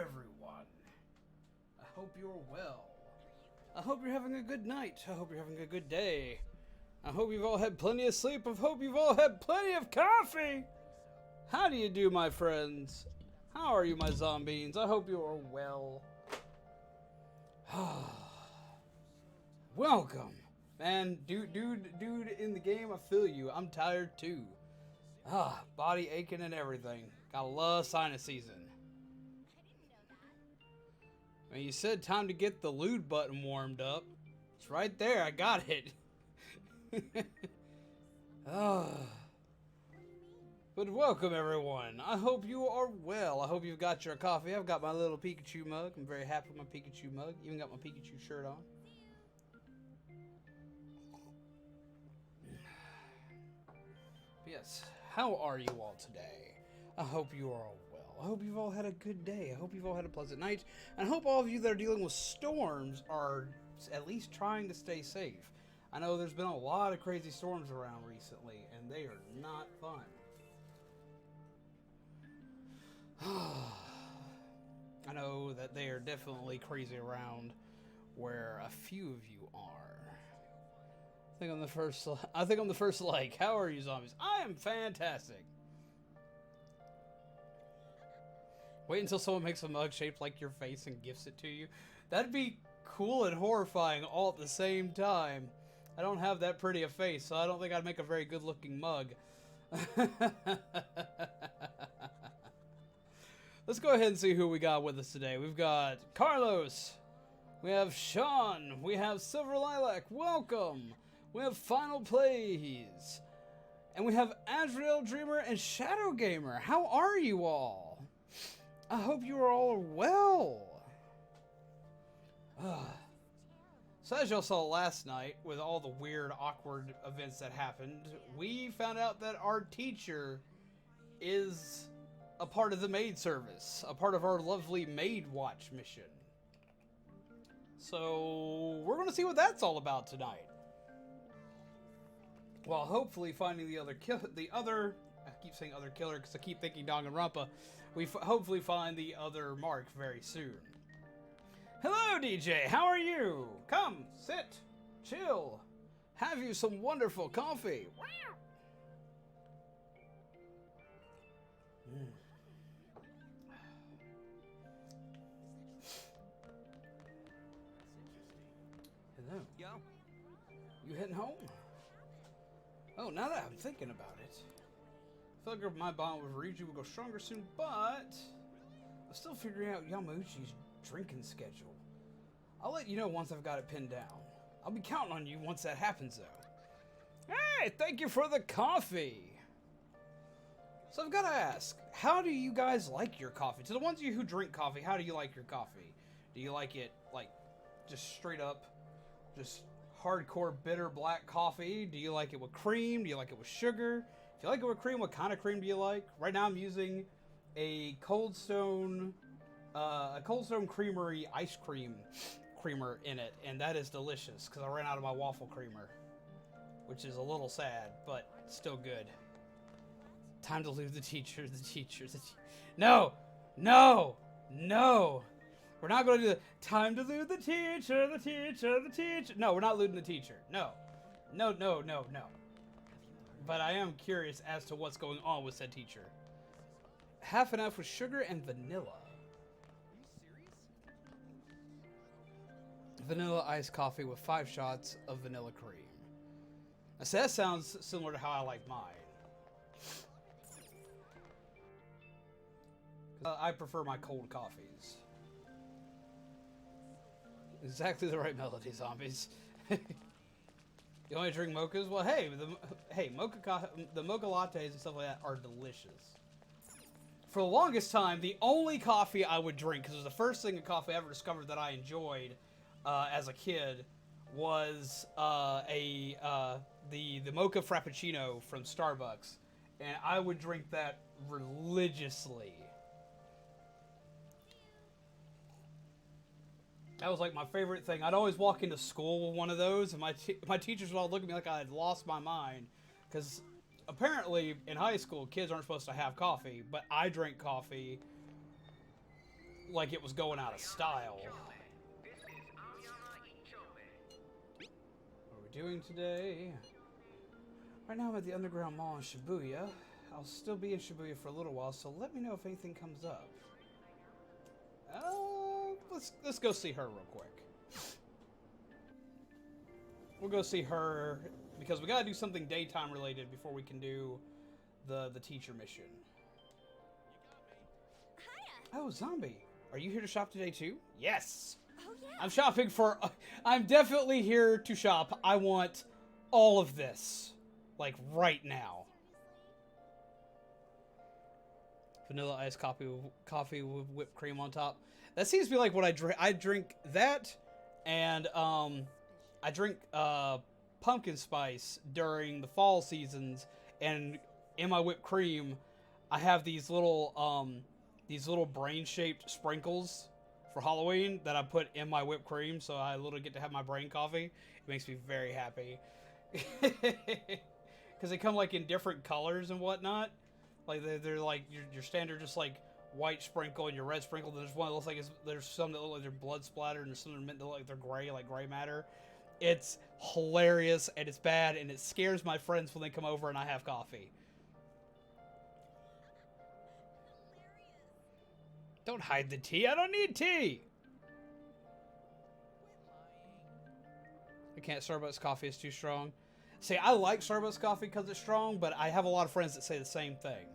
everyone. I hope you're well. I hope you're having a good night. I hope you're having a good day. I hope you've all had plenty of sleep. I hope you've all had plenty of coffee. How do you do, my friends? How are you, my zombies? I hope you are well. Welcome. Man, dude in the game, I feel you. I'm tired too. Body aching and everything. Gotta love sinus season. When you said time to get the lewd button warmed up, it's right there. I got it. But welcome, everyone. I hope you are well. I hope you've got your coffee. I've got my little Pikachu mug. I'm very happy with my Pikachu mug. Even got my Pikachu shirt on. Yes, how are you all today? I hope you are all well. I hope you've all had a good day. I hope you've all had a pleasant night. And I hope all of you that are dealing with storms are at least trying to stay safe. I know there's been a lot of crazy storms around recently, and they are not fun. I know that they are definitely crazy around where a few of you are. I think I'm the first like. How are you, zombies? I am fantastic. Wait until someone makes a mug shaped like your face and gifts it to you. That'd be cool and horrifying all at the same time. I don't have that pretty a face, so I don't think I'd make a very good looking mug. Let's go ahead and see who we got with us today. We've got Carlos. We have Sean. We have Silver Lilac. Welcome. We have Final Plays. And we have Azrael Dreamer and Shadow Gamer. How are you all? I hope you are all well. So as y'all saw last night, with all the weird, awkward events that happened, we found out that our teacher is a part of the maid service, a part of our lovely Maid Watch mission. So we're going to see what that's all about tonight. While hopefully finding the other, I keep saying other killer because I keep thinking Danganronpa, we hopefully find the other Mark very soon. Hello, DJ. How are you? Come, sit, chill, have you some wonderful coffee. Hello. Yo. You heading home? Oh, now that I'm thinking about it, I feel like my bond with Ryuji will go stronger soon, but I'm still figuring out Yamauchi's drinking schedule. I'll let you know once I've got it pinned down. I'll be counting on you once that happens, though. Hey, thank you for the coffee. So I've got to ask, how do you guys like your coffee? To the ones of you who drink coffee, how do you like your coffee? Do you like it, like, just straight up, just hardcore bitter black coffee? Do you like it with cream? Do you like it with sugar? If you like it with cream, what kind of cream do you like? Right now I'm using a Cold Stone Creamery ice creamer in it, and that is delicious because I ran out of my waffle creamer, which is a little sad, but still good. Time to lose the teacher. No! We're not going to do the time to lose the teacher. No, we're not losing the teacher. No. But I am curious as to what's going on with said teacher. Half and half with sugar and vanilla. Are you serious? Vanilla iced coffee with 5 shots of vanilla cream. I say that sounds similar to how I like mine. I prefer my cold coffees. Exactly the right melody, zombies. You only drink mochas? Well, hey, the mocha lattes and stuff like that are delicious. For the longest time, the only coffee I would drink, because it was the first thing of coffee I ever discovered that I enjoyed as a kid, was the mocha frappuccino from Starbucks, and I would drink that religiously. That was like my favorite thing. I'd always walk into school with one of those, and my teachers would all look at me like I had lost my mind, because apparently in high school kids aren't supposed to have coffee, but I drank coffee like it was going out of style. What are we doing today? Right now I'm at the Underground Mall in Shibuya. I'll still be in Shibuya for a little while, so let me know if anything comes up. Let's go see her real quick. We'll go see her because we gotta do something daytime related before we can do the teacher mission. Hiya. Oh, Zombie, are you here to shop today too? Yes. Oh yeah. I'm shopping for. I'm definitely here to shop. I want all of this, like right now. Vanilla iced coffee with whipped cream on top. That seems to be like what I drink. I drink that, and I drink pumpkin spice during the fall seasons, and in my whipped cream, I have these little brain-shaped sprinkles for Halloween that I put in my whipped cream, so I literally get to have my brain coffee. It makes me very happy because they come like in different colors and whatnot. Like they're like your standard, just like white sprinkle and your red sprinkle. There's one that looks like there's some that look like they're blood splattered, and there's some that look like they're gray, like gray matter. It's hilarious and it's bad and it scares my friends when they come over and I have coffee. Don't hide the tea. I don't need tea. I can't. Starbucks coffee is too strong. See, I like Starbucks coffee because it's strong, but I have a lot of friends that say the same thing.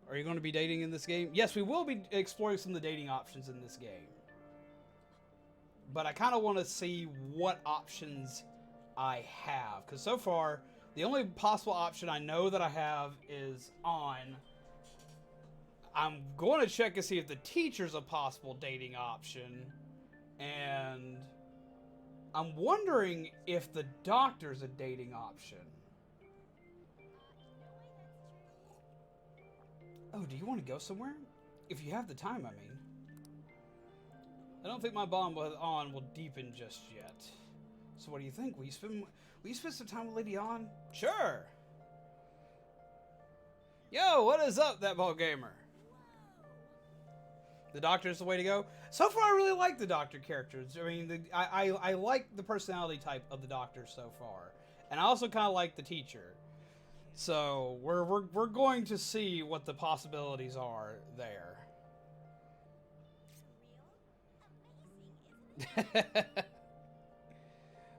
Are you going to be dating in this game? Yes, we will be exploring some of the dating options in this game. But I kind of want to see what options I have. Because so far, the only possible option I know that I have is on. I'm going to check and see if the teacher's a possible dating option. And I'm wondering if the doctor's a dating option. Oh, do you want to go somewhere? If you have the time, I mean. I don't think my bond with On will deepen just yet. So what do you think? Will you spend some time with Lady On? Sure. Yo, what is up, that ball gamer? The Doctor's the way to go. So far, I really like the Doctor characters. I mean, I like the personality type of the Doctor so far, and I also kind of like the teacher. So we're going to see what the possibilities are there.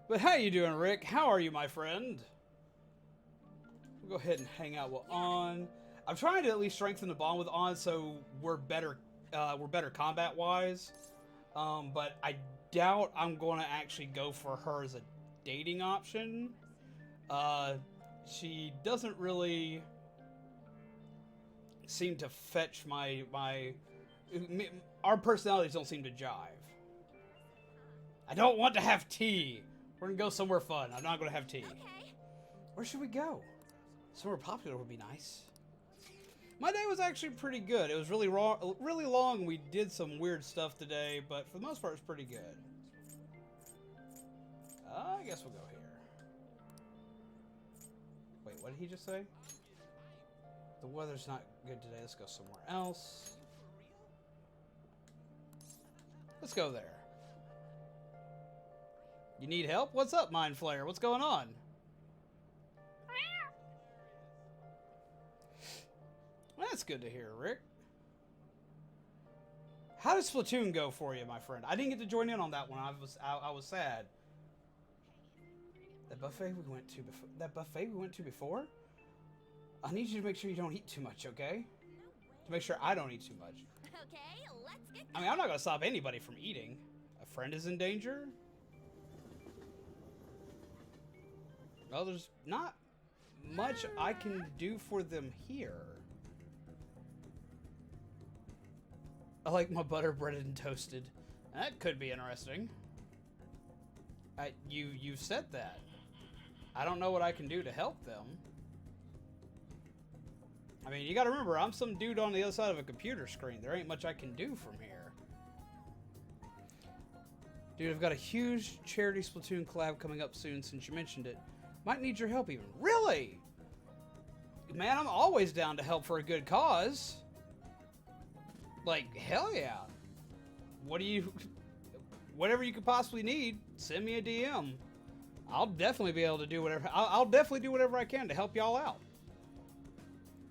But how you doing, Rick? How are you, my friend? We'll go ahead and hang out with On. I'm trying to at least strengthen the bond with On so we're better combat-wise. But I doubt I'm going to actually go for her as a dating option. She doesn't really seem to fetch our personalities don't seem to jive. I don't want to have tea. We're going to go somewhere fun. I'm not going to have tea. Okay. Where should we go? Somewhere popular would be nice. My day was actually pretty good. It was really long, and we did some weird stuff today, but for the most part, it's pretty good. I guess we'll go here. Wait, what did he just say? The weather's not good today. Let's go somewhere else. Let's go there. You need help? What's up, Mind Flayer? What's going on? That's good to hear, Rick. How did Splatoon go for you, my friend? I didn't get to join in on that one. I was sad. That buffet we went to before? I need you to make sure you don't eat too much, okay? To make sure I don't eat too much. Okay, let's get I mean, I'm not gonna stop anybody from eating. A friend is in danger? Well, there's not much I can do for them here. I like my butter breaded and toasted. That could be interesting. You said that. I don't know what I can do to help them. I mean, you gotta remember, I'm some dude on the other side of a computer screen. There ain't much I can do from here. Dude, I've got a huge charity Splatoon collab coming up soon since you mentioned it. Might need your help even. Really? Man, I'm always down to help for a good cause. Like, hell yeah. Whatever you could possibly need, send me a DM. I'll definitely be able to do whatever. I'll definitely do whatever I can to help y'all out.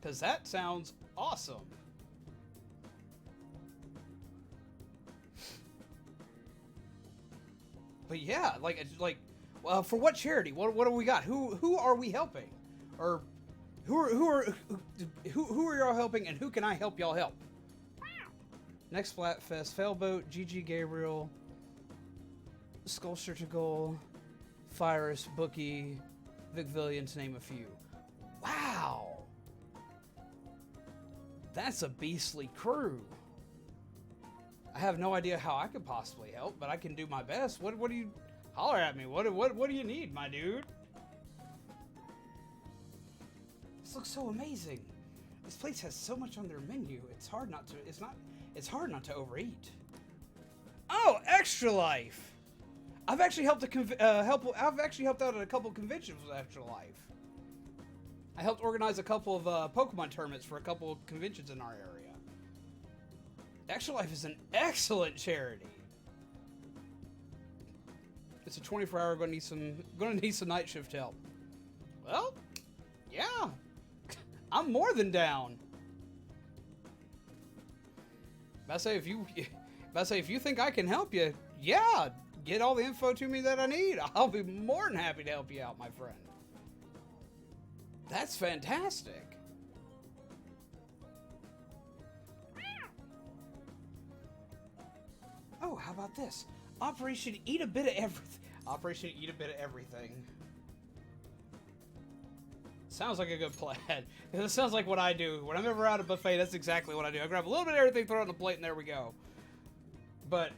Because that sounds awesome. But yeah, well, for what charity? What do we got? Who are we helping? Or who are y'all helping, and who can I help y'all help? Next Splatfest, Failboat, GG Gabriel, Sculpture to Goal, Fyrus, Bookie, Vic Villian, to name a few. Wow! That's a beastly crew. I have no idea how I could possibly help, but I can do my best. What do you... Holler at me. What do you need, my dude? This looks so amazing. This place has so much on their menu. It's hard not to overeat. Oh, Extra Life. I've actually helped out at a couple conventions with Extra Life. I helped organize a couple of Pokemon tournaments for a couple of conventions in our area. Extra Life is an excellent charity. It's a 24-hour. Going to need some night shift help. Well, yeah, I'm more than down. I say if you think I can help you, yeah, get all the info to me that I need. I'll be more than happy to help you out, my friend. That's fantastic. Oh, how about this? Operation Eat a Bit of Everything. Operation Eat a Bit of Everything. Sounds like a good plan. It sounds like what I do. When I'm ever at a buffet, that's exactly what I do. I grab a little bit of everything, throw it on the plate, and there we go. But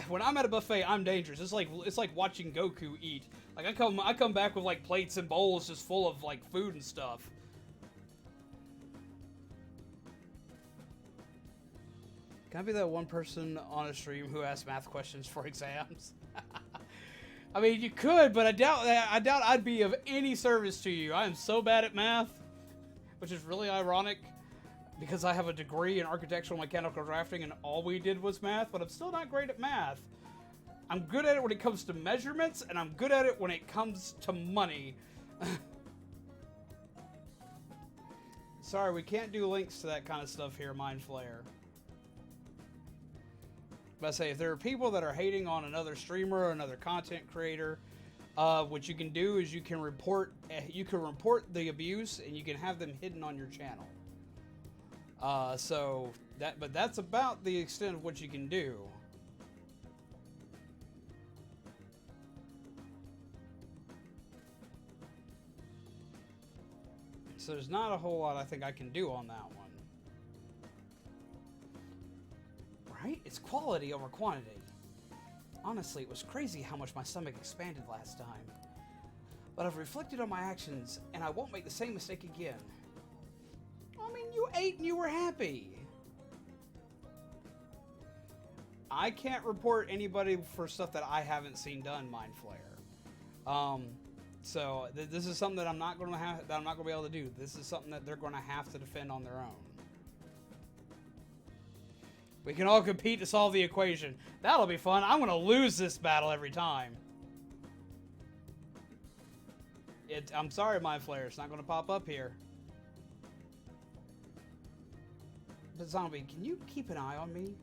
when I'm at a buffet, I'm dangerous. It's like watching Goku eat. Like I come back with like plates and bowls just full of like food and stuff. Can I be that one person on a stream who asks math questions for exams? I mean, you could, but I doubt I'd be of any service to you. I am so bad at math, which is really ironic because I have a degree in architectural mechanical drafting and all we did was math, but I'm still not great at math. I'm good at it when it comes to measurements, and I'm good at it when it comes to money. Sorry, we can't do links to that kind of stuff here, Mind Flayer. But I say, if there are people that are hating on another streamer or another content creator, what you can do is you can report the abuse and you can have them hidden on your channel. But that's about the extent of what you can do. So there's not a whole lot I think I can do on that one. Right? It's quality over quantity. Honestly, it was crazy how much my stomach expanded last time. But I've reflected on my actions, and I won't make the same mistake again. I mean, you ate and you were happy. I can't report anybody for stuff that I haven't seen done, Mind Flayer. So this is something that I'm not going to be able to do. This is something that they're going to have to defend on their own. We can all compete to solve the equation. That'll be fun. I'm going to lose this battle every time. I'm sorry, Mind Flayer. It's not going to pop up here. But Zombie, can you keep an eye on me?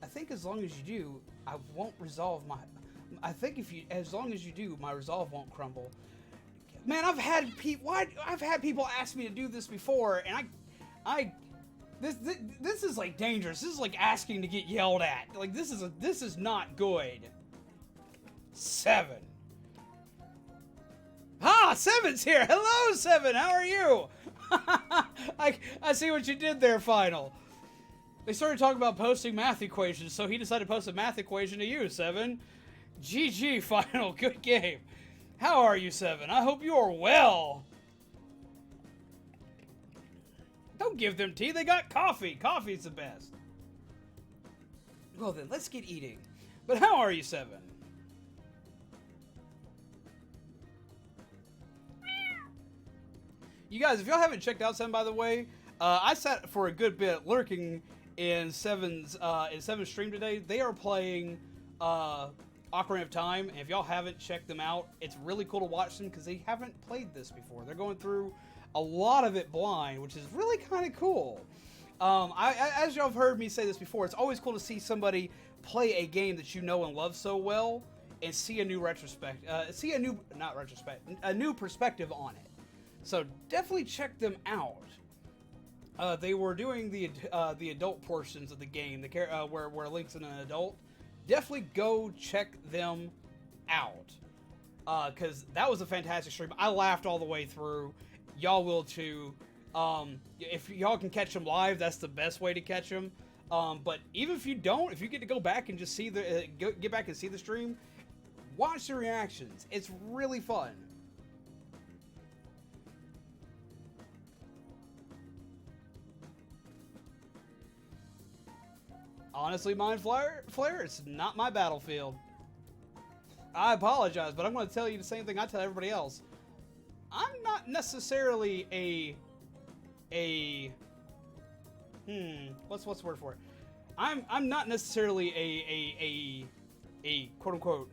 I think as long as you do, I won't resolve my... I think as long as you do, my resolve won't crumble. Man, I've had people ask me to do this before, and This is like dangerous. This is like asking to get yelled at. Like this is not good. 7. Ah, 7's here. Hello, 7. How are you? I see what you did there, Final. They started talking about posting math equations, so he decided to post a math equation to you, 7. GG, Final. Good game. How are you, 7? I hope you are well. Don't give them tea. They got coffee. Coffee's the best. Well then, let's get eating. But how are you, 7? You guys, if y'all haven't checked out 7, by the way, I sat for a good bit lurking in Seven's stream today. They are playing Ocarina of Time, and if y'all haven't checked them out, it's really cool to watch them because they haven't played this before. They're going through a lot of it blind, which is really kind of cool. As y'all have heard me say this before, it's always cool to see somebody play a game that you know and love so well, and see a new a new perspective on it. So definitely check them out. They were doing the adult portions of the game, where Link's an adult. Definitely go check them out, because that was a fantastic stream. I laughed all the way through. Y'all will too. If y'all can catch them live, that's the best way to catch them. But even if you don't, if you get to go back and just see get back and see the stream, watch the reactions. It's really fun. Honestly, Mind Flare, it's not my battlefield. I apologize, but I'm going to tell you the same thing I tell everybody else. I'm not necessarily what's the word for it? I'm not necessarily a quote unquote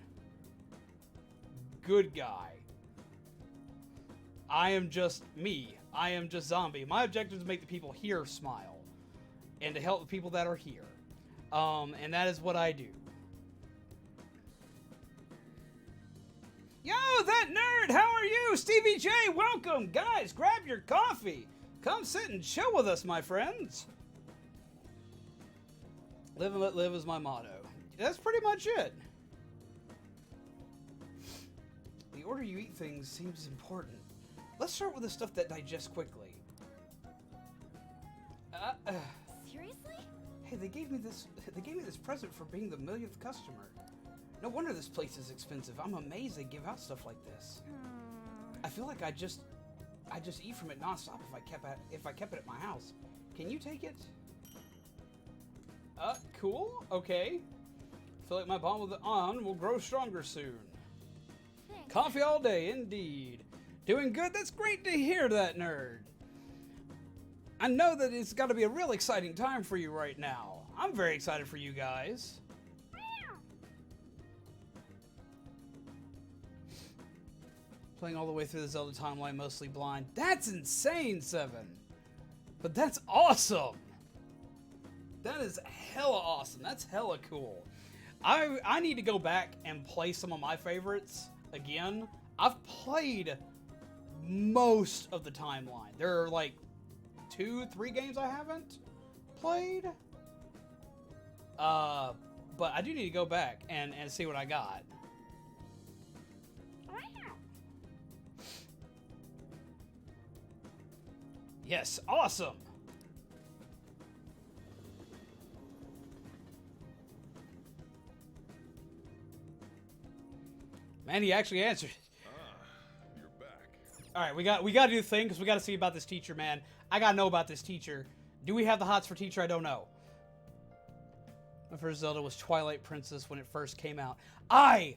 good guy. I am just me. I am just zombie. My objective is to make the people here smile and to help the people that are here. And that is what I do. Yo, that nerd, how are you? Stevie J, welcome. Guys, grab your coffee. Come sit and chill with us, my friends. Live and let live is my motto. That's pretty much it. The order you eat things seems important. Let's start with the stuff that digests quickly. Seriously? Hey, they gave me this present for being the millionth customer. No wonder this place is expensive. I'm amazed they give out stuff like this. I feel like I just eat from it nonstop if I kept it at my house. Can you take it? Cool. Okay. Feel like my bond with the on will grow stronger soon. Thanks. Coffee all day, indeed. Doing good? That's great to hear, that nerd. I know that it's got to be a real exciting time for you right now. I'm very excited for you guys. Playing all the way through the Zelda timeline, mostly blind. That's insane, Seven. But that's awesome. That is hella awesome. That's hella cool. I need to go back and play some of my favorites again. I've played most of the timeline. There are like 2-3 games I haven't played. But I do need to go back and see what I got. Yes, awesome. Man, he actually answered. You're back. All right, we got to do the thing because we got to see about this teacher, man. I got to know about this teacher. Do we have the hots for teacher? I don't know. My first Zelda was Twilight Princess when it first came out. I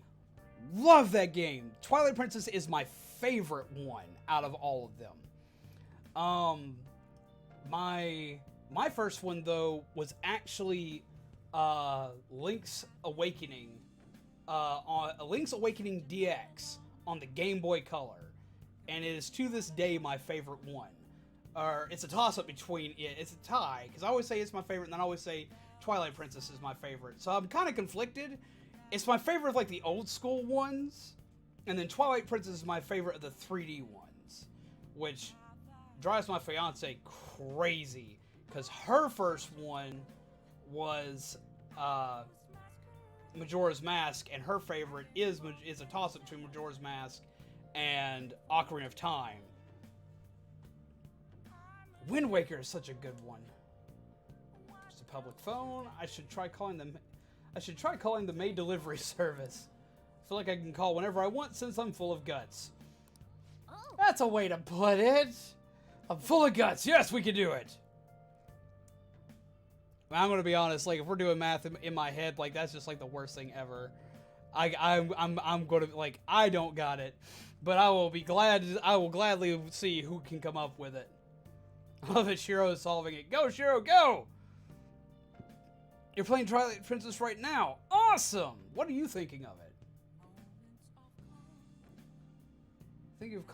love that game. Twilight Princess is my favorite one out of all of them. My first one though was actually Link's Awakening, on Link's Awakening DX on the Game Boy Color, and it is to this day my favorite one. Or it's a toss-up between it. It's a tie because I always say it's my favorite, and then I always say Twilight Princess is my favorite. So I'm kind of conflicted. It's my favorite of like the old school ones, and then Twilight Princess is my favorite of the 3D ones, which drives my fiance crazy because her first one was Majora's Mask, and her favorite is a toss-up between Majora's Mask and Ocarina of Time. Wind Waker is such a good one. It's a public phone. I should try calling the maid delivery service. I feel like I can call whenever I want since I'm full of guts. Oh. That's a way to put it. I'm full of guts. Yes, we can do it. I'm gonna be honest. Like, if we're doing math in my head, like that's just like the worst thing ever. I'm gonna like I don't got it, but I will gladly see who can come up with it. I love that Shiro is solving it. Go, Shiro, go! You're playing Twilight Princess right now. Awesome! What are you thinking of it? Think of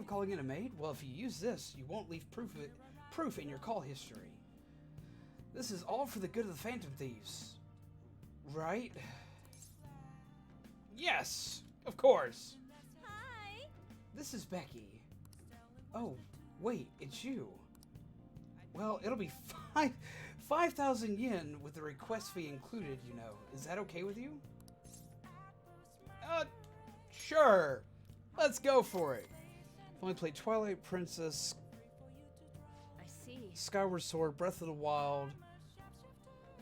calling in a maid? Well, if you use this, you won't leave proof in your call history. This is all for the good of the Phantom Thieves. Right? Yes! Of course! Hi. This is Becky. Oh, wait, it's you. Well, it'll be 5,000 yen with the request fee included, you know. Is that okay with you? Sure. Let's go for it. I've only played Twilight Princess, I see. Skyward Sword, Breath of the Wild,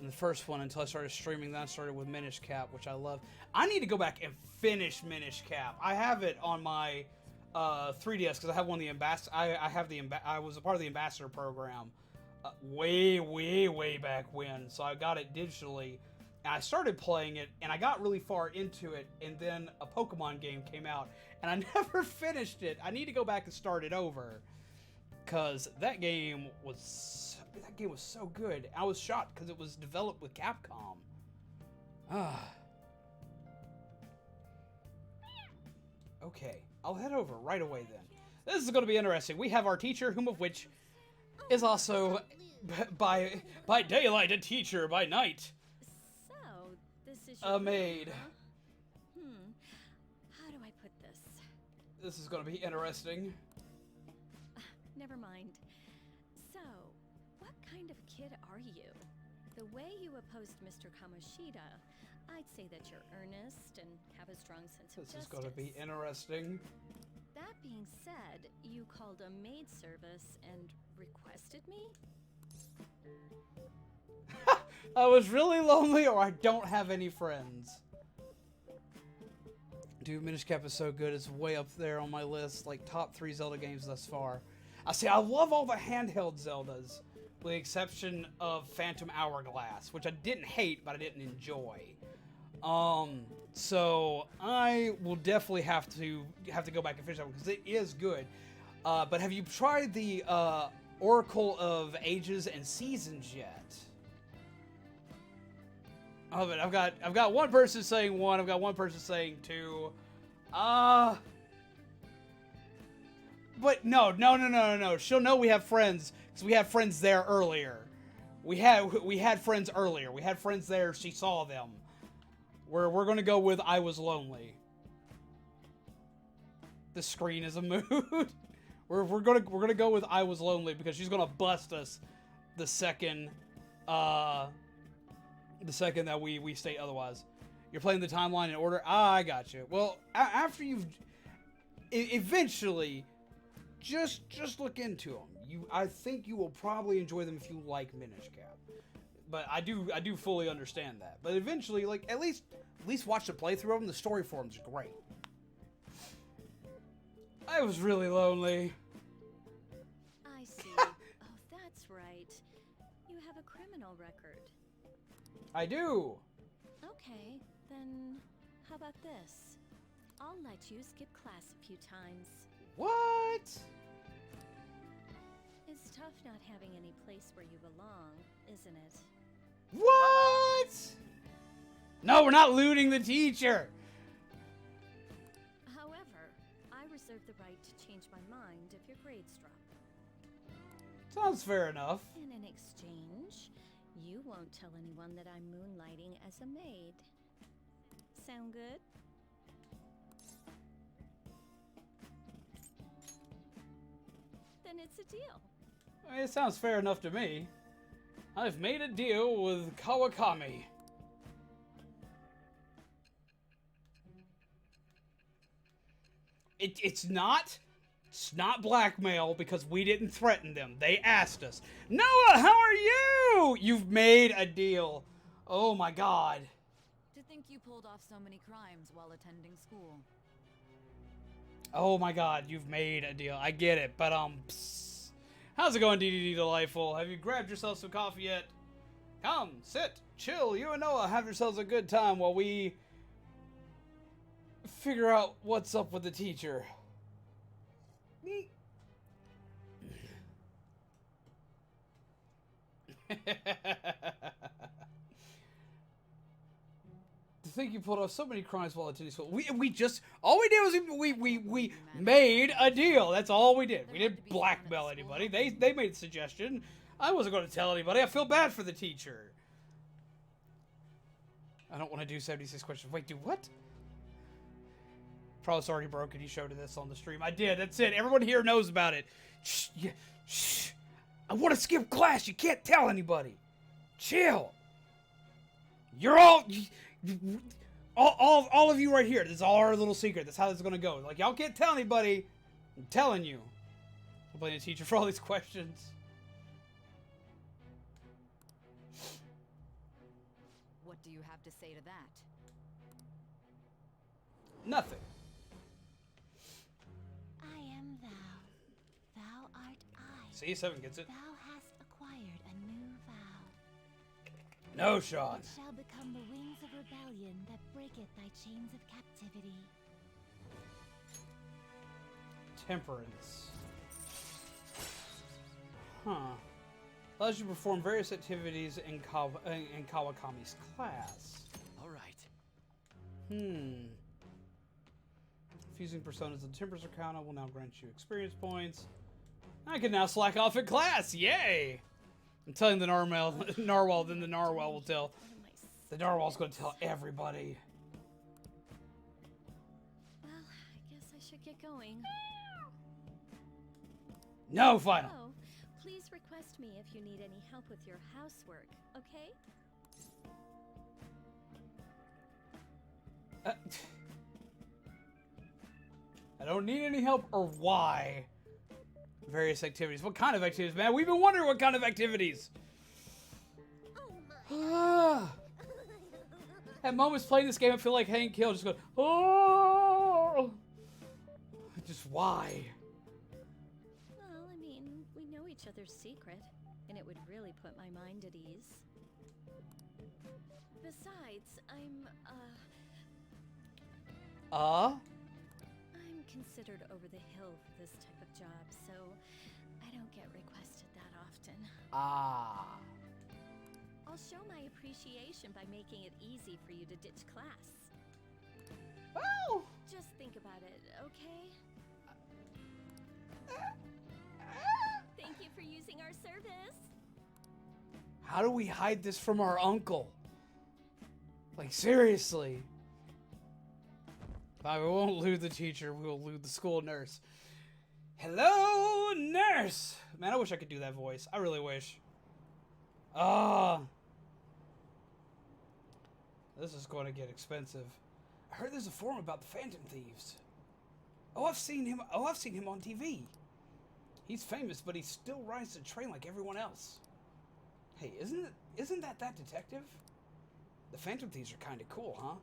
and the first one until I started streaming. Then I started with Minish Cap, which I love. I need to go back and finish Minish Cap. I have it on my 3DS because I have one of the ambassador. I was a part of the ambassador program way back when, so I got it digitally. And I started playing it, and I got really far into it, and then a Pokemon game came out, and I never finished it. I need to go back and start it over, because that game was so good. I was shocked because it was developed with Capcom. Okay, I'll head over right away then. This is going to be interesting. We have our teacher, whom of which is also by daylight a teacher, by night So, this is a maid. Huh? How do I put this? This is going to be interesting. Never mind. So, what kind of kid are you? The way you opposed Mr. Kamoshida, I'd say that you're earnest and have a strong sense of This justice. is going to be interesting. That being said, you called a maid service and requested me? I was really lonely, or I don't have any friends. Dude, Minish Cap is so good. It's way up there on my list, like top 3 Zelda games thus far. I love all the handheld Zeldas, with the exception of Phantom Hourglass, which I didn't hate, but I didn't enjoy. So I will definitely have to go back and finish that one because it is good. But have you tried the Oracle of Ages and Seasons yet? Oh, but I've got one person saying 1. I've got one person saying 2. But no. She'll know we have friends because we have friends there earlier. We had friends earlier. We had friends there. She saw them. We're gonna go with I Was Lonely. The screen is a mood. we're gonna go with I Was Lonely because she's gonna bust us the second that we state otherwise. You're playing the timeline in order. I got you. Well, after you've eventually just look into them. I think you will probably enjoy them if you like Minish Cap. But I do fully understand that. But eventually, like at least watch the playthrough of them. The story for them's great. I was really lonely. I see. Oh, that's right. You have a criminal record. I do. Okay, then how about this? I'll let you skip class a few times. What? It's tough not having any place where you belong, isn't it? What? No, we're not looting the teacher. However, I reserve the right to change my mind if your grades drop. Sounds fair enough. And in exchange, you won't tell anyone that I'm moonlighting as a maid. Sound good? Then it's a deal. I mean, it sounds fair enough to me. I've made a deal with Kawakami. It's not blackmail because we didn't threaten them. They asked us. Noah, how are you? You've made a deal. Oh my god. To think you pulled off so many crimes while attending school. Oh my god, you've made a deal. I get it, but psst. How's it going, DDD Delightful? Have you grabbed yourself some coffee yet? Come, sit, chill. You and Noah have yourselves a good time while we figure out what's up with the teacher. think you pulled off so many crimes while attending school. We just all we did was we made a deal. That's all we did. We didn't blackmail anybody. They made a suggestion. I wasn't going to tell anybody. I feel bad for the teacher. I don't want to do 76 questions. Wait, do what? Probably already broken. You showed this on the stream. I did. That's it. Everyone here knows about it. Shh. Yeah, shh. I want to skip class. You can't tell anybody. Chill. You're all of you right here. This is our little secret. That's how this is going to go. Like, y'all can't tell anybody. I'm telling you. I'm blaming the teacher for all these questions. What do you have to say to that? Nothing. I am thou. Thou art I. See, 7 gets it. Thou hast acquired a new vow. No, Sean. It shall become the wings of rebellion that breaketh thy chains of captivity. Temperance. Huh. Allows you to perform various activities in Kawakami's class. All right. Fusing personas and Temperance Arcana will now grant you experience points. I can now slack off in class. Yay! I'm telling the narwhal, then the narwhal will tell. The narwhal's going to tell everybody. Well, I guess I should get going. No, final. Oh, please request me if you need any help with your housework, okay? I don't need any help or why. Various activities. What kind of activities, man? We've been wondering what kind of activities. At moments playing this game, I feel like Hank Hill just going, oh. Just why? Well, I mean, we know each other's secret, and it would really put my mind at ease. Besides, I'm considered over the hill for this type of job, so I don't get requested that often. I'll show my appreciation by making it easy for you to ditch class. Oh! Just think about it, okay? Thank you for using our service. How do we hide this from our uncle? Like, seriously. Fine, we won't lose the teacher. We will lose the school nurse. Hello, nurse! Man, I wish I could do that voice. I really wish. This is going to get expensive. I heard there's a forum about the Phantom Thieves. I've seen him on TV. He's famous, but he still rides the train like everyone else. Hey, isn't that detective? The Phantom Thieves are kind of cool, huh?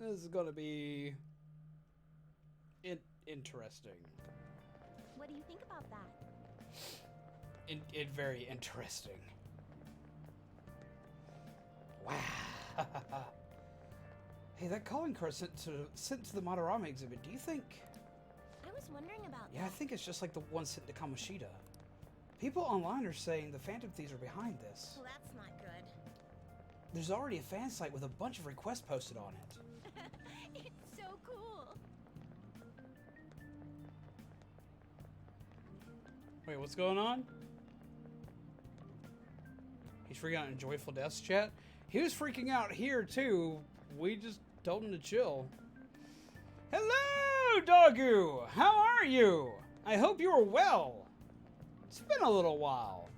This is gonna be interesting. What do you think about that? Very interesting. Wow. Hey, that calling card sent to the Madarame exhibit. Do you think? I was wondering about Yeah, I think it's just like the one sent to Kamoshida. People online are saying the Phantom Thieves are behind this. Well, that's not good. There's already a fan site with a bunch of requests posted on it. It's so cool. Wait, what's going on? He's freaking out in Joyful Death's chat. He was freaking out here too. We just told him to chill. Hello, Doggo! How are you? I hope you are well. It's been a little while.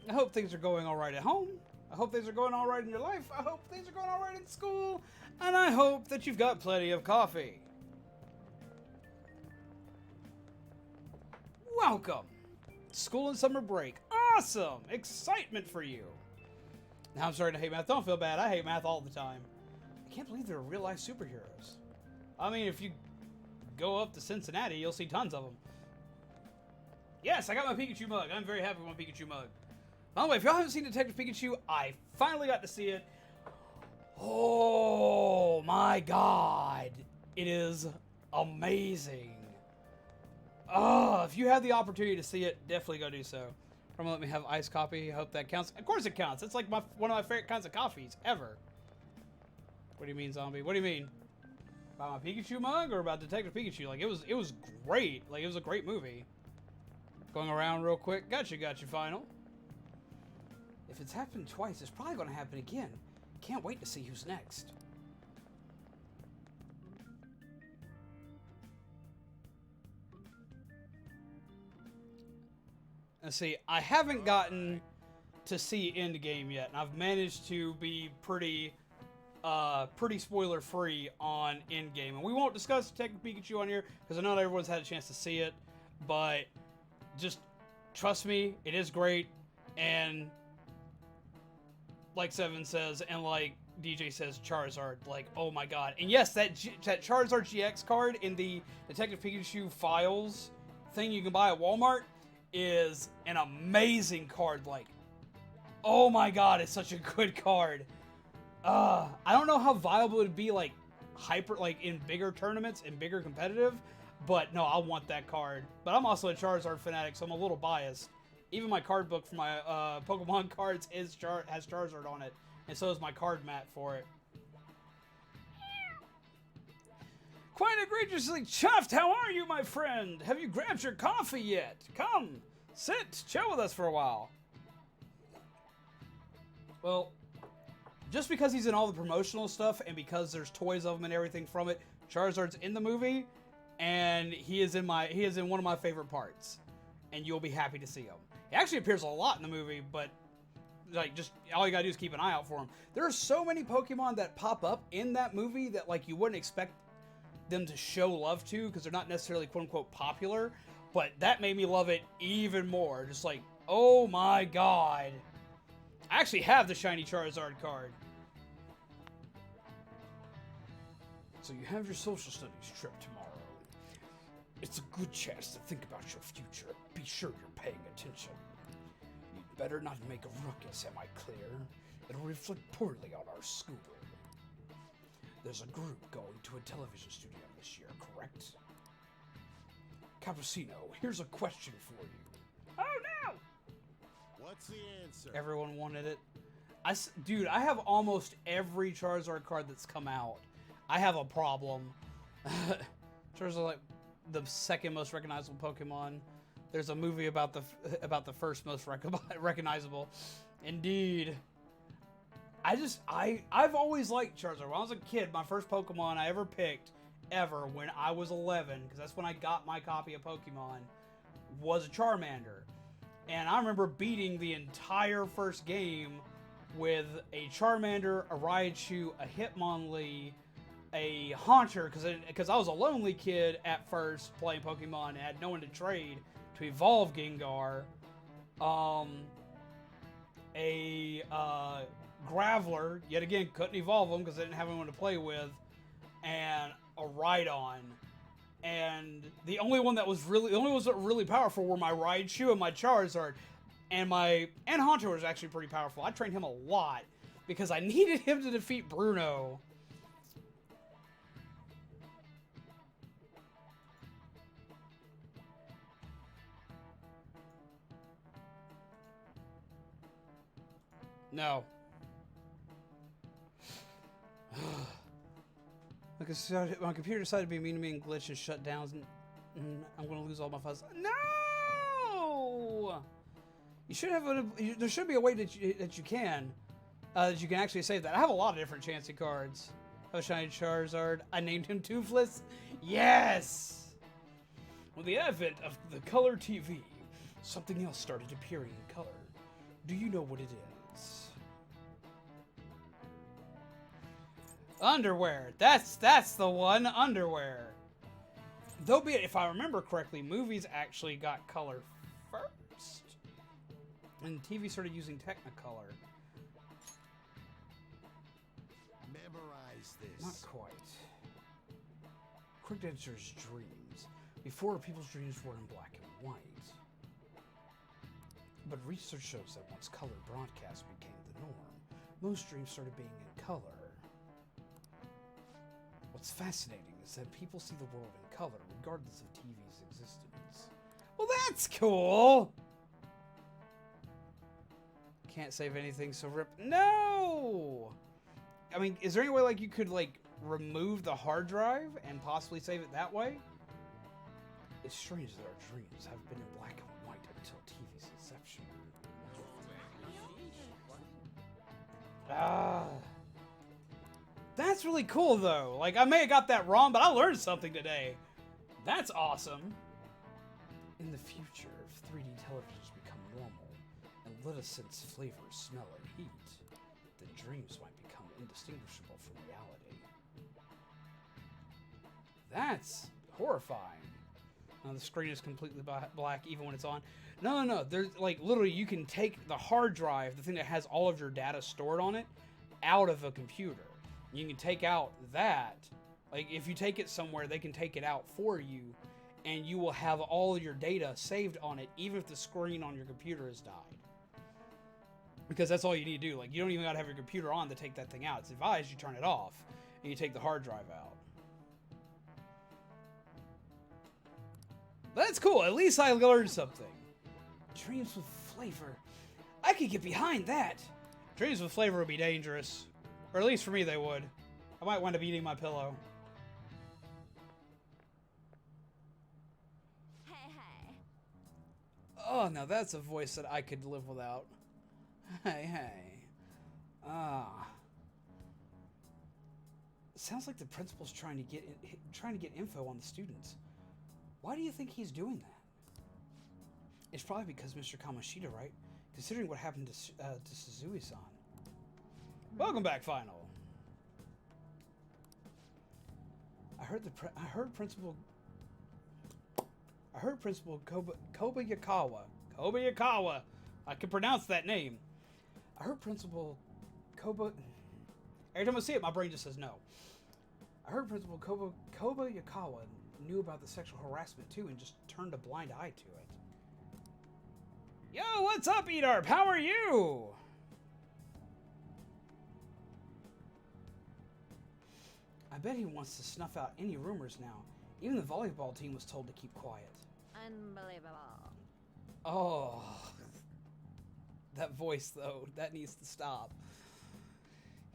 I hope things are going alright at home. I hope things are going alright in your life. I hope things are going alright in school. And I hope that you've got plenty of coffee. Welcome. School and summer break. Awesome. Excitement for you. Now I'm starting to hate math. Don't feel bad. I hate math all the time. I can't believe they're real life superheroes. I mean, if you go up to Cincinnati, you'll see tons of them. Yes, I got my Pikachu mug. I'm very happy with my Pikachu mug. By the way, if y'all haven't seen Detective Pikachu, I finally got to see it. Oh my god. It is amazing. Oh, if you have the opportunity to see it, definitely go do so. From let me have iced coffee. I hope that counts. Of course it counts. It's like one of my favorite kinds of coffees ever. What do you mean, zombie? What do you mean? About my Pikachu mug or about Detective Pikachu? Like, it was great. Like, it was a great movie. Going around real quick. Gotcha, final. If it's happened twice, it's probably going to happen again. Can't wait to see who's next. Let's see. I haven't gotten to see Endgame yet, and I've managed to be pretty spoiler free on Endgame. And we won't discuss Detective Pikachu on here because I know not everyone's had a chance to see it, but just trust me, it is great. And like Seven says, and like DJ says, Charizard, like, oh my god. And yes, that Charizard GX card in the Detective Pikachu files thing you can buy at Walmart is an amazing card. Like, oh my god, it's such a good card. I don't know how viable it would be, like, in bigger tournaments and bigger competitive, but no, I want that card. But I'm also a Charizard fanatic, so I'm a little biased. Even my card book for my Pokemon cards has Charizard on it, and so is my card mat for it. Quite egregiously chuffed, how are you, my friend? Have you grabbed your coffee yet? Come, sit, chill with us for a while. Well, just because he's in all the promotional stuff and because there's toys of him and everything from it, Charizard's in the movie, and he is in one of my favorite parts, and you'll be happy to see him. He actually appears a lot in the movie, but like, just all you gotta do is keep an eye out for him. There are so many Pokemon that pop up in that movie that, like, you wouldn't expect them to show love to because they're not necessarily quote unquote popular, but that made me love it even more. Just like, oh my god. I actually have the shiny Charizard card. So you have your social studies trip tomorrow. It's a good chance to think about your future. Be sure you're paying attention. You'd better not make a ruckus, am I clear? It'll reflect poorly on our school. There's a group going to a television studio this year, correct? Cappuccino, here's a question for you. Oh no! What's the answer? Everyone wanted it. Dude, I have almost every Charizard card that's come out. I have a problem. Charizard, like, the second most recognizable Pokemon. There's a movie about the first most recognizable. Indeed. I've always liked Charizard. When I was a kid, my first Pokemon I ever picked, when I was 11, because that's when I got my copy of Pokemon, was a Charmander. And I remember beating the entire first game with a Charmander, a Raichu, a Hitmonlee, a Haunter, because I was a lonely kid at first playing Pokemon and had no one to trade to evolve Gengar, a Graveler, yet again couldn't evolve them because I didn't have anyone to play with, and a Rhydon. And the only ones that were really powerful were my Raichu and my Charizard, and Haunter was actually pretty powerful. I trained him a lot because I needed him to defeat Bruno. No. My computer decided to be mean to me and glitch and shut down, and I'm going to lose all my files. No! You should have there should be a way that you can actually save that. I have a lot of different Chansey cards. I have a shiny Charizard. I named him Toothless. Yes! With the advent of the color TV, something else started appearing in color. Do you know what it is? Underwear. That's the one. Underwear. Though be it, if I remember correctly, movies actually got color first, and TV started using Technicolor. Memorize this. Not quite. Quick Answer's dreams. Before, people's dreams were in black and white. But research shows that once color broadcast became the norm, most dreams started being in color. What's fascinating is that people see the world in color regardless of TV's existence. Well, that's cool! Can't save anything, so rip. No! I mean, is there any way, like, you could, like, remove the hard drive and possibly save it that way? It's strange that our dreams have been in black and white until TV's inception. Ah. That's really cool, though. Like, I may have got that wrong, but I learned something today. That's awesome. In the future, if 3D televisions become normal and let us sense flavor, smell, and heat, then dreams might become indistinguishable from reality. That's horrifying. Now the screen is completely black even when it's on. No. There's, like, literally you can take the hard drive, the thing that has all of your data stored on it, out of a computer. You can take out that. Like, if you take it somewhere, they can take it out for you, and you will have all of your data saved on it, even if the screen on your computer has died. Because that's all you need to do. Like, you don't even gotta have your computer on to take that thing out. It's advised you turn it off, and you take the hard drive out. That's cool. At least I learned something. Dreams with flavor. I could get behind that. Dreams with flavor would be dangerous. Or at least for me, they would. I might wind up eating my pillow. Hey. Oh, now that's a voice that I could live without. Hey. Ah. Sounds like the principal's trying to get info on the students. Why do you think he's doing that? It's probably because Mr. Kamoshida, right? Considering what happened to Suzui-san. Welcome back, Final. I heard Principal Kobayakawa. I can pronounce that name. I heard Principal every time I see it, my brain just says no. I heard Principal Kobayakawa knew about the sexual harassment too and just turned a blind eye to it. Yo, what's up, Edarp? How are you? I bet he wants to snuff out any rumors now. Even the volleyball team was told to keep quiet. Unbelievable. Oh. That voice, though, that needs to stop.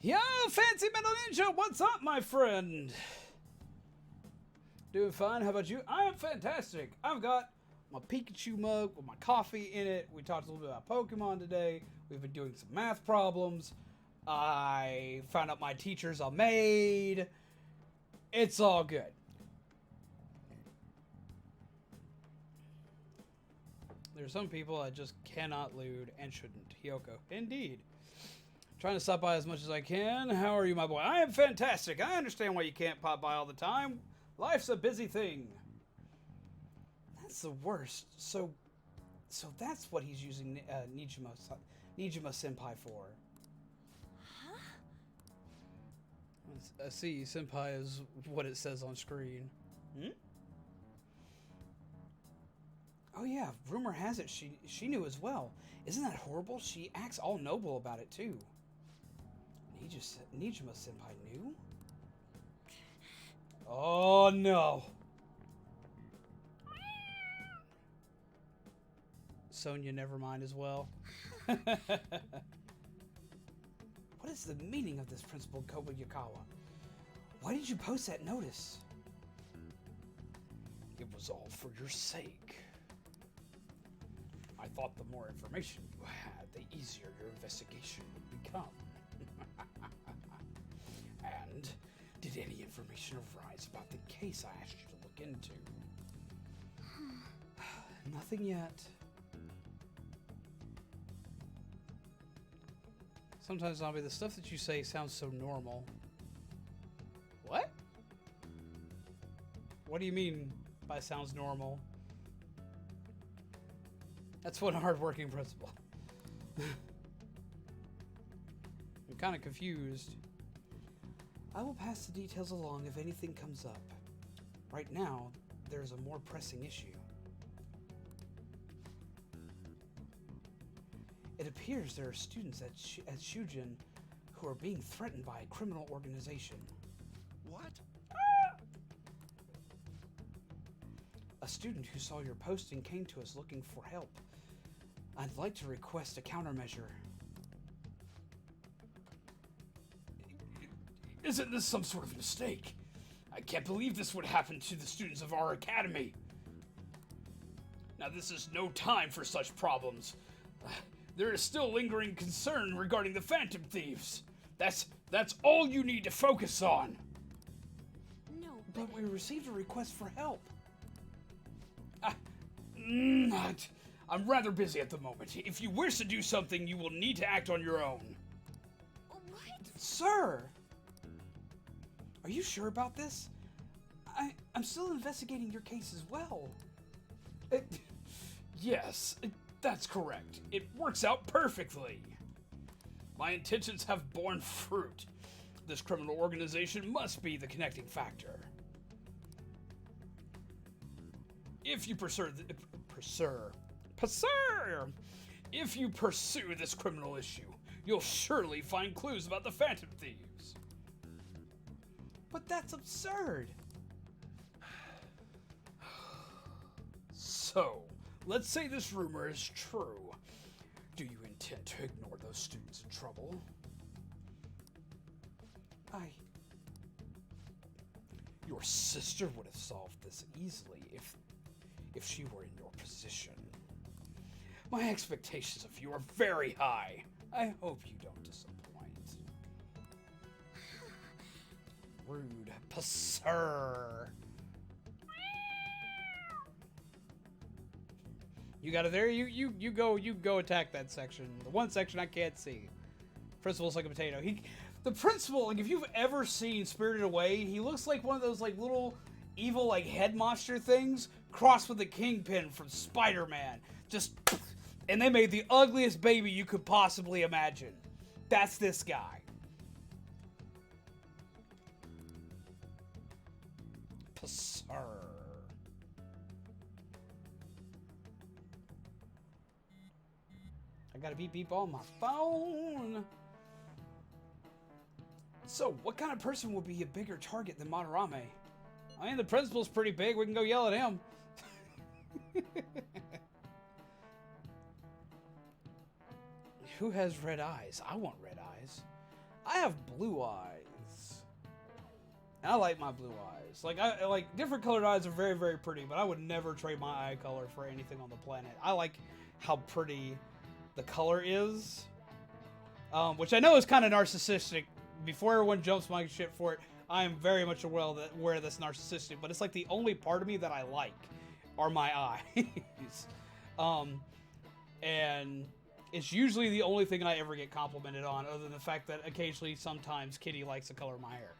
Yo, Fancy Metal Ninja, what's up, my friend? Doing fine, how about you? I am fantastic. I've got my Pikachu mug with my coffee in it. We talked a little bit about Pokemon today. We've been doing some math problems. I found out my teacher's a maid. It's all good. There's some people I just cannot lewd and shouldn't. Hyoko. Indeed. Trying to stop by as much as I can. How are you, my boy? I am fantastic. I understand why you can't pop by all the time. Life's a busy thing. That's the worst. So that's what he's using Nijima Senpai for. Huh? I see, Senpai is what it says on screen. Hmm? Oh yeah, rumor has it she knew as well. Isn't that horrible? She acts all noble about it too. Nijima Senpai knew? Oh no. Sonya never mind as well. What is the meaning of this, Principal Kobayakawa? Why did you post that notice? It was all for your sake. I thought the more information you had, the easier your investigation would become. And did any information arise about the case I asked you to look into? Nothing yet. Sometimes, Zombie, the stuff that you say sounds so normal. What? What do you mean by sounds normal? That's one hard-working principal. I'm kind of confused. I will pass the details along if anything comes up. Right now, there's a more pressing issue. It appears there are students at Shujin who are being threatened by a criminal organization. What? A student who saw your posting came to us looking for help. I'd like to request a countermeasure. Isn't this some sort of mistake? I can't believe this would happen to the students of our academy. Now, this is no time for such problems. There is still lingering concern regarding the Phantom Thieves. That's all you need to focus on. No, But we received a request for help. I'm rather busy at the moment. If you wish to do something, you will need to act on your own. what? Sir! Are you sure about this? I'm still investigating your case as well. Yes, that's correct. It works out perfectly. My intentions have borne fruit. This criminal organization must be the connecting factor. If you If you pursue this criminal issue, you'll surely find clues about the Phantom Thieves. But that's absurd. So, let's say this rumor is true. Do you intend to ignore those students in trouble? Your sister would have solved this easily if she were in your position. My expectations of you are very high. I hope you don't disappoint. Rude. Purr. You got it there? You go attack that section. The one section I can't see. Principal's like a potato. The principal, like if you've ever seen Spirited Away, he looks like one of those like little evil like head monster things crossed with the Kingpin from Spider-Man. And they made the ugliest baby you could possibly imagine. That's this guy. Purr. I got a beep beep on my phone. So, what kind of person would be a bigger target than Madarame? I mean, the principal's pretty big. We can go yell at him. Who has red eyes? I want red eyes. I have blue eyes. And I like my blue eyes. Like different colored eyes are very, very pretty, but I would never trade my eye color for anything on the planet. I like how pretty the color is. Which I know is kind of narcissistic. Before everyone jumps my shit for it, I am very much aware that's narcissistic, but it's like the only part of me that I like are my eyes. And it's usually the only thing I ever get complimented on, other than the fact that occasionally, sometimes, Kitty likes the color of my hair.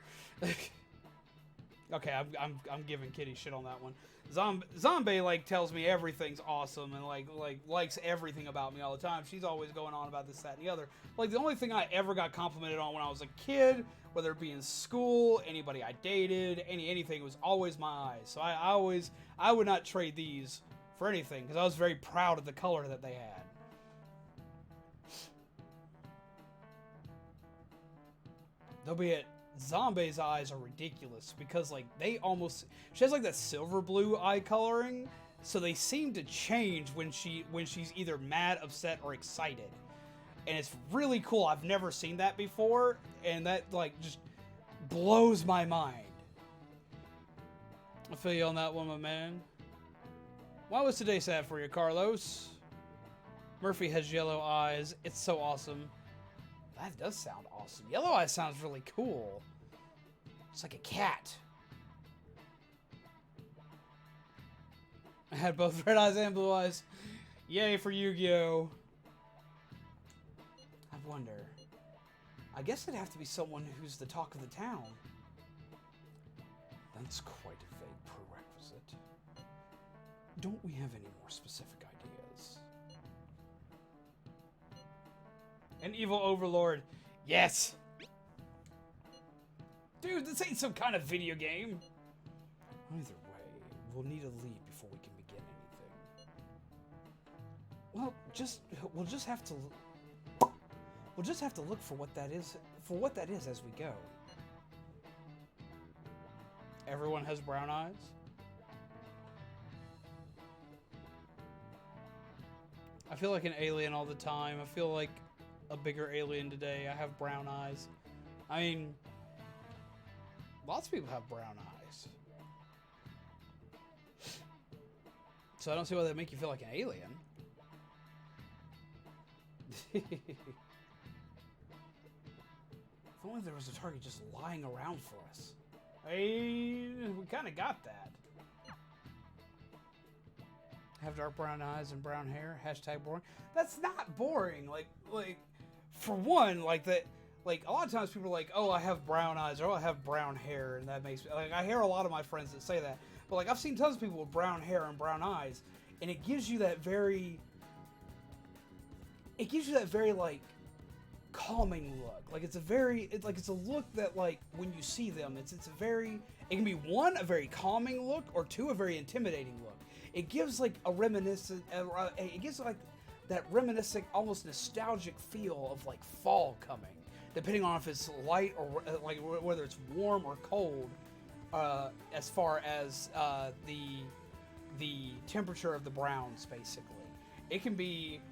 Okay, I'm giving Kitty shit on that one. Zombie like tells me everything's awesome and like likes everything about me all the time. She's always going on about this, that, and the other. Like the only thing I ever got complimented on when I was a kid, whether it be in school, anybody I dated, anything, was always my eyes. So I would not trade these for anything because I was very proud of the color that they had. Though be it, Zombie's eyes are ridiculous because like she has like that silver blue eye coloring, so they seem to change when she's either mad, upset, or excited. And it's really cool. I've never seen that before, and that like just blows my mind. I feel you on that one, my man. Why was today sad for you, Carlos? Murphy has yellow eyes. It's so awesome. That does sound awesome. Yellow eyes sounds really cool. It's like a cat. I had both red eyes and blue eyes. Yay for Yu-Gi-Oh! I wonder. I guess it'd have to be someone who's the talk of the town. That's quite a vague prerequisite. Don't we have any more specific ideas? An evil overlord. Yes! Dude, this ain't some kind of video game. Either way, we'll need a lead before we can begin anything. Well, we'll just have to look for what that is as we go. Everyone has brown eyes? I feel like an alien all the time. I feel like a bigger alien today. I have brown eyes. I mean, Lots of people have brown eyes. So I don't see why that make you feel like an alien. If only there was a target just lying around for us. Hey, we kind of got that. Have dark brown eyes and brown hair. Hashtag boring. That's not boring. Like for one, like that. Like a lot of times people are like, "Oh, I have brown eyes," or "Oh, I have brown hair," and that makes me like. I hear a lot of my friends that say that, but like I've seen tons of people with brown hair and brown eyes, and it gives you that very. It gives you that very like calming look. Like it's a look that like when you see them, it's a very. It can be one, a very calming look, or two, a very intimidating look. It gives like a reminiscent. It gives like that reminiscent, almost nostalgic feel of like fall coming, depending on if it's light or like whether it's warm or cold. As far as the temperature of the browns, basically, it can be.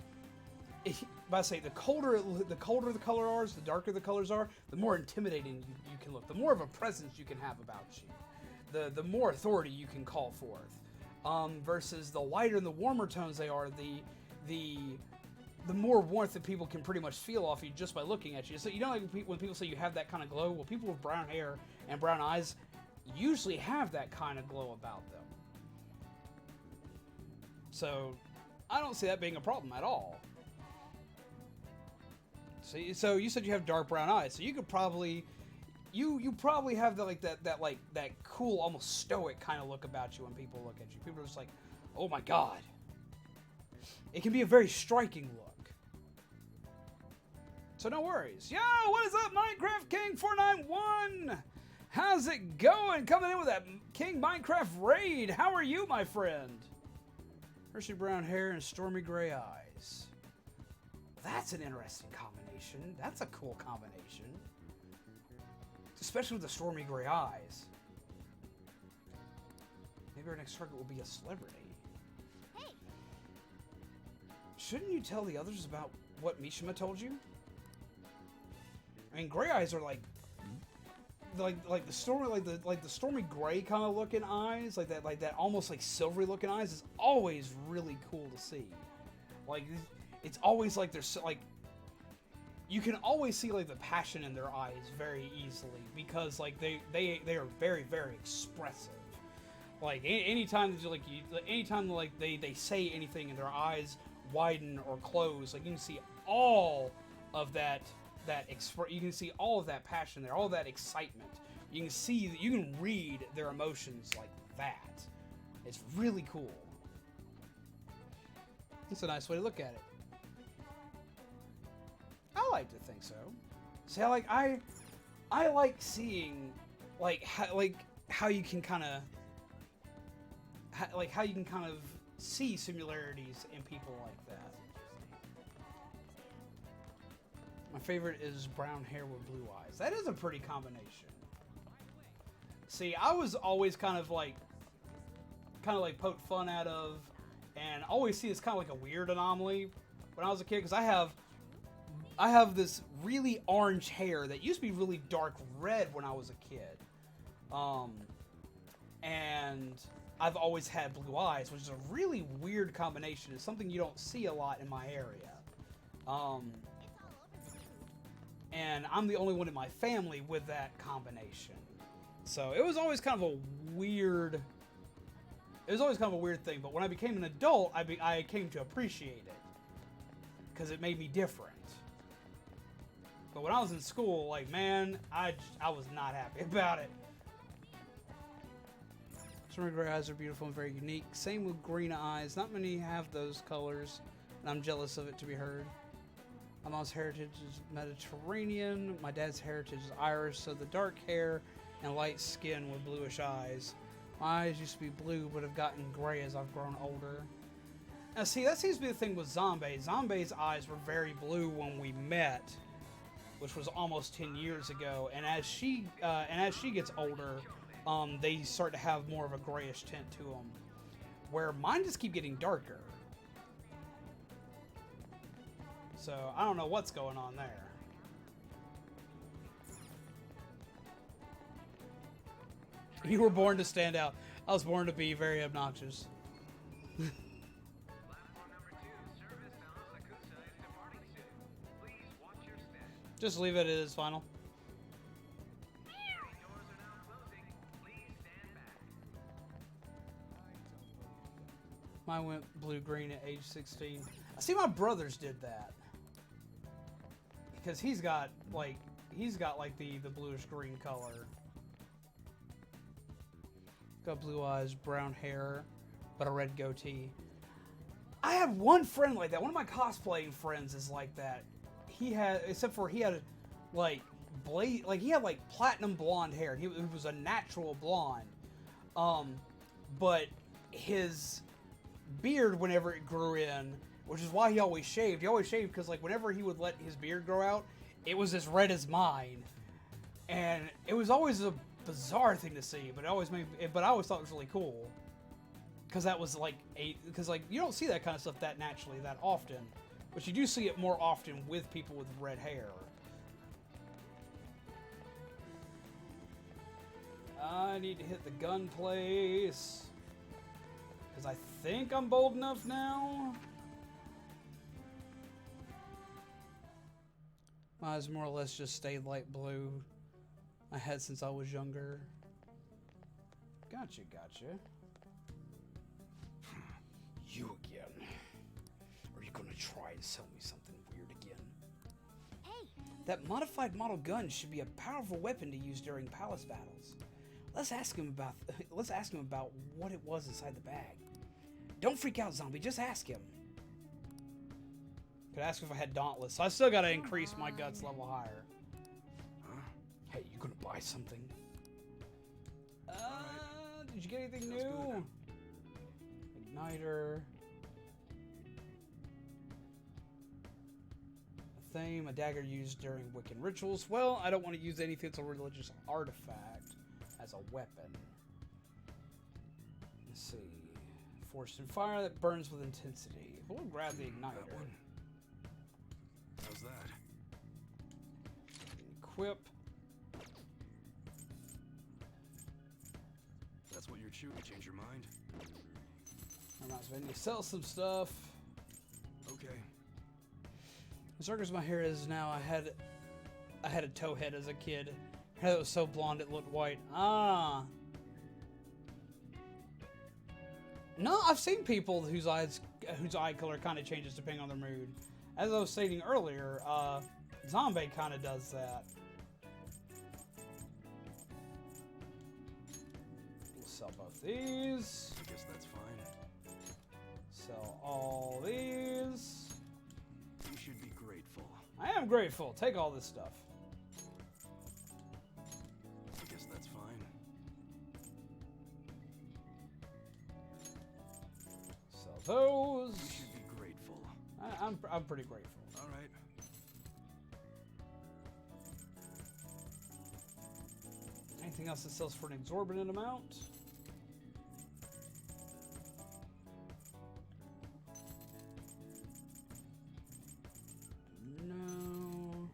If I say the colder the color are, the darker the colors are, the more intimidating you can look. The more of a presence you can have about you. The more authority you can call forth. Versus the lighter and the warmer tones they are, the more warmth that people can pretty much feel off you just by looking at you. So you know, like when people say you have that kind of glow, well, people with brown hair and brown eyes usually have that kind of glow about them. So I don't see that being a problem at all. So you said you have dark brown eyes, so you could probably you probably have that cool, almost stoic kind of look about you when people look at you. People are just like, oh my god. It can be a very striking look. So no worries. Yo, what is up, Minecraft King 491? How's it going? Coming in with that King Minecraft raid. How are you, my friend? Hershey brown hair and stormy gray eyes. That's an interesting combination. That's a cool combination. Especially with the stormy gray eyes. Maybe our next target will be a celebrity. Hey! Shouldn't you tell the others about what Mishima told you? I mean, gray eyes are like the stormy gray kind of looking eyes, like that almost like silvery looking eyes is always really cool to see. Like it's always like there's like you can always see like the passion in their eyes very easily because like they are very, very expressive. Like anytime they say anything and their eyes widen or close, like you can see all of that you can see all of that passion there, all of that excitement. You can read their emotions like that. It's really cool. It's a nice way to look at it. I like to think so. See, I like seeing how you can kind of see similarities in people like that. My favorite is brown hair with blue eyes. That is a pretty combination. See, I was always kind of like poked fun out of, and always see it's kind of like a weird anomaly when I was a kid because I have this really orange hair that used to be really dark red when I was a kid. And I've always had blue eyes, which is a really weird combination. It's something you don't see a lot in my area. And I'm the only one in my family with that combination. So it was always kind of a weird thing, but when I became an adult, I came to appreciate it because it made me different. But when I was in school, like, man, I was not happy about it. Stormy gray eyes are beautiful and very unique. Same with green eyes. Not many have those colors, and I'm jealous of it, to be heard. My mom's heritage is Mediterranean. My dad's heritage is Irish, so the dark hair and light skin with bluish eyes. My eyes used to be blue, but have gotten gray as I've grown older. Now, see, that seems to be the thing with Zombie. Zombie's eyes were very blue when we met, which was almost 10 years ago. And as she gets older, they start to have more of a grayish tint to them, where mine just keep getting darker. So I don't know what's going on there. You were born to stand out. I was born to be very obnoxious. Just leave it as final. Mine went blue-green at age 16. I see my brothers did that. Because he's got like the bluish green color. Got blue eyes, brown hair, but a red goatee. I have one friend like that. One of my cosplaying friends is like that. He had, except for he had like he had like platinum blonde hair. He was a natural blonde. But his beard, whenever it grew in, which is why he always shaved. He always shaved because like whenever he would let his beard grow out, it was as red as mine, and it was always a bizarre thing to see. But I always thought it was really cool because that was like because like you don't see that kind of stuff that naturally that often, but you do see it more often with people with red hair. I need to hit the gun place because I think I'm bold enough now. My eyes more or less just stayed light blue. I had since I was younger. Gotcha. You again? Or are you gonna try and sell me something weird again? Hey! That modified model gun should be a powerful weapon to use during palace battles. Let's ask him about what it was inside the bag. Don't freak out, zombie. Just ask him. Could ask if I had Dauntless. So I still gotta increase my guts level higher. Huh? Hey, you gonna buy something? Did you get anything new? Igniter. A theme, a dagger used during Wiccan rituals. Well, I don't want to use anything that's a religious artifact as a weapon. Let's see. Forged in fire that burns with intensity. We'll grab the igniter. That one. How's that? Equip. That's what you're shooting. Change your mind? Reminds me, I need to sell some stuff. Okay. As dark as my hair is now, I had a tow head as a kid. Hair that was so blonde it looked white. Ah. No, I've seen people whose eye color kind of changes depending on their mood. As I was stating earlier, Zombie kind of does that. We'll sell both these. I guess that's fine. Sell all these. You should be grateful. I am grateful. Take all this stuff. I guess that's fine. Sell those. You should be grateful. I'm pretty grateful. All right. Anything else that sells for an exorbitant amount? No.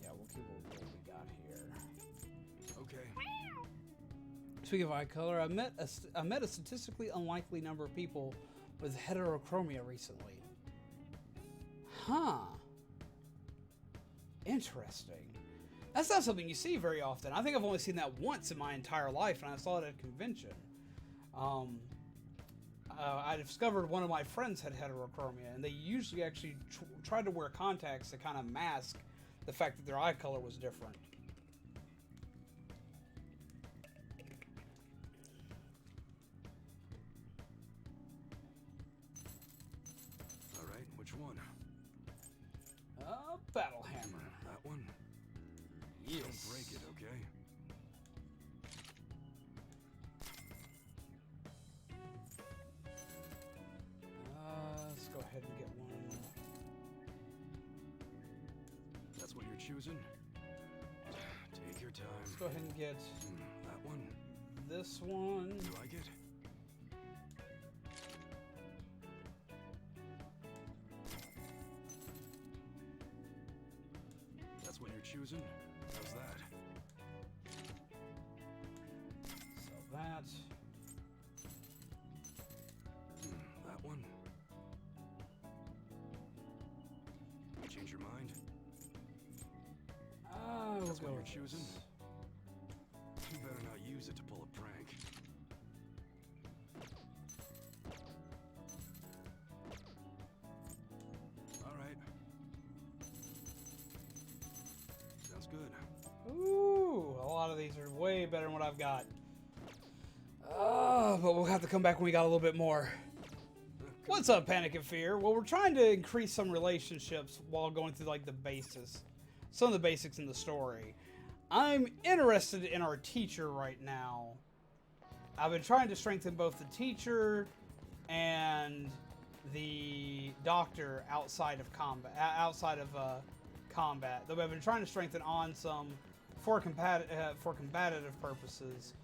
Yeah, we'll keep what we got here. Okay. Speaking of eye color, I met a statistically unlikely number of people with heterochromia recently. Huh. Interesting. That's not something you see very often. I think I've only seen that once in my entire life, and I saw it at a convention. I discovered one of my friends had heterochromia, and they usually actually tried to wear contacts to kind of mask the fact that their eye color was different. All right. Which one? Battle hammer. That one? Yes. Don't break it, okay? Let's go ahead and get one. That's what you're choosing? Take your time. Let's go ahead and get That one? this one. You like it? choosing? How's that? Sell that. That one? Change your mind? We'll That's go what you're with choosing? this. You better not use it to pull a prank. Alright. Sounds good. Ooh, a lot of these are way better than what I've got. But we'll have to come back when we got a little bit more. What's up, Panic and Fear? Well, we're trying to increase some relationships while going through, like, the basics. Some of the basics in the story. I'm interested in our teacher right now. I've been trying to strengthen both the teacher and the doctor outside of combat. Though I've been trying to strengthen on some for combative purposes.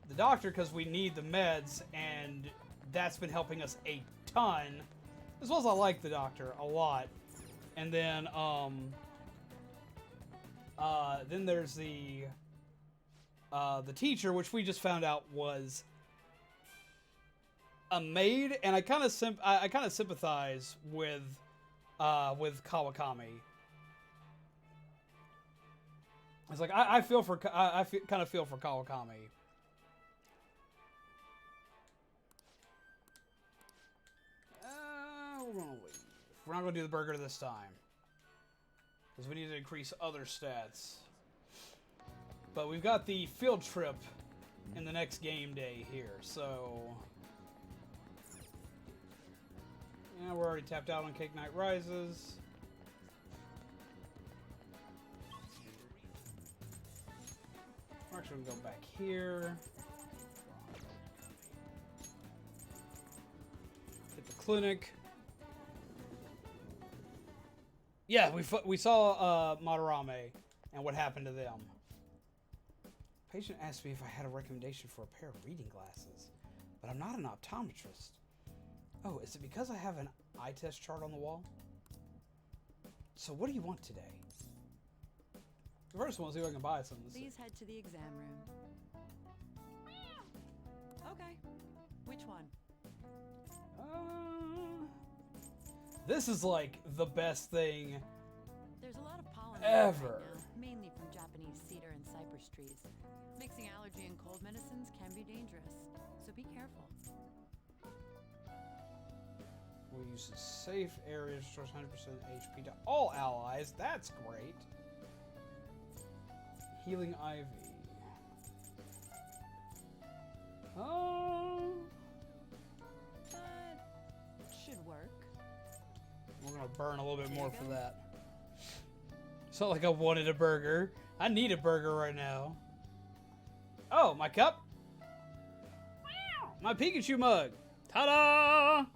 The doctor, because we need the meds, and that's been helping us a ton. As well as I like the doctor a lot. And then there's the teacher, which we just found out was a maid, and I kind of sympathize with Kawakami. It's like I kind of feel for Kawakami. We're gonna leave. We're not gonna do the burger this time because we need to increase other stats. But we've got the field trip in the next game day here, so yeah, we're already tapped out on Cake Night Rises. We're actually gonna go back here. Hit the clinic. Yeah, we saw Madarame and what happened to them. Patient asked me if I had a recommendation for a pair of reading glasses, but I'm not an optometrist. Oh, is it because I have an eye test chart on the wall? So what do you want today? First, I want to see if I can buy some. Please head to the exam room. Okay. Which one? This is like the best thing There's a lot of pollen ever. right now, mainly from Japanese cedar and cypress trees. Mixing allergy and cold medicines can be dangerous, so be careful. We'll use safe areas, restores 100% HP to all allies. That's great. Healing Ivy. Oh. But should work. We're gonna burn a little bit more for that. It's not like I wanted a burger. I need a burger right now. Oh, my cup. My Pikachu mug. Ta-da!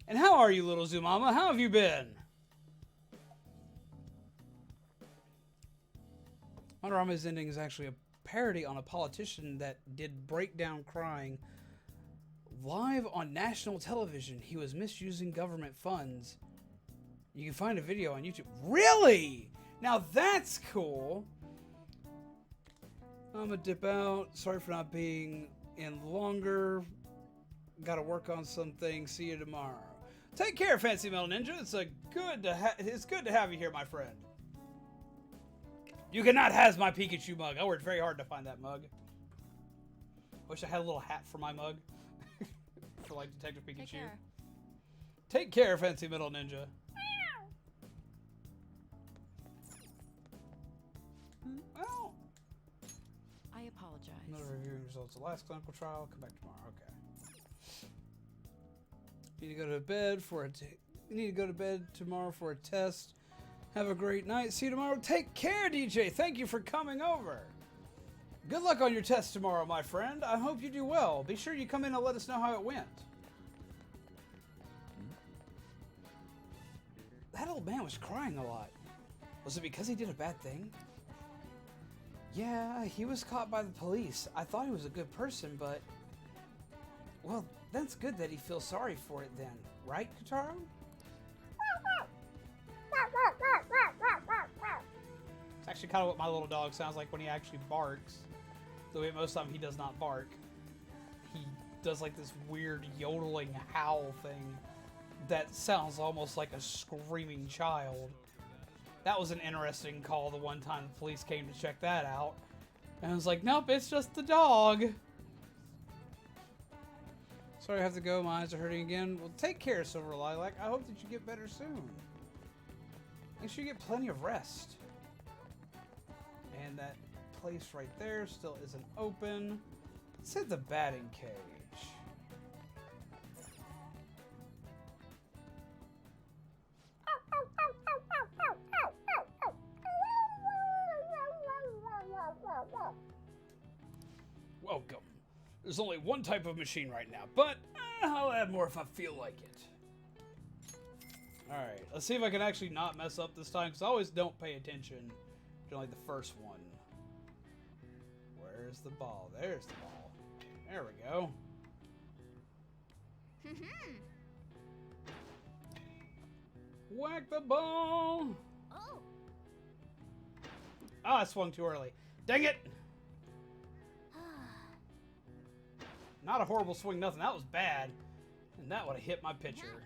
And how are you, little Zumama? How have you been? Madarama's ending is actually a parody on a politician that did breakdown crying live on national television. He was misusing government funds. You can find a video on YouTube. Really? Now that's cool. I'm gonna dip out. Sorry for not being in longer. Gotta work on some things. See you tomorrow. Take care, Fancy Metal Ninja. It's good to have you here, my friend. You cannot has my Pikachu mug. I worked very hard to find that mug. Wish I had a little hat for my mug. For like Detective Pikachu. Take care. Take care, Fancy Metal Ninja. Well, I apologize. another reviewing results of the last clinical trial. Come back tomorrow. Okay. Need to go to bed for you need to go to bed tomorrow for a test. Have a great night. See you tomorrow. Take care, DJ. Thank you for coming over. Good luck on your test tomorrow, my friend. I hope you do well. Be sure you come in and let us know how it went. That old man was crying a lot. Was it because he did a bad thing? Yeah, he was caught by the police. I thought he was a good person, but... Well, that's good that he feels sorry for it then. Right, Kotaro? actually kind of what my little dog sounds like when he actually barks. Though most of the time he does not bark. He does like this weird yodeling howl thing that sounds almost like a screaming child. That was an interesting call the one time the police came to check that out. And I was like, nope, it's just the dog. Sorry I have to go, my eyes are hurting again. Well, take care, Silver Lilac. I hope that you get better soon. Make sure you get plenty of rest. And that place right there still isn't open. Let's hit the batting cage. Welcome. There's only one type of machine right now, but I'll add more if I feel like it. Alright, let's see if I can actually not mess up this time, because I always don't pay attention to like the first one. Where's the ball? There's the ball. There we go. Whack the ball! Oh. Ah, I swung too early. Dang it! Not a horrible swing, nothing. That was bad. And that would have hit my pitcher.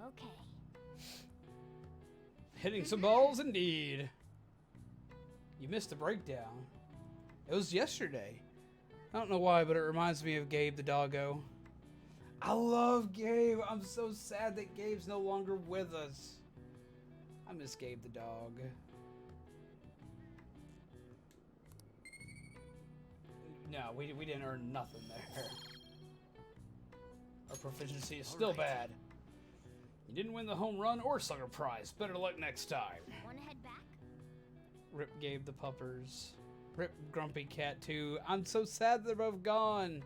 Okay. Hitting some balls indeed. You missed the breakdown. It was yesterday. I don't know why, but it reminds me of Gabe the doggo. I love Gabe. I'm so sad that Gabe's no longer with us. I miss Gabe the dog. No, we didn't earn nothing there. Our proficiency is still bad. You didn't win the home run or sucker prize. Better luck next time. Wanna head back? Rip Gabe the puppers. Rip Grumpy Cat too. I'm so sad they're both gone.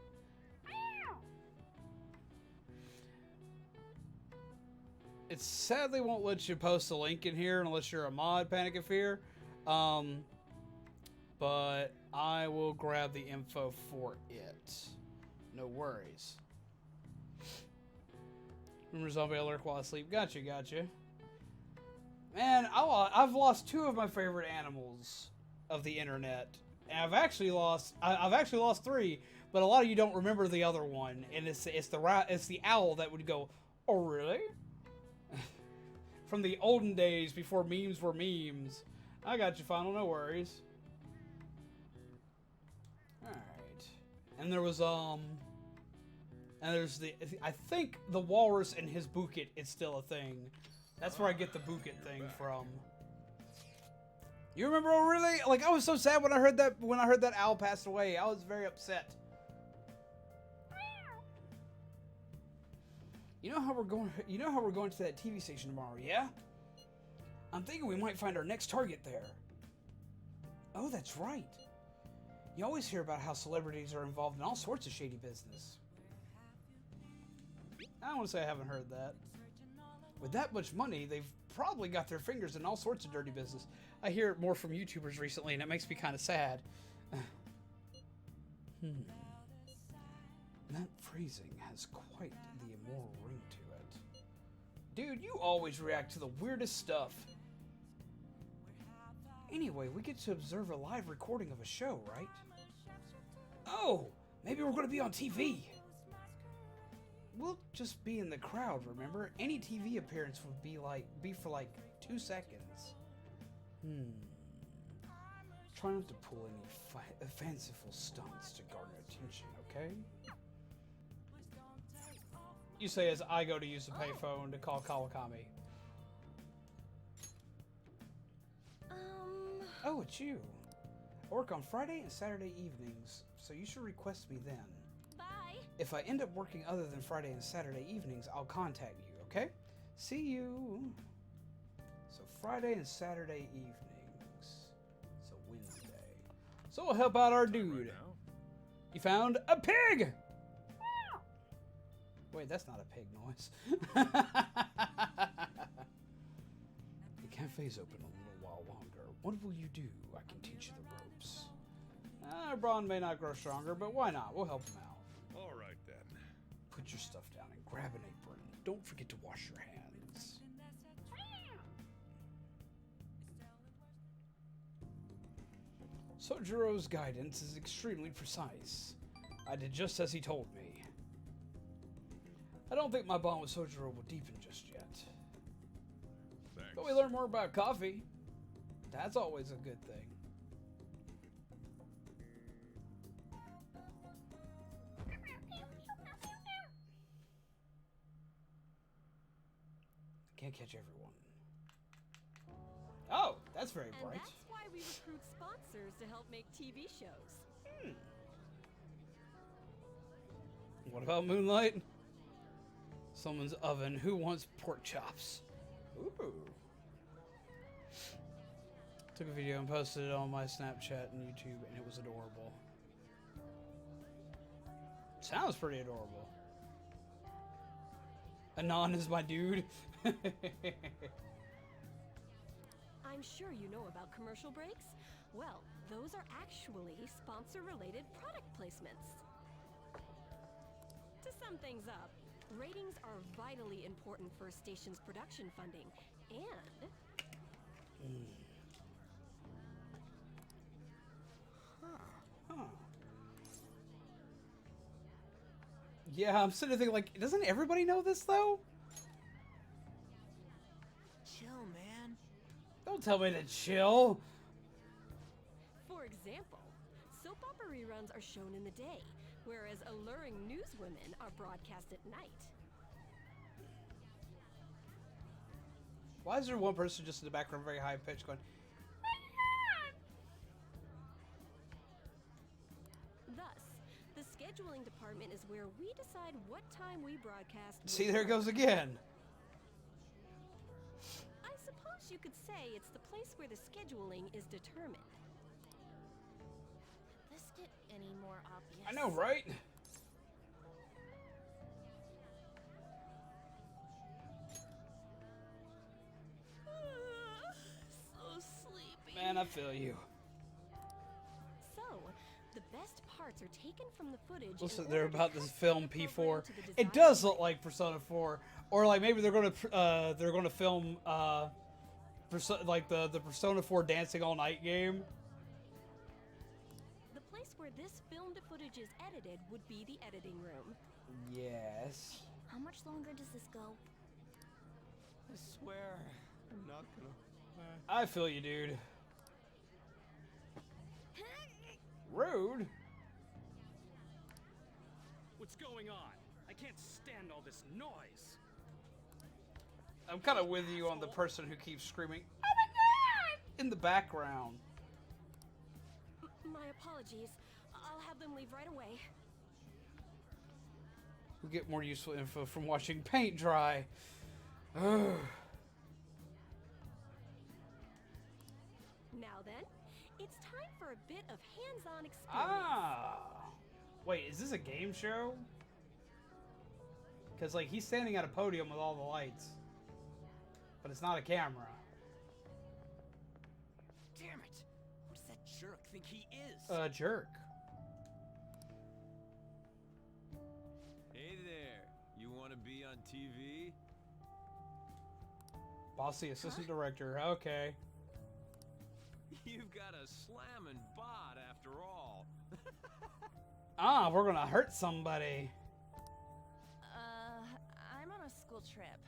It sadly won't let you post a link in here unless you're a mod, Panic and Fear. But I will grab the info for it. No worries. Remember zombie alert while I sleep. Gotcha. Man, I've lost two of my favorite animals of the internet. And I've actually lost three, but a lot of you don't remember the other one. And it's the owl that would go, "Oh really?" From the olden days before memes were memes. I got you, Final. No worries. Alright. And there was, and there's I think the walrus and his bucket is still a thing. That's where I get the bucket thing from. You remember, oh really? Like, I was so sad when I heard that owl passed away. I was very upset. You know how we're going to that TV station tomorrow, yeah? I'm thinking we might find our next target there. Oh, that's right. You always hear about how celebrities are involved in all sorts of shady business. I don't want to say I haven't heard that. With that much money, they've probably got their fingers in all sorts of dirty business. I hear it more from YouTubers recently, and it makes me kind of sad. That phrasing has quite the immoral ring to it. Dude, you always react to the weirdest stuff. Anyway, we get to observe a live recording of a show, right? Oh, maybe we're going to be on TV. We'll just be in the crowd, remember? Any TV appearance would be for like 2 seconds. Try not to pull any fanciful stunts to garner attention, okay? You say as I go to use the payphone to call Kawakami. Oh, it's you. I work on Friday and Saturday evenings, so you should request me then. Bye. If I end up working other than Friday and Saturday evenings, I'll contact you, okay? See you. So Friday and Saturday evenings. So Wednesday. So we'll help out our dude. You found a pig! Wait, that's not a pig noise. The cafe's open a little while longer. What will you do? I can teach you the ropes. Braun may not grow stronger, but why not? We'll help him out. All right, then. Put your stuff down and grab an apron. Don't forget to wash your hands. Sojiro's guidance is extremely precise. I did just as he told me. I don't think my bond with Sojiro will deepen just yet. Thanks. But we learn more about coffee. That's always a good thing. Can't catch everyone. Oh, that's very And bright. that's why we recruit sponsors to help make TV shows. What about Moonlight? Someone's oven. Who wants pork chops? Ooh. Took a video and posted it on my Snapchat and YouTube, and it was adorable. Sounds pretty adorable. Anon is my dude. I'm sure you know about commercial breaks. Well, those are actually sponsor-related product placements. To sum things up, ratings are vitally important for a station's production funding, and... Huh. Yeah, I'm sitting there thinking, like, doesn't everybody know this, though? Chill, man. Don't tell me to chill. For example, soap opera reruns are shown in the day, whereas alluring newswomen are broadcast at night. Why is there one person just in the background very high pitched going, Thus, the scheduling department is where we decide what time we broadcast. see, which there it goes again. I suppose you could say it's the place where the scheduling is determined. Could this get any more obvious? I know, right? So sleepy. Man, I feel you. So, the best parts are taken from the footage. in Listen, order they're to about this custom film the program P4. to the It desired does look like Persona 4, or like maybe they're going to film like the Persona 4 Dancing All Night game. The place where this filmed footage is edited would be the editing room. Yes. How much longer does this go? I swear, I'm not gonna. I feel you, dude. Rude. What's going on? I can't stand all this noise. I'm kind of with you on the person who keeps screaming, "Oh my god!" in the background. My apologies. I'll have them leave right away. We get more useful info from watching paint dry. Ugh. Now then, it's time for a bit of hands-on experience. Ah. Wait, is this a game show? Because, like, he's standing at a podium with all the lights. But it's not a camera. Damn it! What does that jerk think he is? A jerk. Hey there, you want to be on TV? Bossy assistant director. Okay. You've got a slamming bot after all. Ah, we're gonna hurt somebody. I'm on a school trip.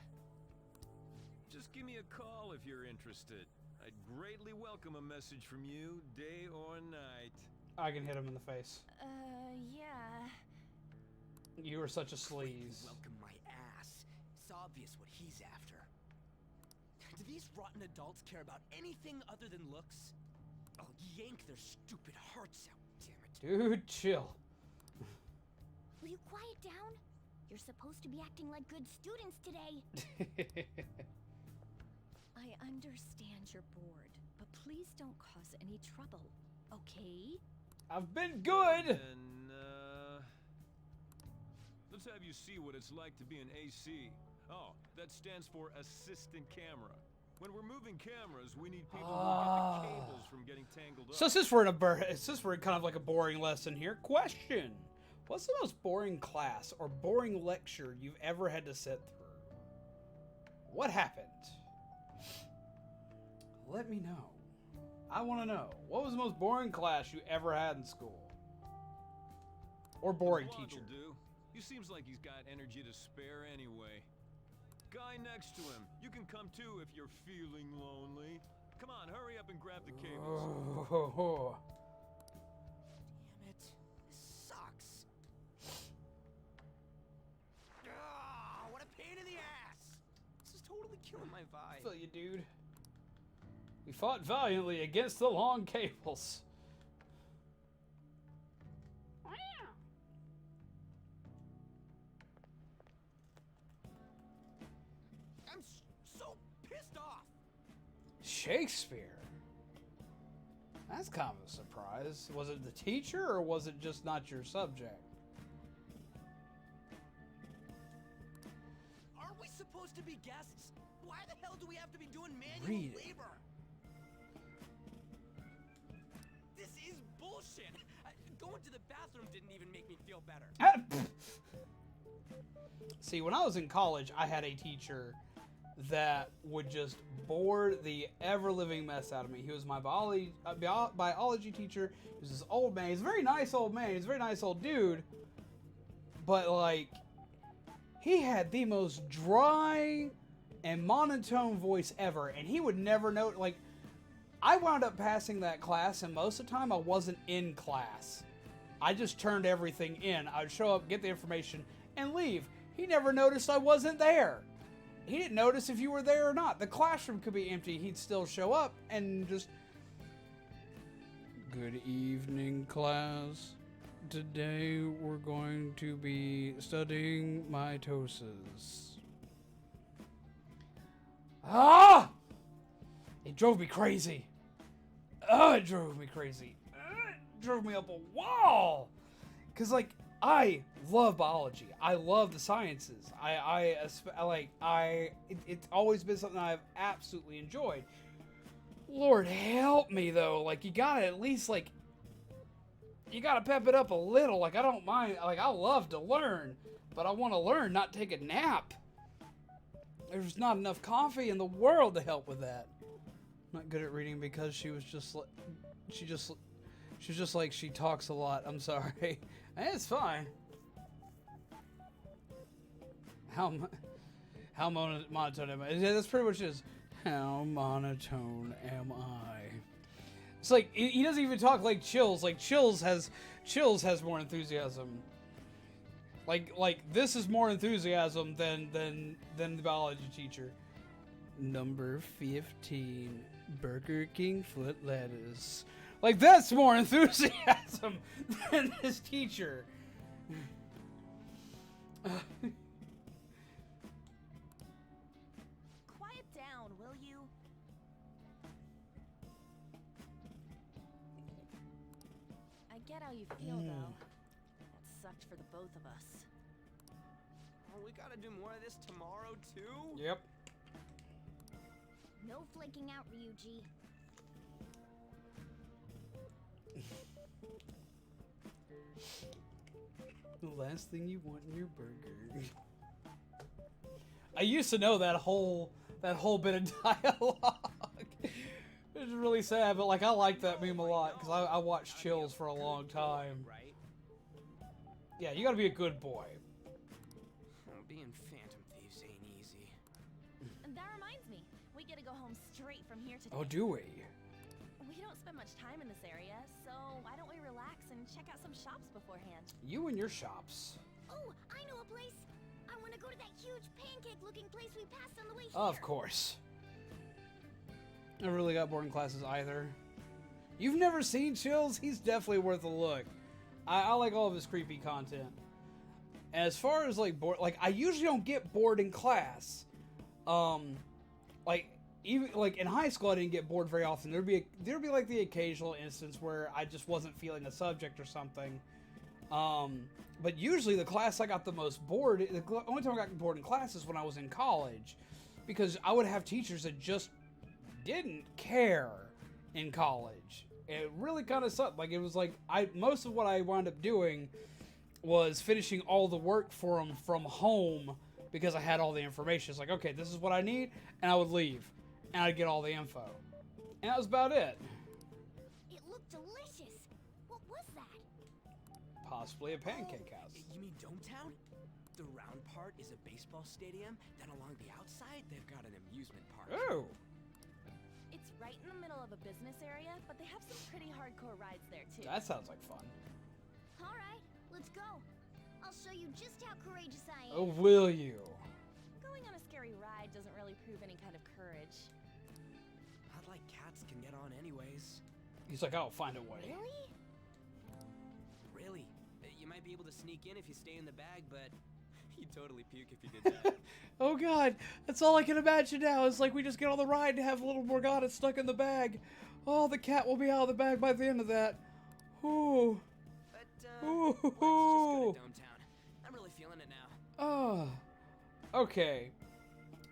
Just give me a call if you're interested. I'd greatly welcome a message from you, day or night. I can hit him in the face. Yeah. You are such a sleaze. Welcome my ass. It's obvious what he's after. Do these rotten adults care about anything other than looks? I'll yank their stupid hearts out, damn it. Dude, chill. Will you quiet down? You're supposed to be acting like good students today. I understand you're bored, but please don't cause any trouble, okay? I've been good. And, let's have you see what it's like to be an AC. Oh, that stands for assistant camera. When we're moving cameras, we need people who get the cables from getting tangled up. So since we're in kind of like a boring lesson here, question: what's the most boring class or boring lecture you've ever had to sit through? What happened? Let me know. I want to know. What was the most boring class you ever had in school? Or boring Blonde teacher? will do. He seems like he's got energy to spare anyway. Guy next to him, you can come too if you're feeling lonely. Come on, hurry up and grab the cables. Oh. Damn it. This sucks. Ah, what a pain in the ass. This is totally killing my vibe. Feel you, dude. We fought valiantly against the long cables. I'm so pissed off. Shakespeare. That's kind of a surprise. Was it the teacher or was it just not your subject? Aren't we supposed to be guests? Why the hell do we have to be doing manual Read it. labor? This is bullshit. Going to the bathroom didn't even make me feel better. See, when I was in college, I had a teacher that would just bore the ever-living mess out of me. He was my biology teacher. He was this old man. He's a very nice old man. He's a very nice old dude. But, like, he had the most dry and monotone voice ever. And he would never know, like, I wound up passing that class, and most of the time I wasn't in class. I just turned everything in. I would show up, get the information, and leave. He never noticed I wasn't there. He didn't notice if you were there or not. The classroom could be empty. He'd still show up and just... Good evening, class. Today we're going to be studying mitosis. Ah! It drove me crazy. Oh, it drove me crazy. It drove me up a wall. Because, like, I love biology. I love the sciences. It's always been something I've absolutely enjoyed. Lord help me, though. Like, you gotta at least, like, you gotta pep it up a little. Like, I don't mind. Like, I love to learn, but I want to learn, not take a nap. There's not enough coffee in the world to help with that. I'm not good at reading because she was just like, she talks a lot. I'm sorry. It's fine. How monotone am I? Yeah, that's pretty much it. How monotone am I? It's like he doesn't even talk like Chills. Like Chills has more enthusiasm. Like this is more enthusiasm than the biology teacher. Number 15, Burger King foot lettuce. Like, that's more enthusiasm than this teacher. Quiet down, will you? I get how you feel, though. That sucked for the both of us. Oh, we gotta do more of this tomorrow, too? Yep. No flaking out, Ryuji. The last thing you want in your burger. I used to know that whole bit of dialogue. It's really sad, but like I like that meme a lot because I watched Chills for a long time. Right? Yeah, you gotta be a good boy. Being Phantom Thieves ain't easy. And that reminds me, we get to go home straight from here today. Oh, do we? We don't spend much time in this area, so why don't we relax and check out some shops beforehand? You and your shops. Oh, I know a place. I want to go to that huge pancake-looking place we passed on the way here. Of course. I really got bored in classes either. You've never seen Chills? He's definitely worth a look. I like all of his creepy content. As far as like bored, like I usually don't get bored in class. Like even like in high school, I didn't get bored very often. There'd be like the occasional instance where I just wasn't feeling a subject or something. But usually the class I got the most bored, the only time I got bored in class is when I was in college, because I would have teachers that just didn't care in college. It really kind of sucked. Like it was like most of what I wound up doing was finishing all the work for them from home because I had all the information. It's like, okay, this is what I need, and I would leave, and I'd get all the info, and that was about it. was that? Possibly a pancake house. You mean Dometown? The round part is a baseball stadium, then along the outside, they've got an amusement park. Oh. It's right in the middle of a business area, but they have some pretty hardcore rides there too. That sounds like fun. All right, let's go. I'll show you just how courageous I am. Oh, will you? Going on a scary ride doesn't really prove any kind of courage. Not like cats can get on anyways. He's like, I'll find a way. Really? Really? You might be able to sneak in if you stay in the bag, but you'd totally puke if you did that. Oh god, that's all I can imagine now. It's like we just get on the ride and have little Morgana stuck in the bag. Oh, the cat will be out of the bag by the end of that. Ooh. But, Ooh. let's just go to Dometown. I'm really feeling it now. Oh. Okay.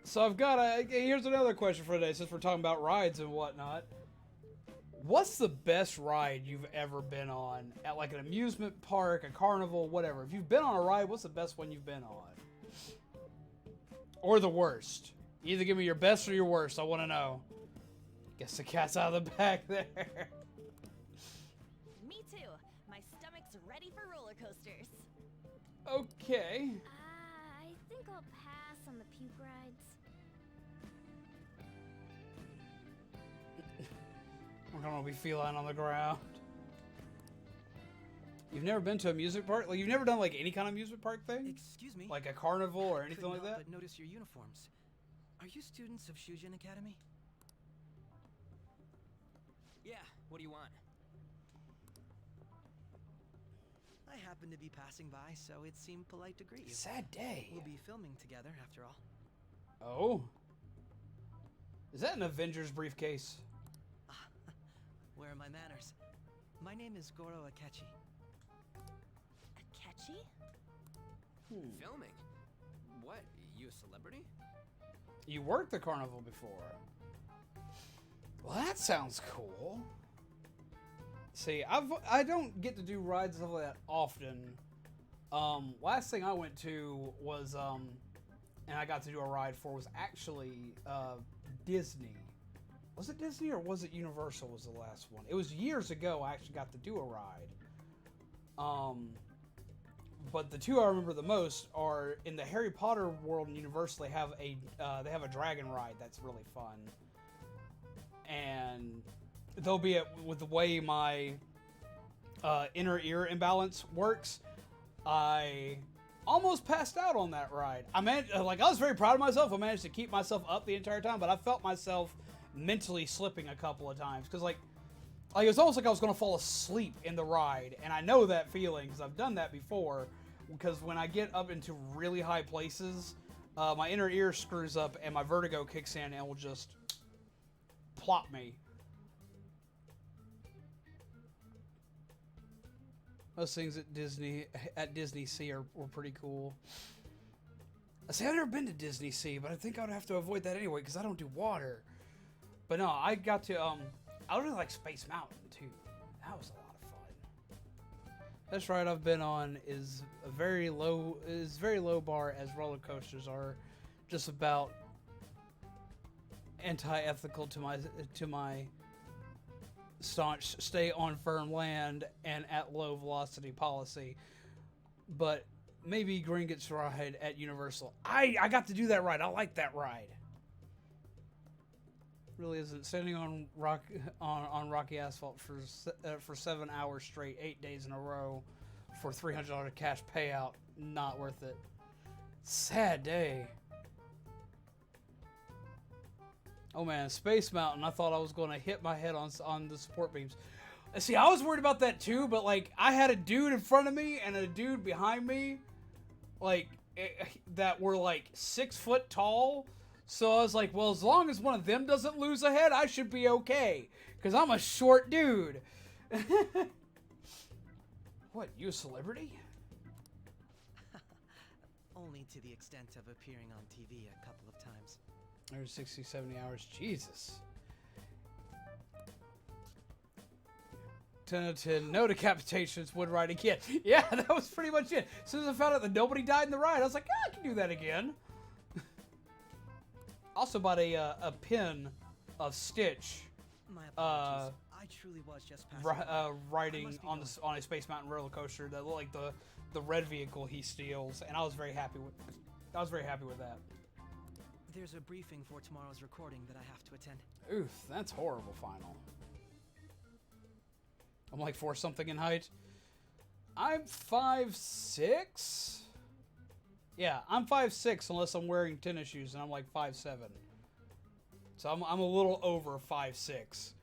So I've got here's another question for today, since we're talking about rides and whatnot. What's the best ride you've ever been on at like an amusement park, a carnival, whatever? If you've been on a ride, what's the best one you've been on? Or the worst? Either give me your best or your worst. I want to know. Guess the cat's out of the bag there. Me too. My stomach's ready for roller coasters. Okay. I think I'll pass on the puke rides. We're gonna be feline on the ground. You've never been to a music park? Like, you've never done like any kind of amusement park thing? Excuse me? Like a carnival or I anything couldn't like help that? But notice your uniforms. Are you students of Shujin Academy? Yeah, what do you want? I happen to be passing by, so it seemed polite to greet you. Sad day. We'll be filming together, after all. Oh. Is that an Avengers briefcase? Where are my manners? My name is Goro Akechi. Akechi? Filming? What? You a celebrity? You worked the carnival before. Well, that sounds cool. See, I don't get to do rides and stuff like that often. Last thing I went to was and I got to do a ride for was actually Disney. Was it Disney or was it Universal was the last one? It was years ago I actually got to do a ride. But the two I remember the most are in the Harry Potter world in Universal. They have a dragon ride that's really fun. And they'll be with the way my inner ear imbalance works, I almost passed out on that ride. I was very proud of myself. I managed to keep myself up the entire time, but I felt myself mentally slipping a couple of times because like it was almost like I was going to fall asleep in the ride, and I know that feeling because I've done that before. Because when I get up into really high places, my inner ear screws up and my vertigo kicks in and will just plop me. Those things at Disney Sea were pretty cool. See, I've never been to Disney Sea, but I think I would have to avoid that anyway because I don't do water. But no, I got to I really like Space Mountain too. That was a lot of fun. Best ride I've been on is very low bar, as roller coasters are just about anti-ethical to my staunch stay on firm land and at low velocity policy. But maybe Gringotts ride at Universal. I got to do that ride. I like that ride. Really isn't standing on rocky asphalt for 7 hours straight, 8 days in a row, for $300 cash payout. Not worth it. Sad day. Oh man, Space Mountain. I thought I was going to hit my head on the support beams. See, I was worried about that too, but like I had a dude in front of me and a dude behind me, like that were like 6 foot tall. So I was like, well, as long as one of them doesn't lose a head, I should be okay. Because I'm a short dude. What, you a celebrity? Only to the extent of appearing on TV a couple of times. There's 60, 70 hours. Jesus. 10 out of 10. No decapitations. Would ride again. Yeah, that was pretty much it. As soon as I found out that nobody died in the ride, I was like, I can do that again. Also bought a pin of Stitch. My apologies. I truly was just passing. Riding on a Space Mountain roller coaster that looked like the red vehicle he steals, and I was very happy with that. There's a briefing for tomorrow's recording that I have to attend. Oof, that's horrible. Final. I'm like 4 something in height. I'm 5'6". Yeah, I'm 5'6" unless I'm wearing tennis shoes, and I'm like 5'7". So I'm a little over 5'6".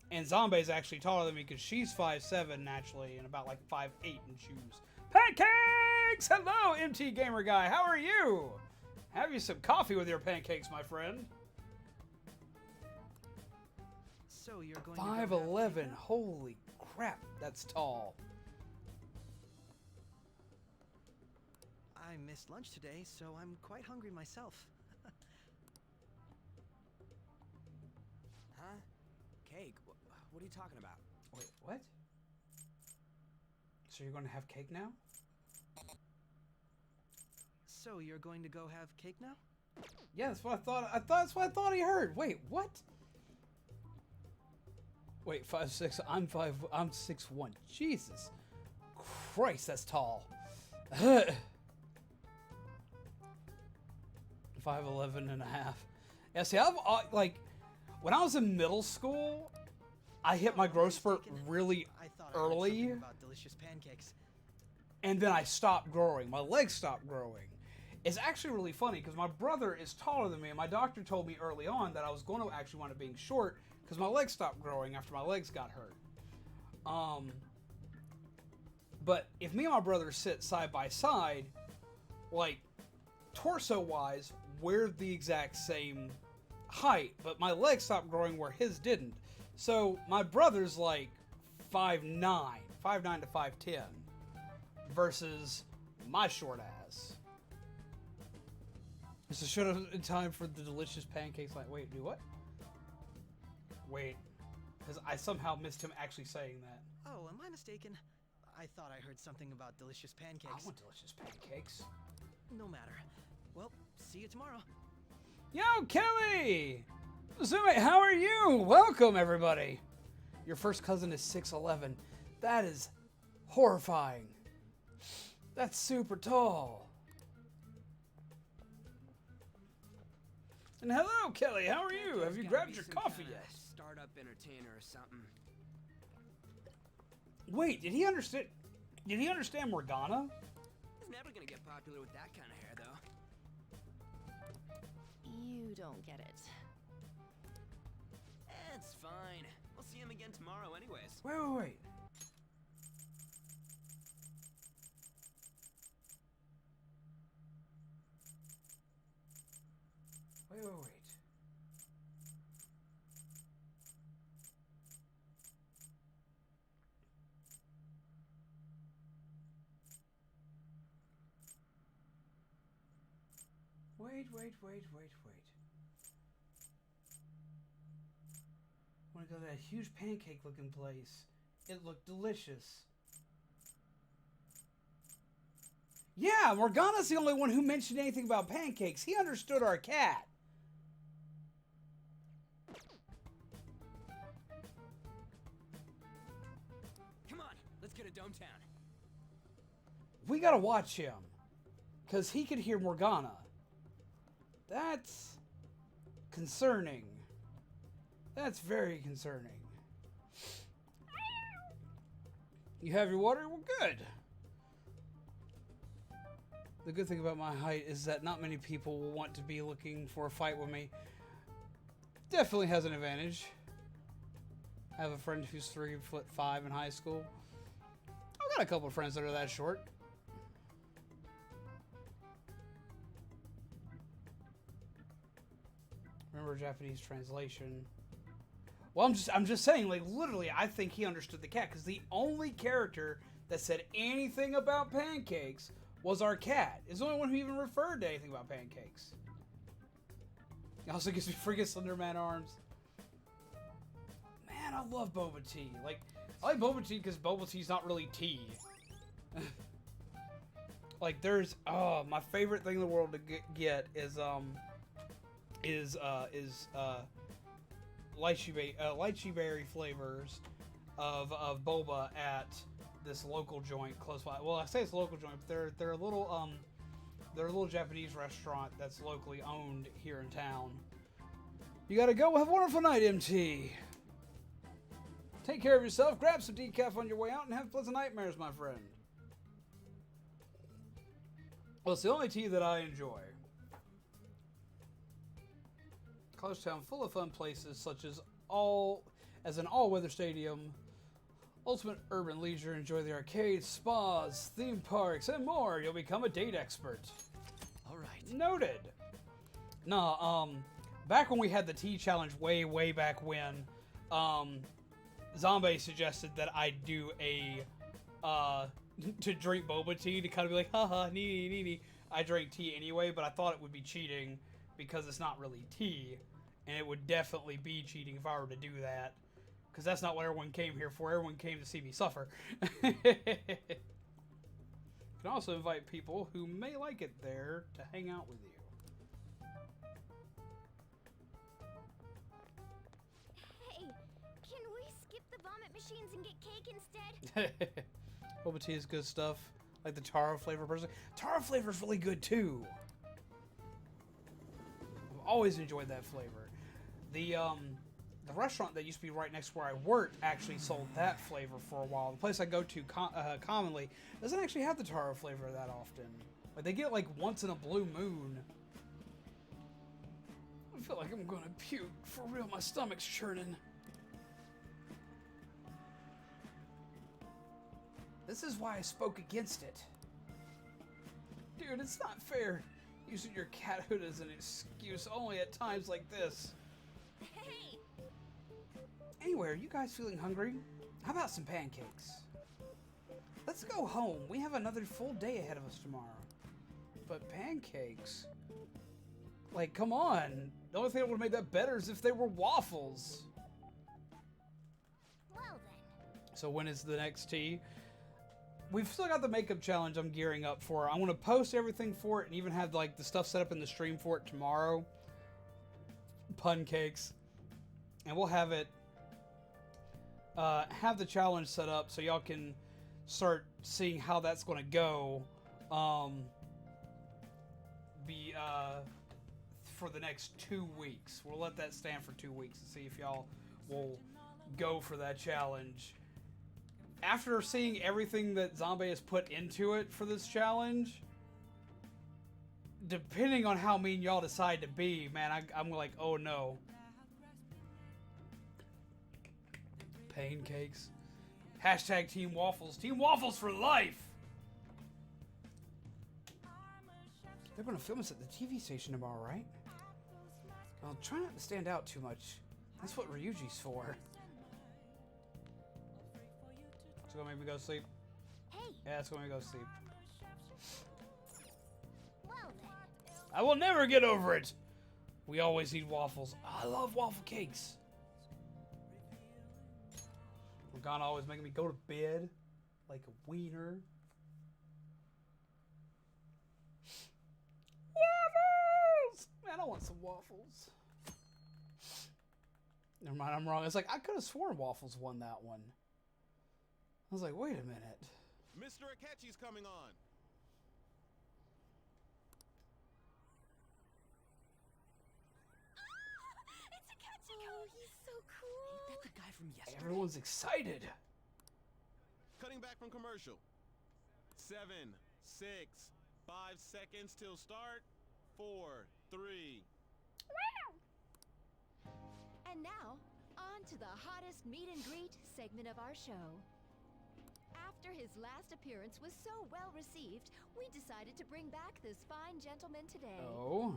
And Zombie's actually taller than me because she's 5'7" naturally and about like 5'8" in shoes. Pancakes! Hello, MT Gamer Guy. How are you? Have you some coffee with your pancakes, my friend? So you're going 5'11". Holy crap, that's tall. I missed lunch today, so I'm quite hungry myself. Huh? Cake? What are you talking about? Wait, what? So you're going to have cake now? So you're going to go have cake now? Yeah, that's what I thought. That's what I thought he heard. Wait, what? Wait, 5'6". I'm 6'1". Jesus Christ, that's tall. 5'11 and a half. Yeah, see, I've like when I was in middle school, I hit my growth spurt really early, about delicious pancakes. and then I stopped growing. My legs stopped growing. It's actually really funny because my brother is taller than me, and my doctor told me early on that I was going to actually wind up being short because my legs stopped growing after my legs got hurt. But if me and my brother sit side by side, like torso-wise, we're the exact same height, but my legs stopped growing where his didn't. So my brother's like 5'9" to 5'10", versus my short ass. So shut up in time for the delicious pancakes. Like, wait, do what? Wait, because I somehow missed him actually saying that. Oh, am I mistaken? I thought I heard something about delicious pancakes. I want delicious pancakes. No matter. Well, see you tomorrow. Yo, Kelly! Zume, how are you? Welcome, everybody. Your first cousin is 6'11". That is horrifying. That's super tall. And hello, Kelly. How are you? Have you grabbed your coffee yet? Startup entertainer or something. Wait, did he understand? Did he understand Morgana? He's never gonna get popular with that kind of hair, though. You don't get it. It's fine. We'll see him again tomorrow, anyways. Wait. Wait. I want to go to that huge pancake looking place. It looked delicious. Yeah, Morgana's the only one who mentioned anything about pancakes. He understood our cat. Come on, let's get to Dome Town. We gotta watch him. Because he could hear Morgana. That's concerning. That's very concerning. You have your water? Well, good. The good thing about my height is that not many people will want to be looking for a fight with me. Definitely has an advantage. I have a friend who's 3'5" in high school. I've got a couple of friends that are that short. Remember Japanese translation. Well, I'm just saying, like, literally, I think he understood the cat, because the only character that said anything about pancakes was our cat. It's the only one who even referred to anything about pancakes. He also gives me freaking Slenderman arms. Man, I love boba tea. Like, I like boba tea because boba tea's not really tea. Like, my favorite thing in the world to get is lychee berry flavors of boba at this local joint close by. Well, I say it's a local joint, but they're a little Japanese restaurant that's locally owned here in town. You gotta go. Have a wonderful night, MT. Take care of yourself. Grab some decaf on your way out and have pleasant nightmares, my friend. Well, it's the only tea that I enjoy. College town full of fun places such as an all-weather stadium, ultimate urban leisure, enjoy the arcades, spas, theme parks, and more. You'll become a date expert. All right. Noted. Nah, back when we had the tea challenge way back when, Zombie suggested that I do a, to drink boba tea to kind of be like, haha, nee. I drink tea anyway, but I thought it would be cheating because it's not really tea, and it would definitely be cheating if I were to do that, because that's not what everyone came here for. Everyone came to see me suffer. You can also invite people who may like it there to hang out with you. Hey, can we skip the vomit machines and get cake instead? Boba tea is good stuff. Like the taro flavor person. Taro flavor is really good too. I've always enjoyed that flavor. The restaurant that used to be right next to where I worked actually sold that flavor for a while. The place I go to commonly doesn't actually have the taro flavor that often. Like they get it like once in a blue moon. I feel like I'm gonna puke for real. My stomach's churning. This is why I spoke against it. Dude, it's not fair using your cathood as an excuse only at times like this. Hey! Anyway, are you guys feeling hungry? How about some pancakes? Let's go home. We have another full day ahead of us tomorrow. But pancakes? Like, come on. The only thing that would have made that better is if they were waffles. Well then. So when is the next tea? We've still got the makeup challenge I'm gearing up for. I'm going to post everything for it and even have like the stuff set up in the stream for it tomorrow. Pun cakes. And we'll have it, have the challenge set up so y'all can start seeing how that's going to go. For the next 2 weeks. We'll let that stand for 2 weeks and see if y'all will go for that challenge. After seeing everything that Zombie has put into it for this challenge, depending on how mean y'all decide to be, man, I'm like, oh no. Pancakes. Hashtag Team Waffles. Team Waffles for life! They're going to film us at the TV station tomorrow, right? Well, try not to stand out too much. That's what Ryuji's for. It's gonna make me go sleep. Hey! Yeah, it's gonna make me go sleep. Well then. I will never get over it! We always eat waffles. I love waffle cakes. Morgana always making me go to bed like a wiener. Waffles! Man, I want some waffles. Never mind, I'm wrong. It's like, I could have sworn waffles won that one. I was like, wait a minute. Mr. Akechi's coming on. It's Akechi! Oh, he's so cool! Ain't that the guy from yesterday? Everyone's excited. Cutting back from commercial. 7, 6, 5 seconds till start. 4, 3. And now, on to the hottest meet and greet segment of our show. After his last appearance was so well received, we decided to bring back this fine gentleman today. Oh.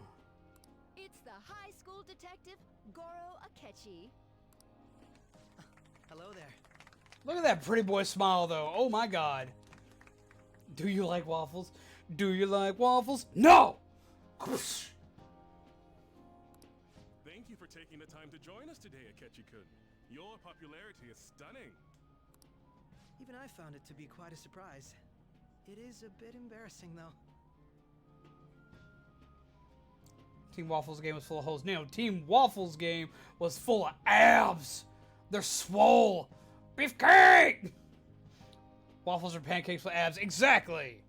It's the high school detective, Goro Akechi. Hello there. Look at that pretty boy smile, though. Oh my god. Do you like waffles? Do you like waffles? No! Thank you for taking the time to join us today, Akechi-kun. Your popularity is stunning. Even I found it to be quite a surprise. It is a bit embarrassing, though. Team Waffles game was full of holes. No, Team Waffles game was full of abs. They're swole. Beefcake! Waffles are pancakes with abs. Exactly.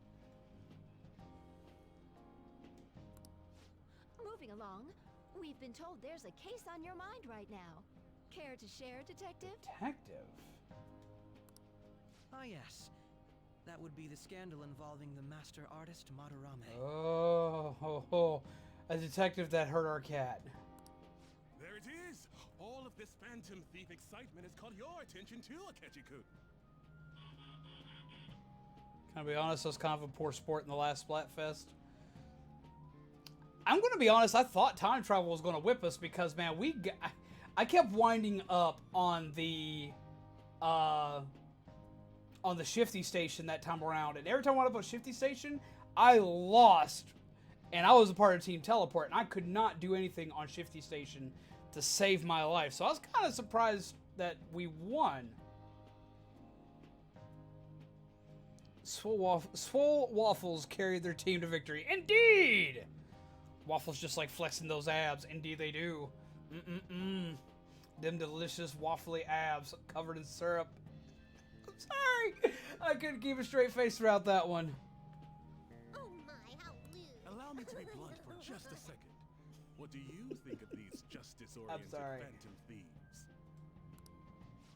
Moving along, we've been told there's a case on your mind right now. Care to share, Detective? Detective? Ah, yes. That would be the scandal involving the master artist Madarame. Oh, a detective that hurt our cat. There it is! All of this Phantom Thief excitement has caught your attention too, Akechi-kun. Can I be honest? I was kind of a poor sport in the last Splatfest. I'm going to be honest. I thought time travel was going to whip us because, man, I kept winding up on the Shifty Station that time around, and every time I wound up on Shifty Station, I lost, and I was a part of Team Teleport, and I could not do anything on Shifty Station to save my life. So I was kind of surprised that we won. Swole Waffles carried their team to victory. Indeed! Waffles just like flexing those abs. Indeed they do. Them delicious waffly abs covered in syrup. I'm sorry! I couldn't keep a straight face throughout that one. Oh my, how rude. Allow me to be blunt for just a second. What do you think of these justice-oriented sorry. Phantom Thieves?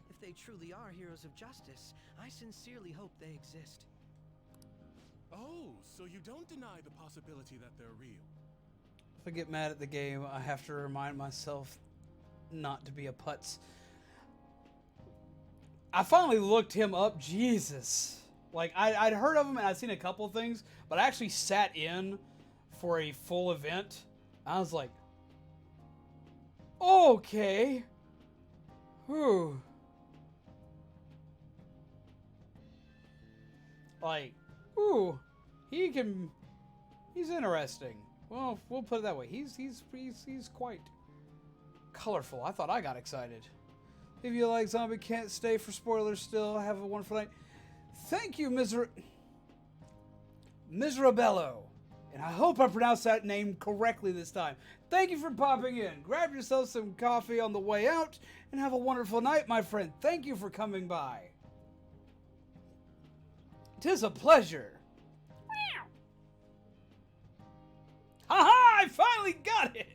If they truly are heroes of justice, I sincerely hope they exist. Oh, so you don't deny the possibility that they're real? If I get mad at the game, I have to remind myself not to be a putz. I finally looked him up. Jesus. Like, I'd heard of him and I'd seen a couple of things, but I actually sat in for a full event. I was like, okay. Whew. Like, ooh, he's interesting. Well, we'll put it that way. He's quite colorful. I thought I got excited. If you like zombie, can't stay for spoilers still. Have a wonderful night. Thank you, Miserabello. And I hope I pronounced that name correctly this time. Thank you for popping in. Grab yourself some coffee on the way out and have a wonderful night, my friend. Thank you for coming by. 'Tis a pleasure. Haha! I finally got it!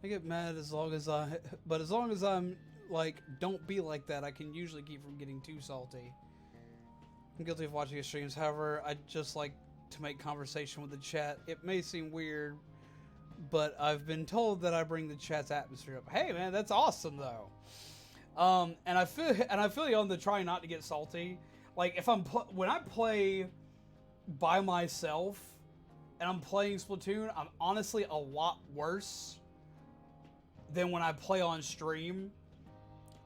I get mad as long as I'm like, don't be like that, I can usually keep from getting too salty. I'm guilty of watching his streams, however, I just like to make conversation with the chat. It may seem weird, but I've been told that I bring the chat's atmosphere up. Hey man, that's awesome though. And I feel you on the try not to get salty. Like if when I play by myself and I'm playing Splatoon, I'm honestly a lot worse than when I play on stream.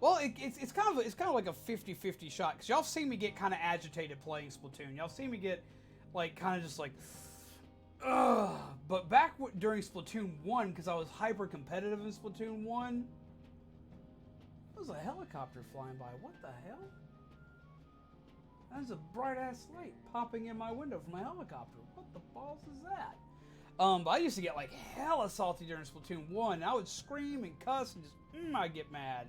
Well, it's kind of like a 50-50 shot, because y'all seen me get kind of agitated playing Splatoon. Y'all seen me get like kind of just like, ugh. But back during Splatoon 1, because I was hyper competitive in Splatoon 1, there was a helicopter flying by. What the hell? That's a bright ass light popping in my window from a helicopter. What the balls is that? But I used to get like hella salty during Splatoon 1. And I would scream and cuss and just I'd get mad.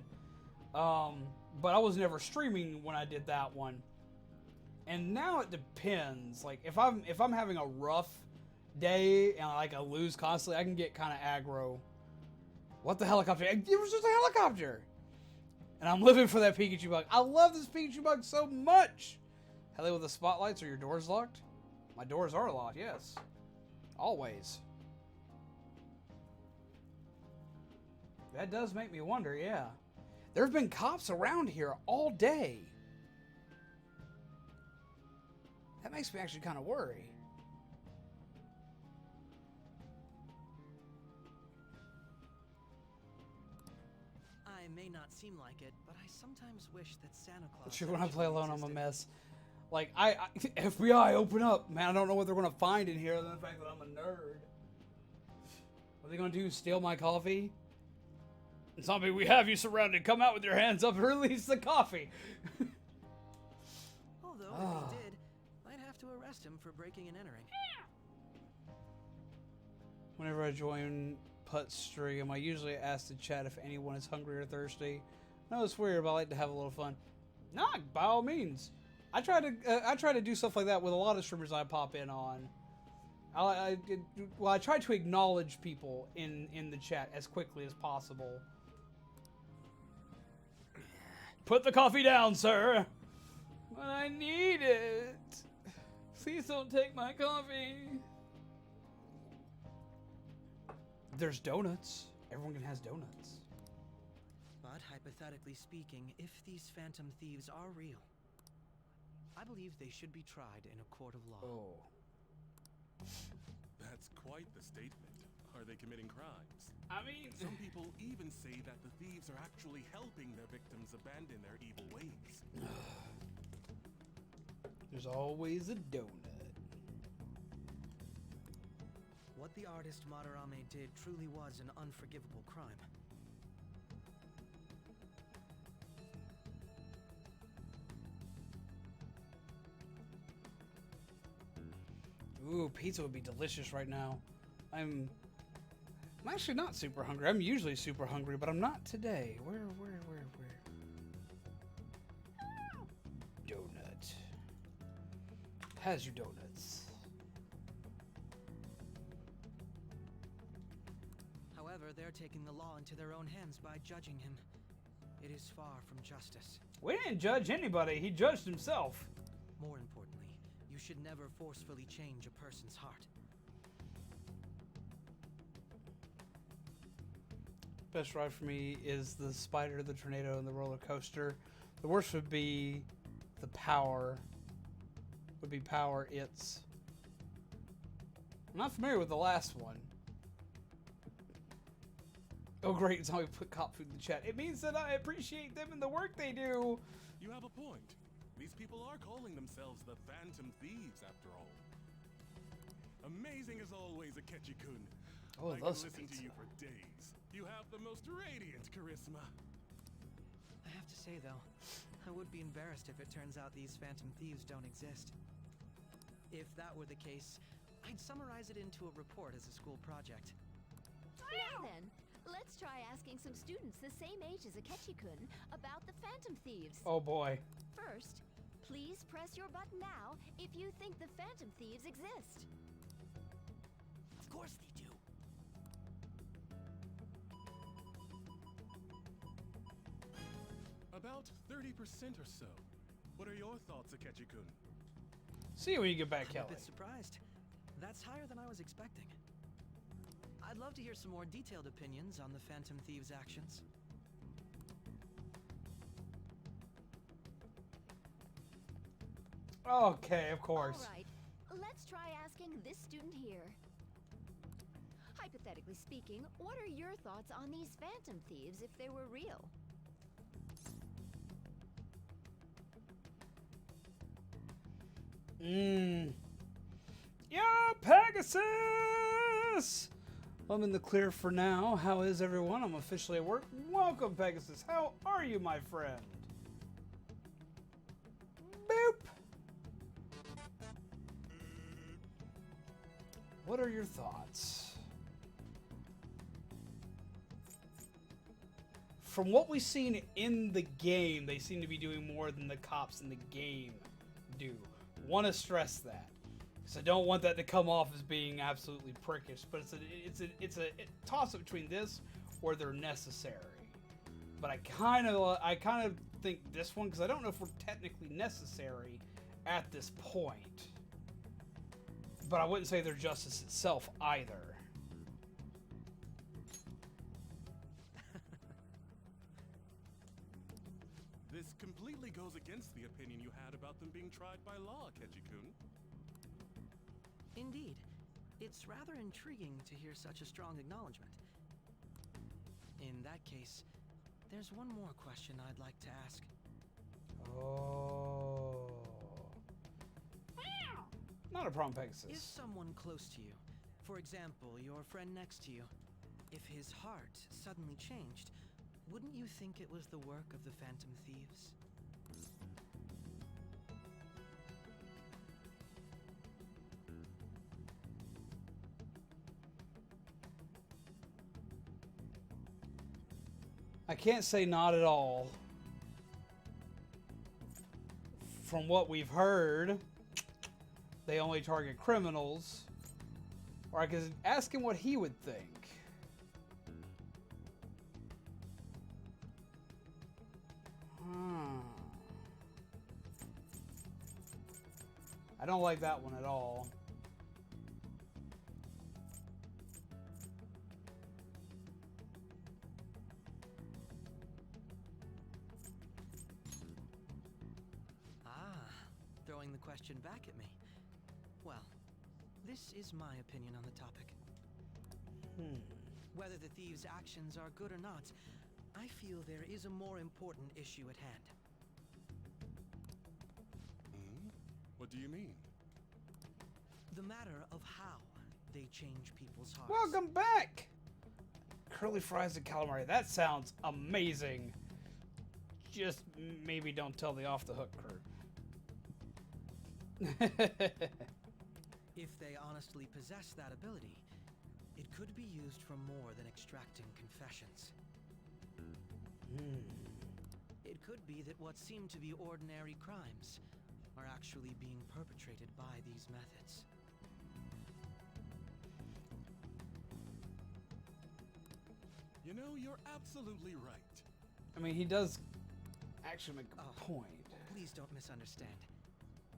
But I was never streaming when I did that one. And now it depends. Like if I'm having a rough day and like I lose constantly, I can get kind of aggro. What the helicopter? It was just a helicopter. And I'm living for that Pikachu bug. I love this Pikachu bug so much. Hello with the spotlights. Are your doors locked? My doors are locked, yes. Always. That does make me wonder, yeah. There have been cops around here all day. That makes me actually kind of worry. I may not seem like it, but I sometimes wish that Santa Claus... Sure, when I play actually alone, I'm a existed. mess. Like, FBI, open up. Man, I don't know what they're going to find in here other than the fact that I'm a nerd. What are they going to do, steal my coffee? Zombie, we have you surrounded. Come out with your hands up and release the coffee. Although, If he did, I'd have to arrest him for breaking and entering. Whenever I join Putt's stream, I usually ask the chat if anyone is hungry or thirsty. No, it's weird, but I like to have a little fun. No, by all means. I try to do stuff like that with a lot of streamers I pop in on. I try to acknowledge people in the chat as quickly as possible. Put the coffee down, sir. But I need it. Please don't take my coffee. There's donuts. Everyone has donuts. But hypothetically speaking, if these phantom thieves are real, I believe they should be tried in a court of law. Oh. That's quite the statement. Are they committing crimes? I mean, some people even say that the thieves are actually helping their victims abandon their evil ways. There's always a donut. What the artist Madarame did truly was an unforgivable crime. Ooh, pizza would be delicious right now. I'm actually not super hungry. I'm usually super hungry, but I'm not today. Where? Donut. Has your donuts. However, they're taking the law into their own hands by judging him. It is far from justice. We didn't judge anybody. He judged himself. More importantly, you should never forcefully change a person's heart. Best ride for me is the spider, the tornado, and the roller coaster. The worst would be the power. It's. I'm not familiar with the last one. Oh great, it's how we put cop food in the chat. It means that I appreciate them and the work they do. You have a point. These people are calling themselves the Phantom Thieves, after all. Amazing as always, Akechi-kun. Oh, I can listen to you for days. You have the most radiant charisma. I have to say, though, I would be embarrassed if it turns out these Phantom Thieves don't exist. If that were the case, I'd summarize it into a report as a school project. Now then, let's try asking some students the same age as Akechi-kun about the Phantom Thieves. Oh boy. First, please press your button now if you think the Phantom Thieves exist. Of course they do. About 30% or so. What are your thoughts, Akechi-kun? See you when you get back, I'm Kelly. a bit surprised. That's higher than I was expecting. I'd love to hear some more detailed opinions on the Phantom Thieves' actions. Okay, of course. All right, let's try asking this student here. Hypothetically speaking, what are your thoughts on these Phantom Thieves if they were real? Yeah, Pegasus! I'm in the clear for now. How is everyone? I'm officially at work. Welcome, Pegasus. How are you, my friend? Boop! What are your thoughts? From what we've seen in the game, they seem to be doing more than the cops in the game do. Want to stress that. So I don't want that to come off as being absolutely prickish, but it's a toss-up between this or they're necessary. But I kind of think this one, because I don't know if we're technically necessary at this point. But I wouldn't say they're justice itself either. This completely goes against the opinion you had about them being tried by law, Akechi-kun. Indeed. It's rather intriguing to hear such a strong acknowledgement. In that case, there's one more question I'd like to ask. Oh. Not a problem, Pegasus. If someone close to you, for example, your friend next to you, if his heart suddenly changed, wouldn't you think it was the work of the Phantom Thieves? I can't say not at all. From what we've heard, they only target criminals. Or I could ask him what he would think. I don't like that one at all. Throwing the question back at me. Well, this is my opinion on the topic. Whether the thieves' actions are good or not, I feel there is a more important issue at hand. What do you mean? The matter of how they change people's hearts. Welcome back! Curly fries and calamari. That sounds amazing. Just maybe don't tell the off the hook crew. If they honestly possess that ability, it could be used for more than extracting confessions. It could be that what seem to be ordinary crimes are actually being perpetrated by these methods. You know, you're absolutely right. I mean, he does actually make a point. Please don't misunderstand.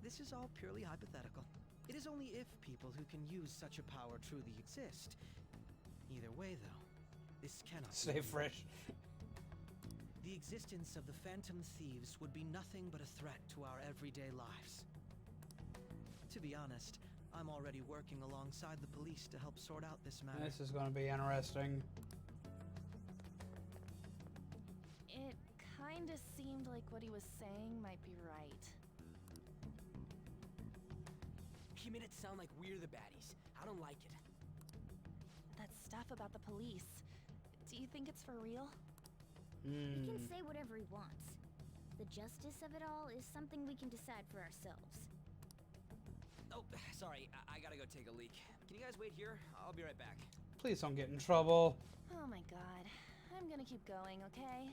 This is all purely hypothetical. It is only if people who can use such a power truly exist. Either way, though, this cannot Stay fresh. The existence of the Phantom Thieves would be nothing but a threat to our everyday lives. To be honest, I'm already working alongside the police to help sort out this matter. This is going to be interesting. It kinda seemed like what he was saying might be right. He made it sound like we're the baddies. I don't like it. That stuff about the police. Do you think it's for real? He can say whatever he wants. The justice of it all is something we can decide for ourselves. Oh, sorry. I gotta go take a leak. Can you guys wait here? I'll be right back. Please don't get in trouble. Oh my god. I'm gonna keep going, okay?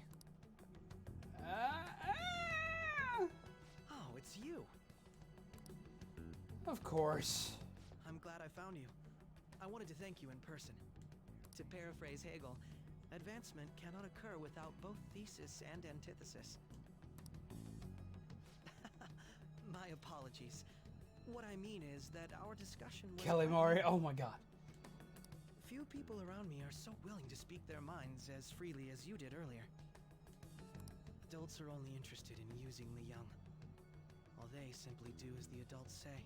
Oh, it's you. Of course. I'm glad I found you. I wanted to thank you in person. To paraphrase Hegel, advancement cannot occur without both thesis and antithesis. My apologies. What I mean is that our discussion was... Kelly Mori, oh my god. Few people around me are so willing to speak their minds as freely as you did earlier. Adults are only interested in using the young, while they simply do as the adults say.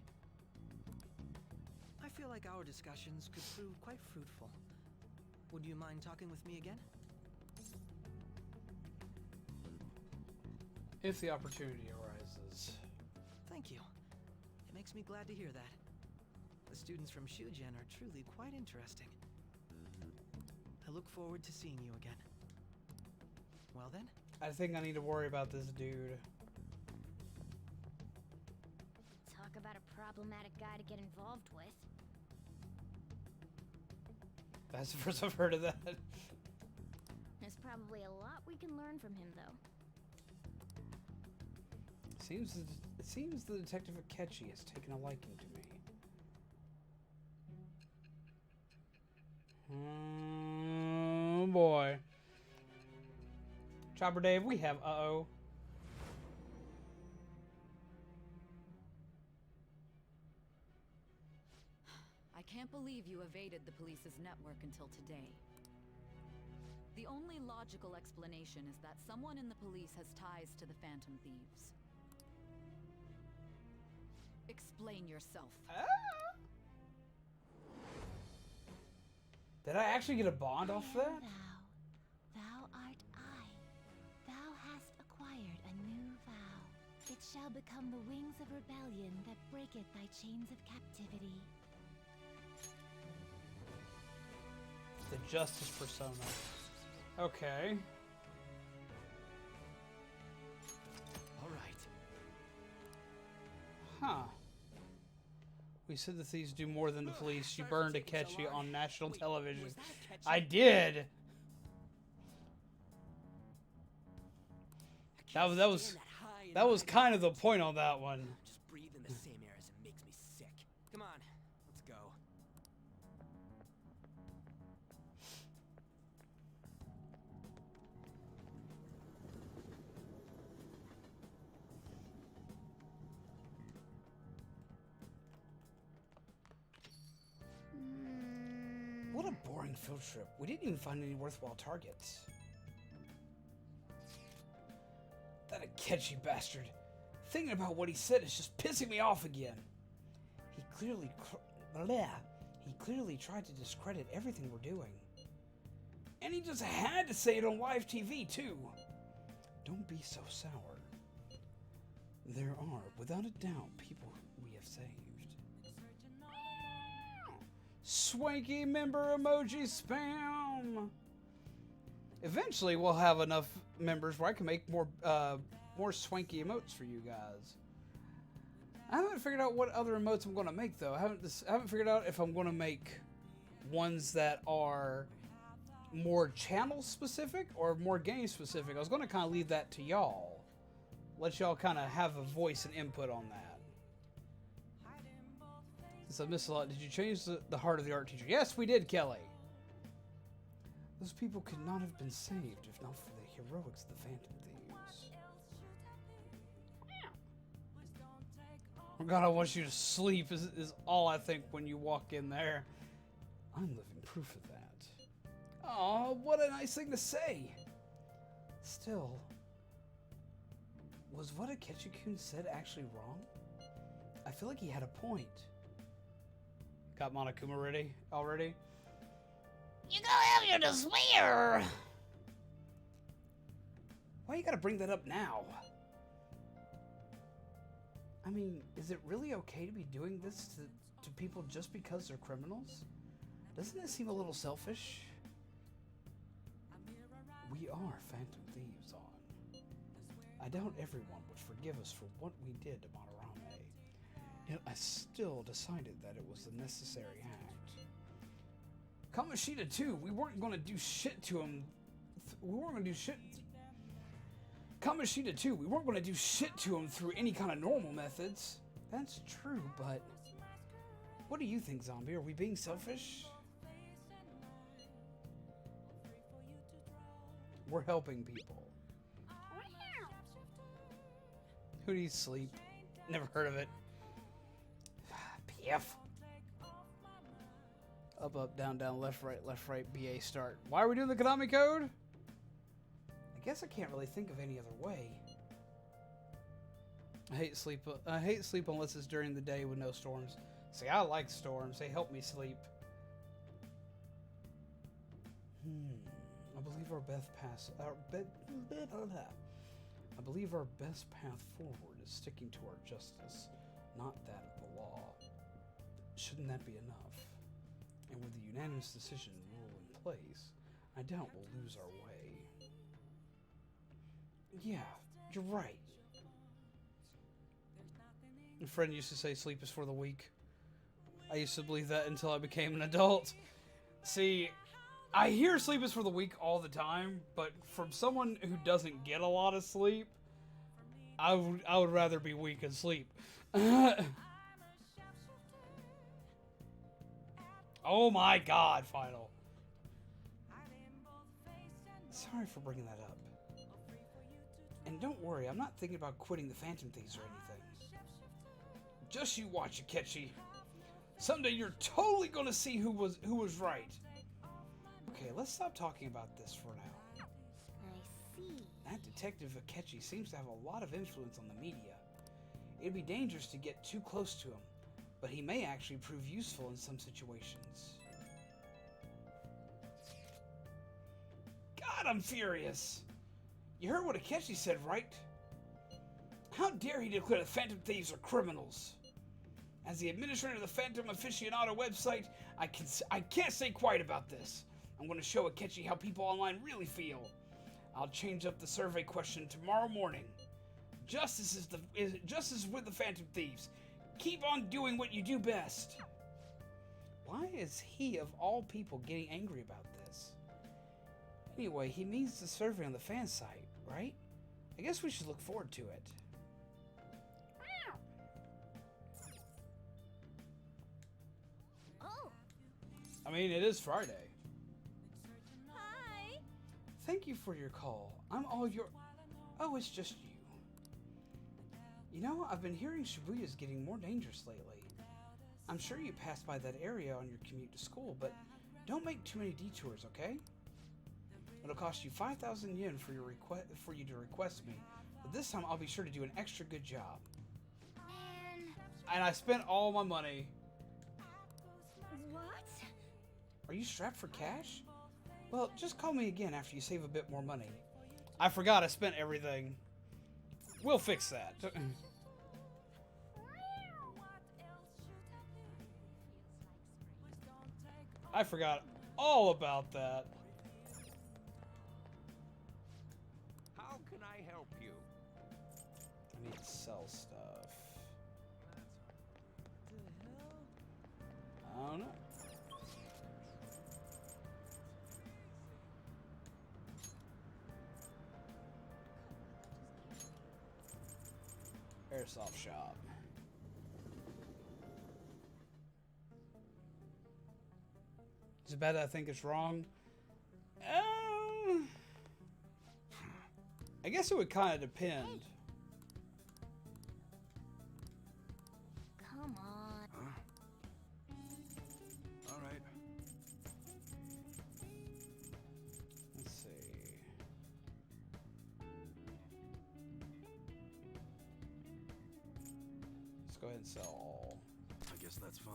I feel like our discussions could prove quite fruitful. Would you mind talking with me again? If the opportunity arises. Thank you. It makes me glad to hear that. The students from Shugen are truly quite interesting. I look forward to seeing you again. Well then? I think I need to worry about this dude. Talk about a problematic guy to get involved with. That's the first I've heard of that. There's probably a lot we can learn from him, though. It seems the Detective Akechi has taken a liking to me. Oh boy. Chopper Dave, we have uh-oh. I can't believe you evaded the police's network until today. The only logical explanation is that someone in the police has ties to the Phantom Thieves. Explain yourself. Did I actually get a bond off that? Thou art I. Thou hast acquired a new vow. It shall become the wings of rebellion that breaketh thy chains of captivity. The Justice Persona. Okay. Alright. Huh. We said the thieves do more than the police. You burned Akechi on national television. I did! That was kind of the point on that one. Just breathe in the same air as it makes me sick. Come on, let's go. What a boring field trip. We didn't even find any worthwhile targets. That Akechi bastard. Thinking about what he said is just pissing me off again. He clearly tried to discredit everything we're doing. And he just had to say it on live TV, too. Don't be so sour. There are, without a doubt, people we have saved. Swanky member emoji spam. Eventually, we'll have enough members where I can make more swanky emotes for you guys. I haven't figured out what other emotes I'm going to make though. I haven't figured out if I'm going to make ones that are more channel specific or more game specific. I was going to kind of leave that to y'all. Let y'all kind of have a voice and input on that. Since I missed a lot, did you change the heart of the art teacher? Yes, we did, Kelly. Those people could not have been saved if not for the heroics of the Phantom Thieves. Oh God, I want you to sleep is all I think when you walk in there. I'm living proof of that. Oh, what a nice thing to say. Still, was what Akechi-kun said actually wrong? I feel like he had a point. Got Monokuma ready already? You go have your despair! Why you gotta bring that up now? I mean, is it really okay to be doing this to people just because they're criminals? Doesn't it seem a little selfish? We are Phantom Thieves on. I doubt everyone would forgive us for what we did to Madarame. Yet I still decided that it was the necessary act. Kamoshida too, we weren't going to do shit to him. Kamoshida too, we weren't going to do shit to him through any kind of normal methods. That's true, but what do you think, Zombie? Are we being selfish? We're helping people. Who needs sleep? Never heard of it. PF. Up, up, down, down, left, right, BA start. Why are we doing the Konami code? I guess I can't really think of any other way. I hate sleep unless it's during the day with no storms. See, I like storms. They help me sleep. I believe our best path forward is sticking to our justice, not that of the law. Shouldn't that be enough? And with the unanimous decision rule in place, I doubt we'll lose our way. Yeah, you're right. A friend used to say sleep is for the weak. I used to believe that until I became an adult. See, I hear sleep is for the weak all the time, but from someone who doesn't get a lot of sleep, I would rather be weak and sleep. Oh my God, Final. Sorry for bringing that up. And don't worry, I'm not thinking about quitting the Phantom Thieves or anything. Just you watch, Akechi. Someday you're totally gonna see who was right. Okay, let's stop talking about this for now. I see. That Detective Akechi seems to have a lot of influence on the media. It'd be dangerous to get too close to him, but he may actually prove useful in some situations. God, I'm furious! You heard what Akechi said, right? How dare he declare the Phantom Thieves are criminals? As the administrator of the Phantom Aficionado website, I can't stay quiet about this. I'm going to show Akechi how people online really feel. I'll change up the survey question tomorrow morning. Justice is with the Phantom Thieves. Keep on doing what you do best. Why is he, of all people, getting angry about this? Anyway, he means the survey on the fan site, right? I guess we should look forward to it. Oh, I mean, it is Friday. hi. Thank you for your call. I'm all your... Oh, it's just you. You know, I've been hearing Shibuya's getting more dangerous lately. I'm sure you passed by that area on your commute to school, but don't make too many detours, okay? It'll cost you 5,000 yen for you to request me, but this time I'll be sure to do an extra good job. Man. And I spent all my money. What? Are you strapped for cash? Well, just call me again after you save a bit more money. I forgot I spent everything. We'll fix that. I forgot all about that. How can I help you? I need to sell stuff. I don't know. Airsoft shop. Is it bad that I think it's wrong? I guess it would kind of depend. Come on. All right. Let's see. Let's go ahead and sell all. I guess that's fine.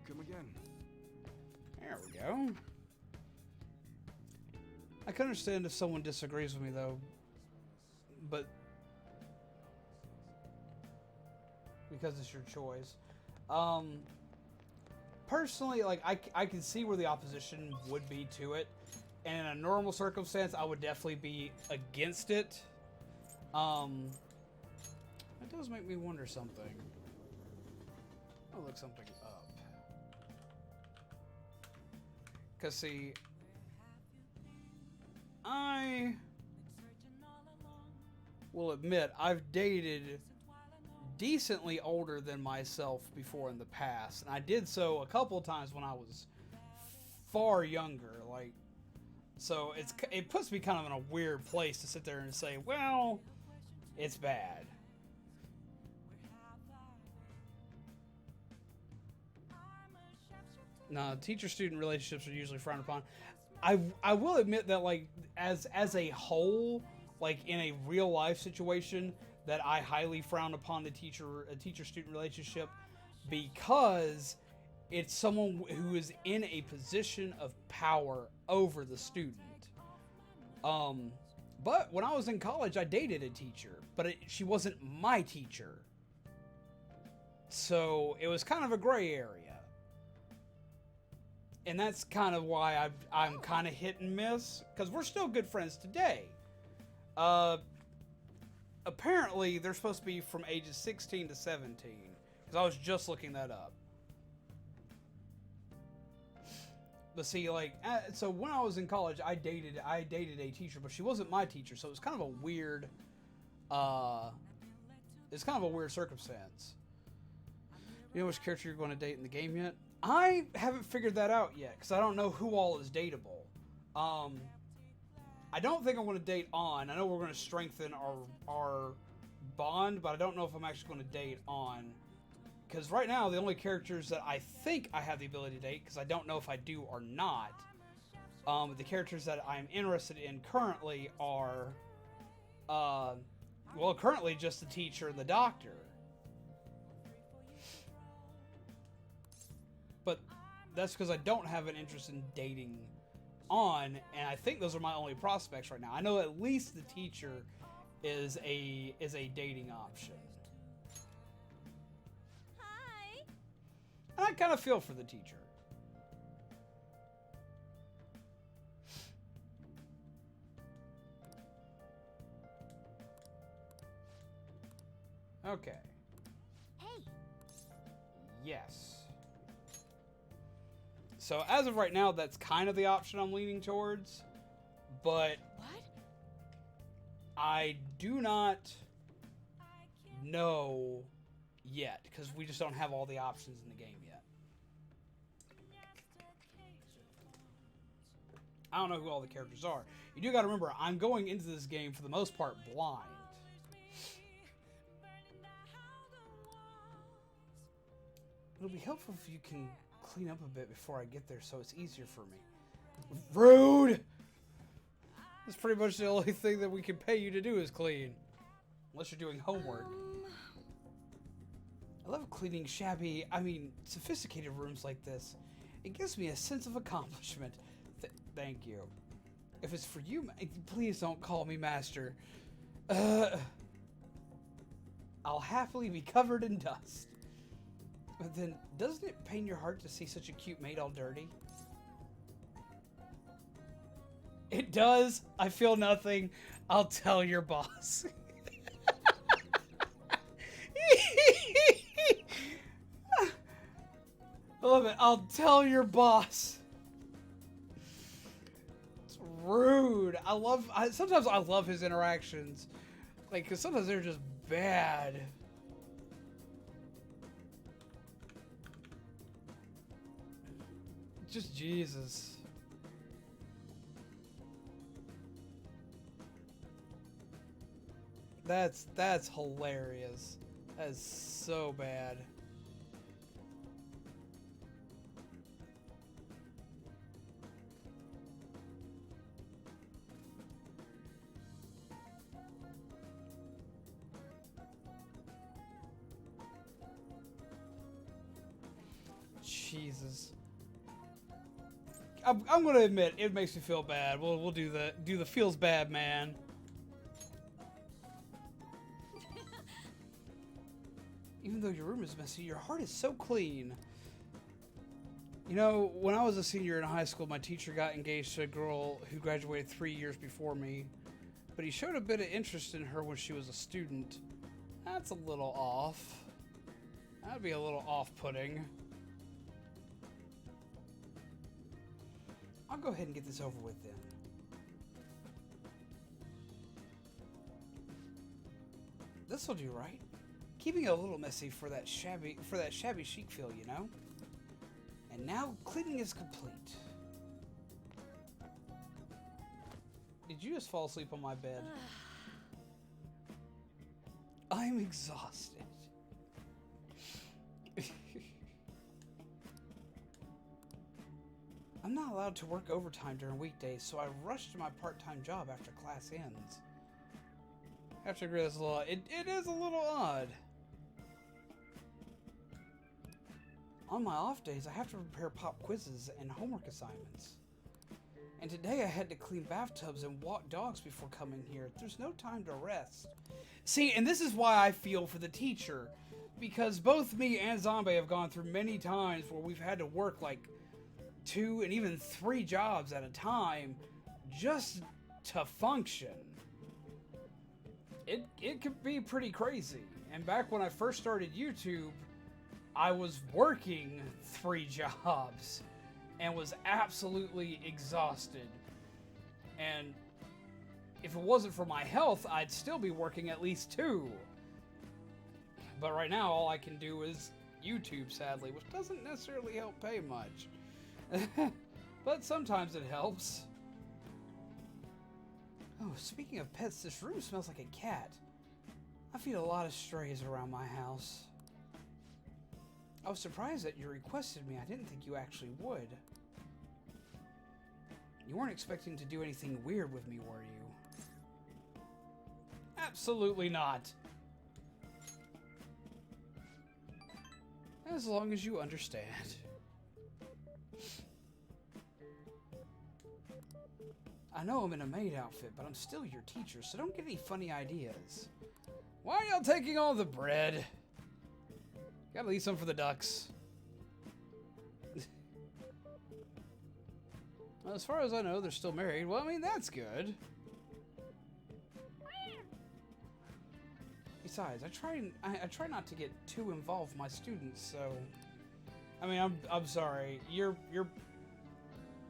Come again. There we go. I can understand if someone disagrees with me though, but because it's your choice. Personally, like I can see where the opposition would be to it, and in a normal circumstance, I would definitely be against it. That does make me wonder something. I'll look something up. Cause see, I will admit I've dated decently older than myself before in the past, and I did so a couple of times when I was far younger. Like, so it puts me kind of in a weird place to sit there and say, well, it's bad. No, teacher-student relationships are usually frowned upon. I will admit that, like, as a whole, like in a real life situation, that I highly frown upon a teacher-student relationship, because it's someone who is in a position of power over the student. But when I was in college, I dated a teacher, but she wasn't my teacher, so it was kind of a gray area. And that's kind of why I'm kind of hit and miss, because we're still good friends today. Apparently, they're supposed to be from ages 16 to 17, because I was just looking that up. But see, like, so when I was in college, I dated a teacher, but she wasn't my teacher, so it was kind of a weird, it's kind of a weird circumstance. You know which character you're going to date in the game yet? I haven't figured that out yet, because I don't know who all is dateable. I don't think I'm going to date On. I know we're going to strengthen our bond, but I don't know if I'm actually going to date On. Because right now, the only characters that I think I have the ability to date, because I don't know if I do or not, the characters that I'm interested in currently are, well, currently just the teacher and the doctor. But that's because I don't have an interest in dating On, and I think those are my only prospects right now. I know at least the teacher is a dating option. Hi. And I kind of feel for the teacher. Okay. Hey. Yes. So as of right now, that's kind of the option I'm leaning towards. but What? I do not know yet, because we just don't have all the options in the game yet. I don't know who all the characters are. You do gotta remember, I'm going into this game for the most part blind. It'll be helpful if you can clean up a bit before I get there so it's easier for me. Rude! That's pretty much the only thing that we can pay you to do is clean. Unless you're doing homework. I love cleaning sophisticated rooms like this. It gives me a sense of accomplishment. Thank you. If it's for you, please don't call me master. I'll happily be covered in dust. But then, doesn't it pain your heart to see such a cute maid all dirty? It does. I feel nothing. I'll tell your boss. I love it. I'll tell your boss. It's rude. Sometimes I love his interactions. Like, because sometimes they're just bad. Just Jesus. That's hilarious. That is so bad. Jesus. I'm gonna admit it makes me feel bad. We'll do the feels bad man. Even though your room is messy, your heart is so clean. You know, when I was a senior in high school, my teacher got engaged to a girl who graduated 3 years before me, but he showed a bit of interest in her when she was a student. That's a little off. That'd be a little off-putting. I'll go ahead and get this over with then. This'll do, right? Keeping it a little messy for that shabby chic feel, you know? And now cleaning is complete. Did you just fall asleep on my bed? I'm exhausted. I'm not allowed to work overtime during weekdays, so I rushed to my part-time job after class ends. I have to agree, that's a little, it is a little odd. On my off days, I have to prepare pop quizzes and homework assignments. And today I had to clean bathtubs and walk dogs before coming here. There's no time to rest. See, and this is why I feel for the teacher. Because both me and Zombie have gone through many times where we've had to work like 2 and even 3 jobs at a time just to function. It could be pretty crazy. And back when I first started YouTube, I was working 3 jobs and was absolutely exhausted. And if it wasn't for my health, I'd still be working at least 2. But right now, all I can do is YouTube, sadly, which doesn't necessarily help pay much. But sometimes it helps. Oh, speaking of pets, this room smells like a cat. I feed a lot of strays around my house. I was surprised that you requested me. I didn't think you actually would. You weren't expecting to do anything weird with me, were you? Absolutely not. As long as you understand. I know I'm in a maid outfit, but I'm still your teacher, so don't get any funny ideas. Why are y'all taking all the bread? Gotta leave some for the ducks. Well, as far as I know, they're still married. Well, I mean, that's good. Besides, I try not to get too involved with my students, so I mean, I'm sorry. You're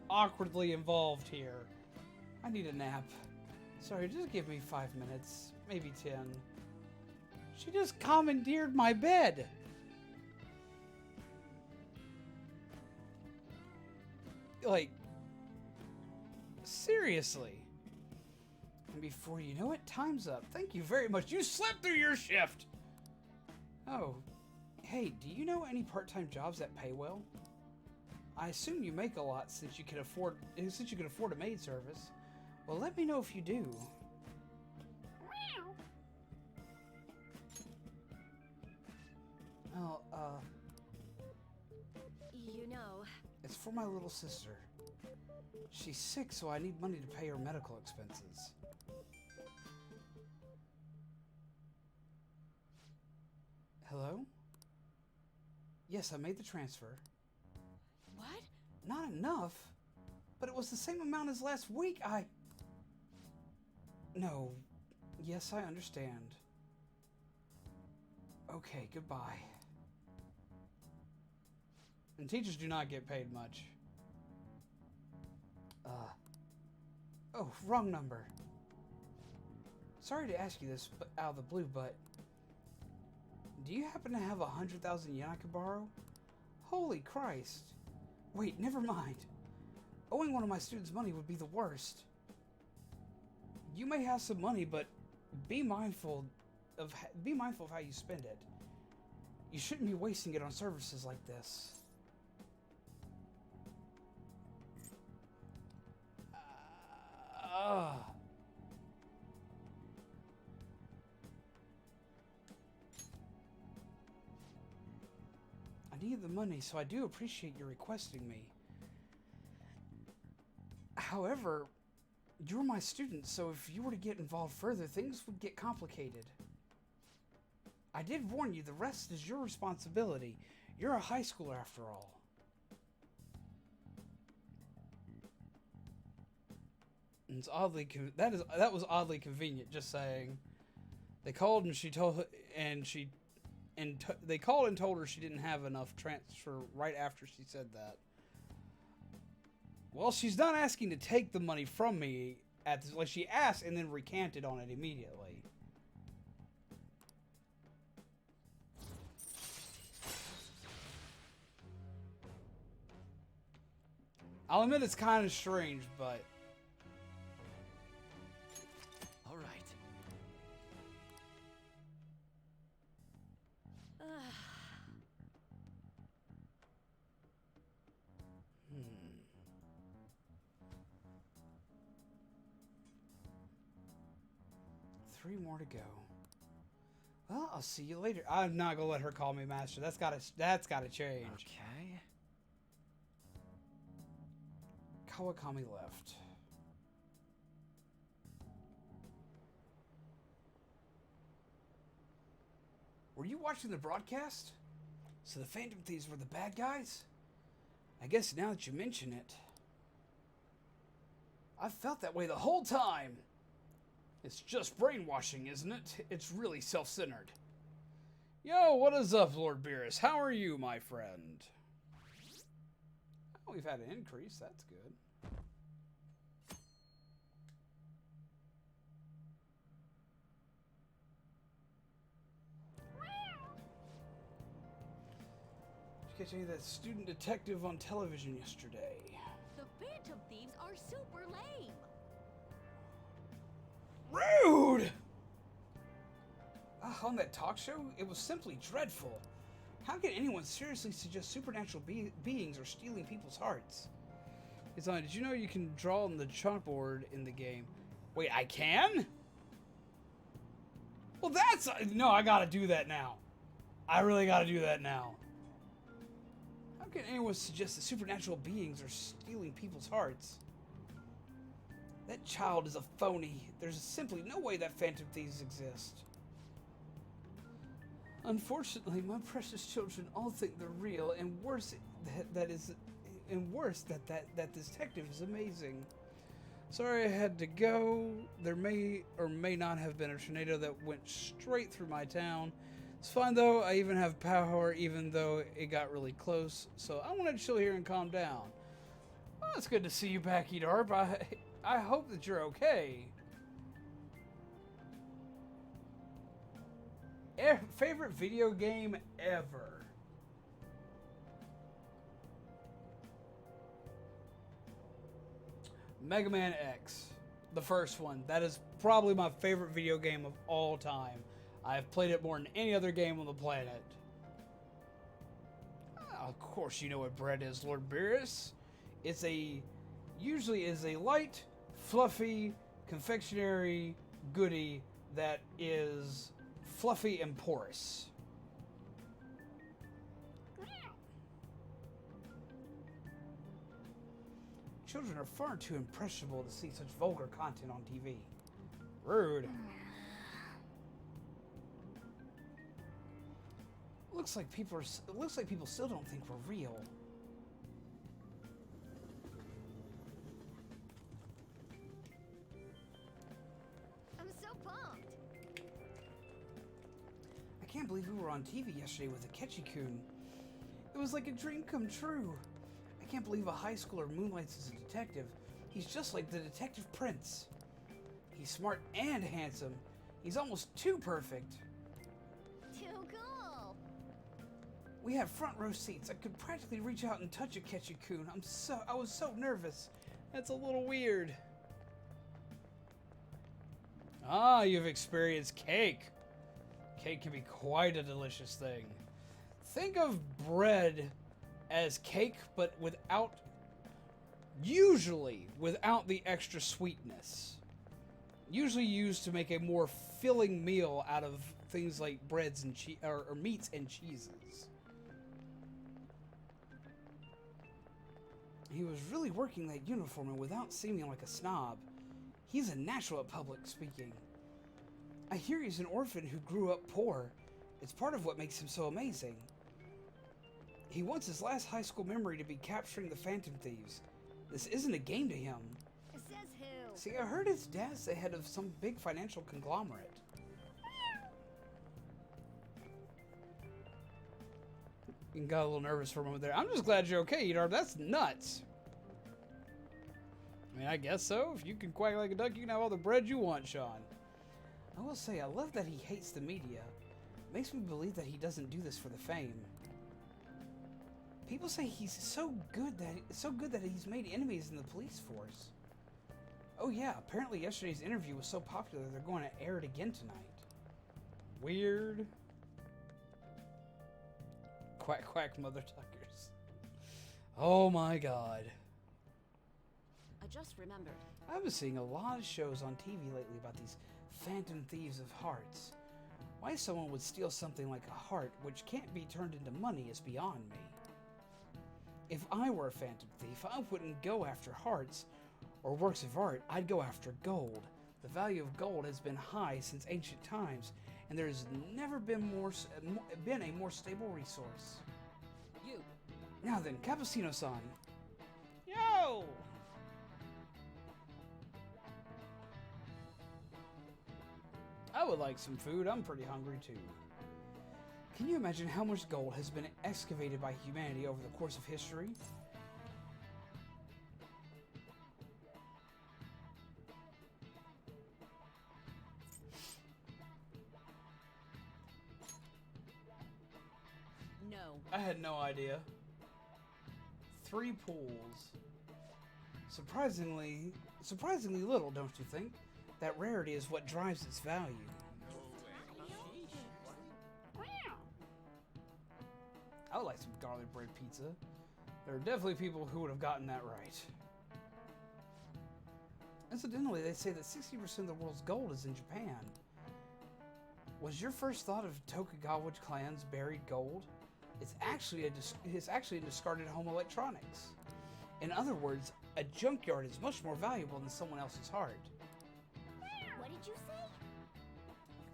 awkwardly involved here. I need a nap. Sorry, just give me 5 minutes. Maybe 10. She just commandeered my bed. Like, seriously. And before you know it, time's up. Thank you very much. You slept through your shift. Oh, hey, do you know any part-time jobs that pay well? I assume you make a lot since you can afford a maid service. Well, let me know if you do. Well, You know, it's for my little sister. She's sick, so I need money to pay her medical expenses. Hello? Yes, I made the transfer. what? Not enough? But it was the same amount as last week. No. Yes, I understand. Okay, goodbye. And teachers do not get paid much. Oh, wrong number. Sorry to ask you this but out of the blue, but do you happen to have 100,000 yen I could borrow? Holy Christ. Wait, never mind. Owing one of my students money would be the worst. You may have some money, but be mindful of how you spend it. You shouldn't be wasting it on services like this. I need the money, so I do appreciate you requesting me. However, you're my student, so if you were to get involved further, things would get complicated. I did warn you, the rest is your responsibility. You're a high schooler after all. And it's oddly that was oddly convenient. Just saying, they called and they called and told her she didn't have enough transfer right after she said that. Well, she's not asking to take the money from me like she asked and then recanted on it immediately. I'll admit it's kind of strange, but All right. Three more to go. Well, I'll see you later. I'm not gonna let her call me master. That's gotta change. Okay. Kawakami left. Were you watching the broadcast? So the Phantom Thieves were the bad guys? I guess now that you mention it. I've felt that way the whole time. It's just brainwashing, isn't it? It's really self-centered. Yo, what is up, Lord Beerus? How are you, my friend? Oh, we've had an increase. That's good. Did you catch any of that student detective on television yesterday? The Phantom Thieves are super lame. Rude! On that talk show, it was simply dreadful. How can anyone seriously suggest supernatural beings are stealing people's hearts? It's on. Did you know you can draw on the chalkboard in the game? Wait, I can? Well, that's... No, I gotta do that now. I really gotta do that now. How can anyone suggest that supernatural beings are stealing people's hearts? That child is a phony. There's simply no way that Phantom Thieves exist. Unfortunately, my precious children all think they're real, and worse, that this detective is amazing. Sorry I had to go. There may or may not have been a tornado that went straight through my town. It's fine though. I even have power, even though it got really close. So I want to chill here and calm down. Well, it's good to see you back, Edarp. I hope that you're okay. Favorite video game ever? Mega Man X. The first one. That is probably my favorite video game of all time. I've played it more than any other game on the planet. Of course you know what bread is, Lord Beerus. It's usually is a light, fluffy, confectionery goodie that is fluffy and porous. Children are far too impressionable to see such vulgar content on TV. Rude. Looks like people still don't think we're real. I'm so pumped. I can't believe we were on TV yesterday with Akechi-kun. It was like a dream come true. I can't believe a high schooler moonlights as a detective. He's just like the Detective Prince. He's smart and handsome. He's almost too perfect. Too cool. We had front row seats. I could practically reach out and touch Akechi-kun. I was so nervous. That's a little weird. Ah, you've experienced cake. Cake can be quite a delicious thing. Think of bread as cake, but usually without the extra sweetness. Usually used to make a more filling meal out of things like breads and or meats and cheeses. He was really working that uniform and without seeming like a snob. He's a natural at public speaking. I hear he's an orphan who grew up poor. It's part of what makes him so amazing. He wants his last high school memory to be capturing the Phantom Thieves. This isn't a game to him. It says who? See, I heard his dad's the head of some big financial conglomerate. You got a little nervous for a moment there. I'm just glad you're okay, Edarb. That's nuts. I mean, I guess so. If you can quack like a duck, you can have all the bread you want, Sean. I will say, I love that he hates the media. It makes me believe that he doesn't do this for the fame. People say he's so good that he's made enemies in the police force. Oh yeah, apparently yesterday's interview was so popular they're going to air it again tonight. Weird. Quack quack, mother tuckers. Oh my god. I just remembered. I've been seeing a lot of shows on TV lately about these Phantom Thieves of hearts. Why someone would steal something like a heart which can't be turned into money is beyond me. If I were a Phantom Thief, I wouldn't go after hearts or works of art. I'd go after gold. The value of gold has been high since ancient times, and there's never been a more stable resource. You. Now then, Cappuccino-san. Yo! I would like some food. I'm pretty hungry too. Can you imagine how much gold has been excavated by humanity over the course of history? No. I had no idea. 3 pools. Surprisingly little, don't you think? That rarity is what drives its value. I would like some garlic bread pizza. There are definitely people who would have gotten that right. Incidentally, they say that 60% of the world's gold is in Japan. Was your first thought of Tokugawa clan's buried gold? It's actually in discarded home electronics. In other words, a junkyard is much more valuable than someone else's heart. What did you say?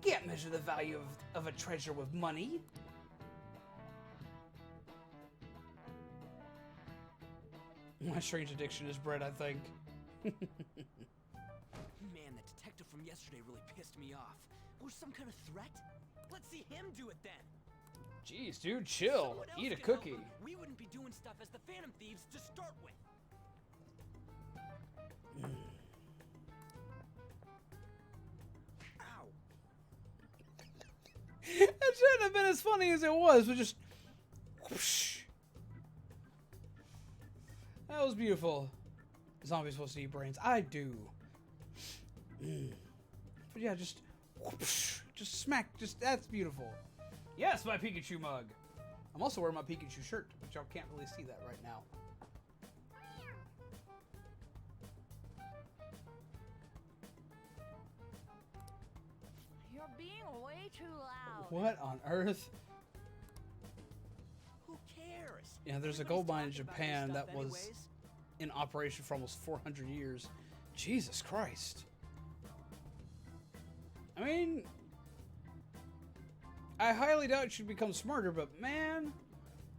You can't measure the value of a treasure with money. My strange addiction is bread, I think. Man, that detective from yesterday really pissed me off. Was some kind of threat? Let's see him do it then. Jeez, dude, chill. Someone else Eat a could help cookie. him. We wouldn't be doing stuff as the Phantom Thieves to start with. It shouldn't have been as funny as it was, but just whoosh. That was beautiful. Zombies supposed to eat brains. I do. But yeah, just whoosh, just smack. Just that's beautiful. Yes, my Pikachu mug. I'm also wearing my Pikachu shirt, but y'all can't really see that right now. You're being way too loud. What on earth? Who cares? Yeah, there's a Everybody's gold mine in talking about this Japan stuff that was anyways. in operation for almost 400 years. Jesus Christ. I mean, I highly doubt you'd become smarter, but man,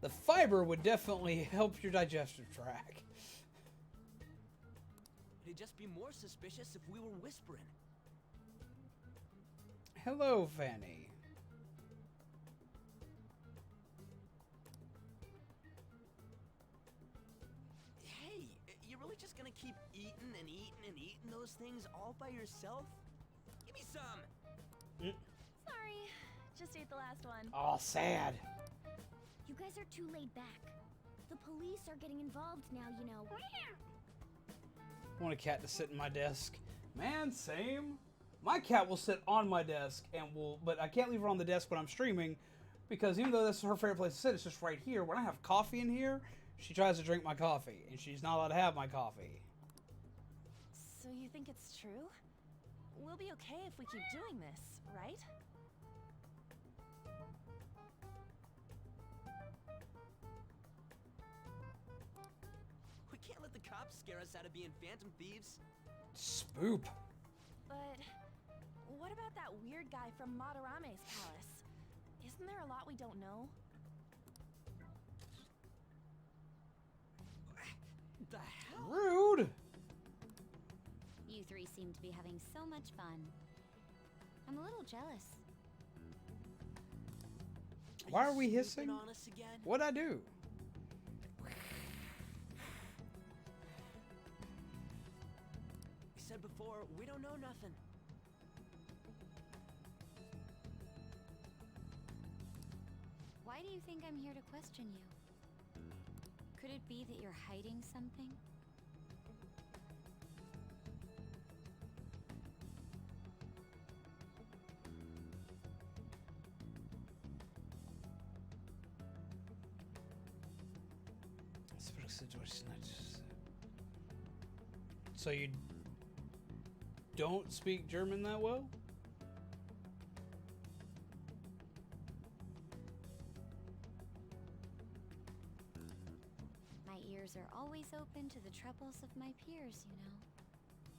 the fiber would definitely help your digestive tract. It'd just be more suspicious if we were whispering. Hello, Fanny. Hey, you're really just gonna keep eating and eating and eating those things all by yourself? Give me some! Sorry, just ate the last one. Oh, sad. You guys are too laid back. The police are getting involved now, you know. I want a cat to sit in my desk. Man, same. My cat will sit on my desk and but I can't leave her on the desk when I'm streaming because even though that's her favorite place to sit, it's just right here. When I have coffee in here, she tries to drink my coffee and she's not allowed to have my coffee. So you think it's true? We'll be okay if we keep doing this, right? We can't let the cops scare us out of being phantom thieves. Spoop. But what about that weird guy from Madarame's palace? Isn't there a lot we don't know? The hell? Rude. You three seem to be having so much fun. I'm a little jealous. Why are we Snooping hissing? on us again? What'd I do? We said before, we don't know nothing. Why do you think I'm here to question you? Could it be that you're hiding something? So you don't speak German that well? My ears are always open to the troubles of my peers,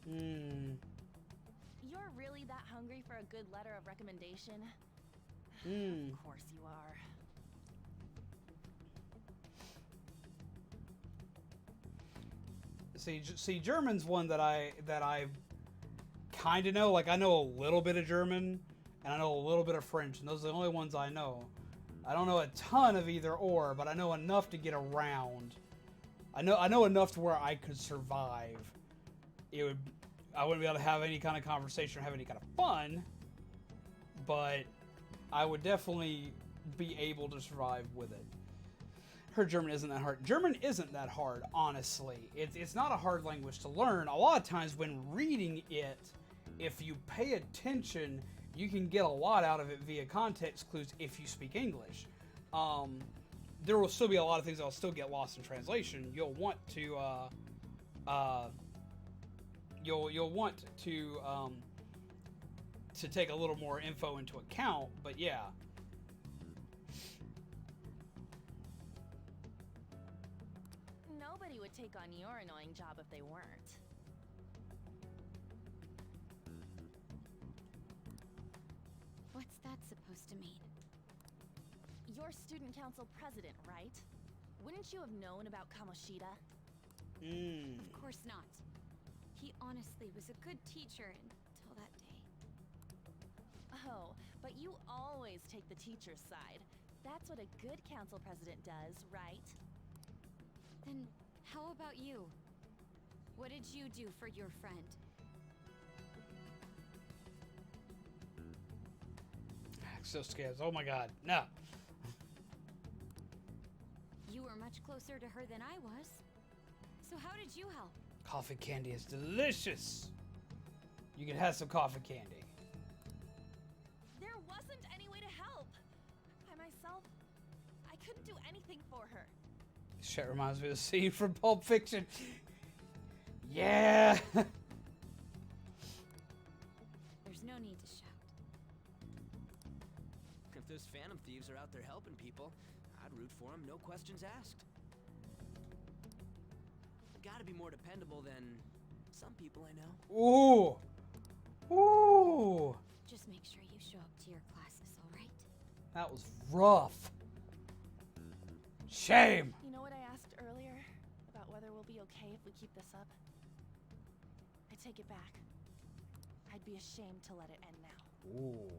you know. You're really that hungry for a good letter of recommendation? Of course you are. See, German's one that I kind of know. Like, I know a little bit of German, and I know a little bit of French, and those are the only ones I know. I don't know a ton of either or, but I know enough to get around. I know enough to where I could survive. I wouldn't be able to have any kind of conversation or have any kind of fun, but I would definitely be able to survive with it. Her German isn't that hard. German isn't that hard, honestly. It's not a hard language to learn. A lot of times when reading it, if you pay attention, you can get a lot out of it via context clues if you speak English. There will still be a lot of things that will still get lost in translation. You'll want to take a little more info into account, but yeah. Nobody would take on your annoying job if they weren't. What's that supposed to mean? You're student council president, right? Wouldn't you have known about Kamoshida? Of course not. He honestly was a good teacher until that day. Oh, but you always take the teacher's side. That's what a good council president does, right? Then how about you? What did you do for your friend? so scared. Oh my god, no. You were much closer to her than I was. So how did you help? Coffee candy is delicious. You can have some coffee candy. There wasn't any way to help. By myself, I couldn't do anything for her. This shit reminds me of the scene from Pulp Fiction. Yeah. There's no need to shout. If those Phantom Thieves are out there helping people, I'd root for them, no questions asked. Gotta be more dependable than some people I know. Ooh. Ooh. Just make sure you show up to your classes, all right? That was rough. Shame. You know what I asked earlier about whether we'll be okay if we keep this up? I take it back. I'd be ashamed to let it end now. Ooh.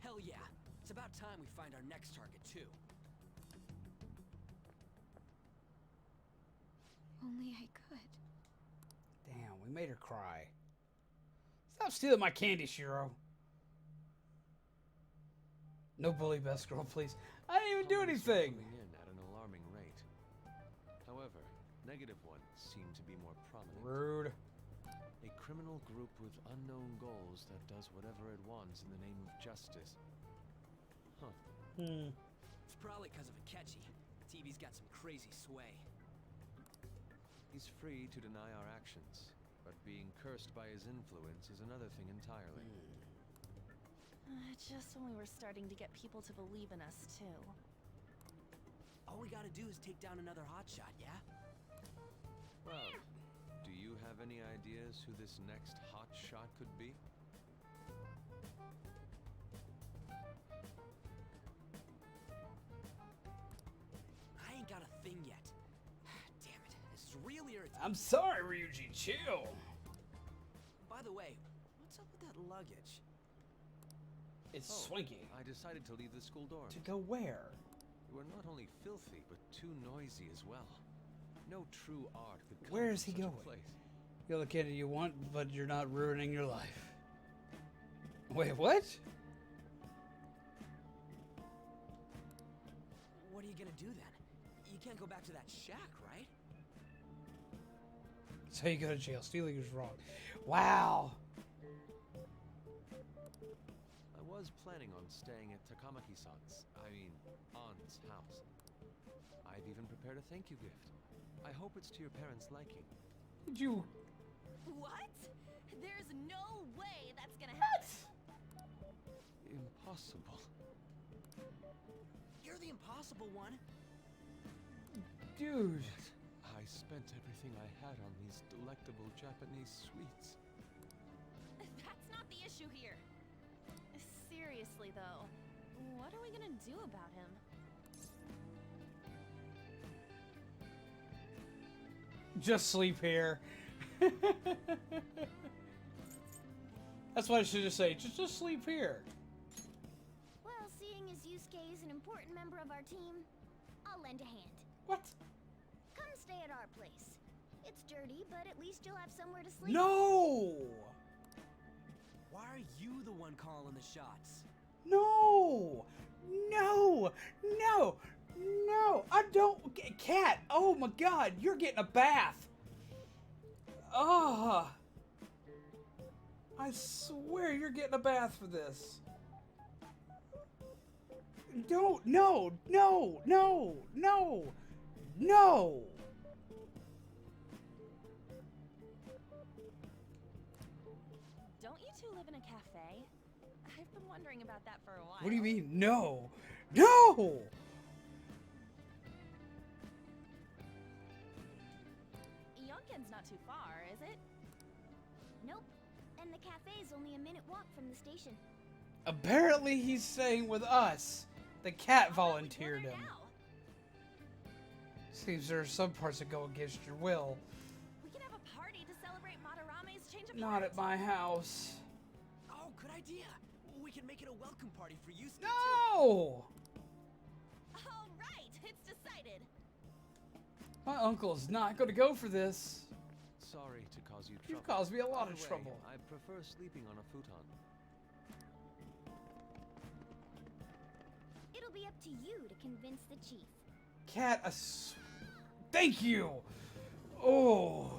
Hell yeah. It's about time we find our next target, too. Only I could. Damn, we made her cry. Stop stealing my candy, Shiro. No bully, best girl, please. I didn't even do anything. Coming in at an alarming rate. However, negative ones seem to be more prominent. Rude. A criminal group with unknown goals that does whatever it wants in the name of justice. Huh. It's probably because of Akechi. TV's got some crazy sway. He's free to deny our actions, but being cursed by his influence is another thing entirely. Just when we were starting to get people to believe in us, too. All we gotta do is take down another hotshot, yeah? Well, do you have any ideas who this next hot shot could be? I ain't got a thing yet. Damn it, this is real irritating. I'm sorry, Ryuji. Chill. By the way, what's up with that luggage? It's swanky. I decided to leave the school dorm. To go where? You are not only filthy, but too noisy as well. No true art could come Where from is he such a going? place. You're the kid you want, but you're not ruining your life. Wait, what? What are you gonna do then? You can't go back to that shack, right? So you go to jail. Stealing is wrong. Wow. I was planning on staying at Takamaki-san's, aunt's house. I've even prepared a thank you gift. I hope it's to your parents' liking. Did you? What? There's no way that's gonna happen. Impossible. You're the impossible one. Dude. I spent everything I had on these delectable Japanese sweets. That's not the issue here. Seriously, though, what are we gonna do about him? Just sleep here. That's what I should just say. Just sleep here. Well, seeing as Yusuke is an important member of our team, I'll lend a hand. What? Come stay at our place. It's dirty, but at least you'll have somewhere to sleep. No! Why are you the one calling the shots? No! No! No! No! I don't... Cat! Oh my god! You're getting a bath! Ah! I swear you're getting a bath for this. Don't! No! No! No! No! No! Don't you two live in a cafe? I've been wondering about that for a while. What do you mean? No! No! Yonken's not too far, is it? Nope. And the cafe's only a minute walk from the station. Apparently he's staying with us. The cat volunteered him. Seems there are some parts that go against your will. We can have a party to celebrate Madarame's change of Not heart. at my house. Oh, good idea. We can make it a welcome party for you. No! All right, it's decided. My uncle's not going to go for this. Sorry to cause you trouble. You've caused me a lot By of the way, trouble. I prefer sleeping on a futon. be up to you to convince the chief. Cat, thank you! Oh.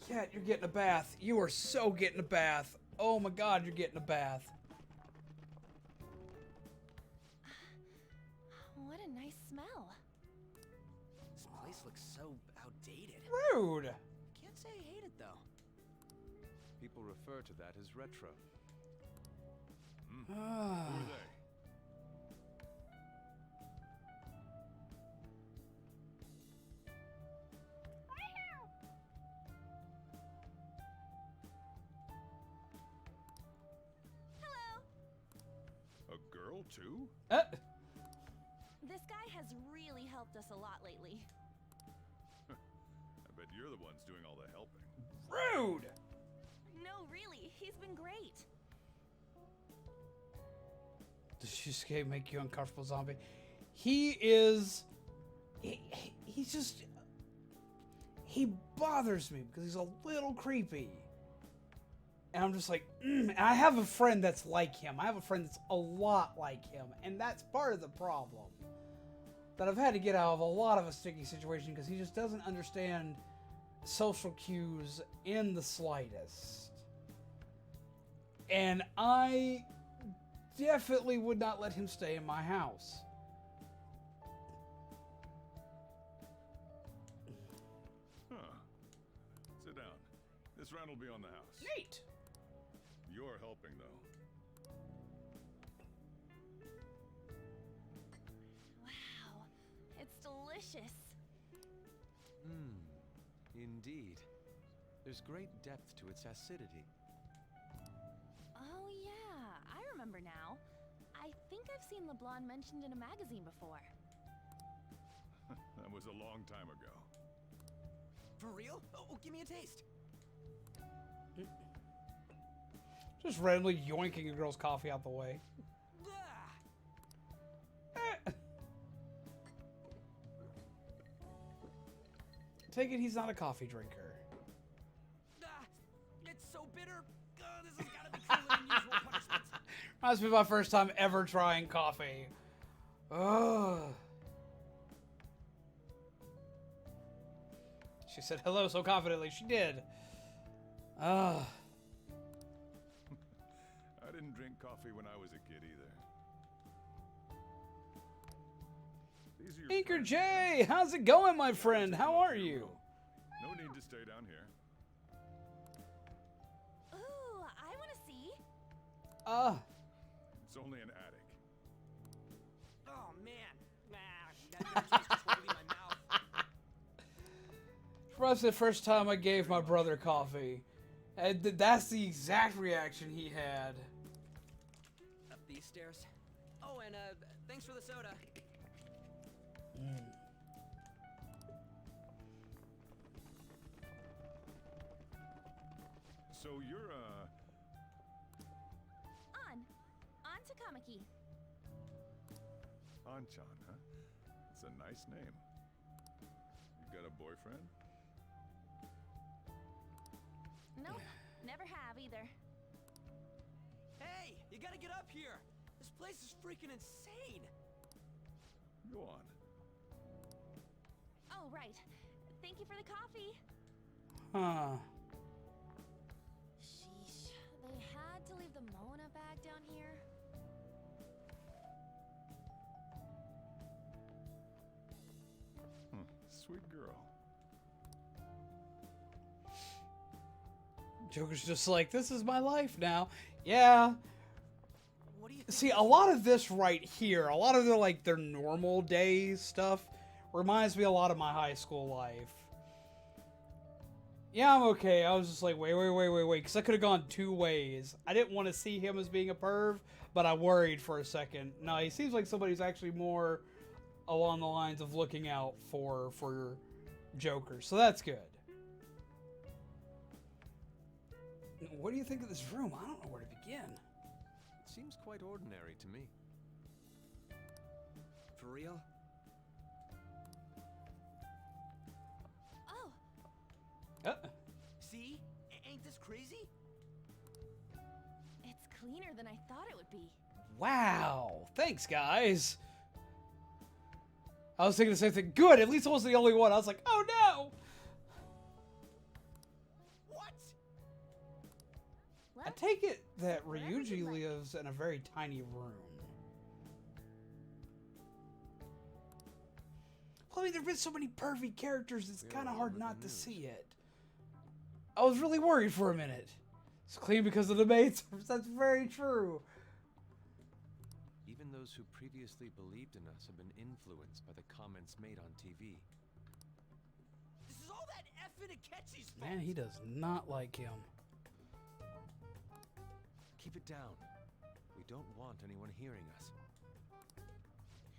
Cat, you're getting a bath. You are so getting a bath. Oh my god, you're getting a bath. What a nice smell. This place looks so outdated. Rude! Can't say I hate it, though. People refer to that as retro. Who are they? A girl, too? This guy has really helped us a lot lately. I bet you're the ones doing all the helping. Rude! No, really, he's been great. Does Shusuke make you uncomfortable, zombie? He is... He's just... He bothers me because he's a little creepy. And I'm just like, And I have a friend that's like him. I have a friend that's a lot like him. And that's part of the problem. That I've had to get out of a lot of a sticky situation because he just doesn't understand social cues in the slightest. And I definitely would not let him stay in my house. Huh. Sit down. This round will be on the house. Neat! You're helping, though. Wow, it's delicious. Indeed. There's great depth to its acidity. Oh yeah, I remember now. I think I've seen LeBlanc mentioned in a magazine before. That was a long time ago. For real? Oh, give me a taste. Just randomly yoinking a girl's coffee out the way. Take it he's not a coffee drinker. It's so bitter. This has got to be cruel and unusual punishment. Must be my first time ever trying coffee. Ugh. She said hello so confidently. She did. Ugh. I didn't drink coffee when I was a kid either. These are your Anchor friends, J, how's it going, my friend? How are you? No need to stay down here. Ooh, I want to see. It's only an attic. Oh man. That taste is totally my mouth. For us, the first time I gave my brother coffee. And that's the exact reaction he had. Up these stairs. Oh, and thanks for the soda. So you're, On to Kamaki. Anchan, huh? It's a nice name. You got a boyfriend? Nope, never have either. Hey, you gotta get up here. This place is freaking insane. Go on. Oh, right. Thank you for the coffee. Huh. Sheesh. They had to leave the Mona bag down here. Sweet girl. Joker's just like, this is my life now. Yeah. What do you See, a lot of this right here, a lot of their normal day stuff reminds me a lot of my high school life. Yeah, I'm okay. I was just like, wait, because I could have gone two ways. I didn't want to see him as being a perv, but I worried for a second. No, he seems like somebody who's actually more along the lines of looking out for Joker, so that's good. What do you think of this room? I don't know where to begin. It seems quite ordinary to me. For real? Oh, See? Ain't this crazy? it's cleaner than I thought it would be. Wow. Thanks, guys. I was thinking the same thing. Good, at least I wasn't the only one. I was like, oh no! What? I take it that Ryuji lives in a very tiny room. Well, I mean, there have been so many pervy characters, it's kind of hard not to see it. I was really worried for a minute. It's clean because of the maid service. That's very true. Even those who previously believed in us have been influenced by the comments made on TV. This is all that effing Akechi's fault. Man, he does not like him. Keep it down. We don't want anyone hearing us.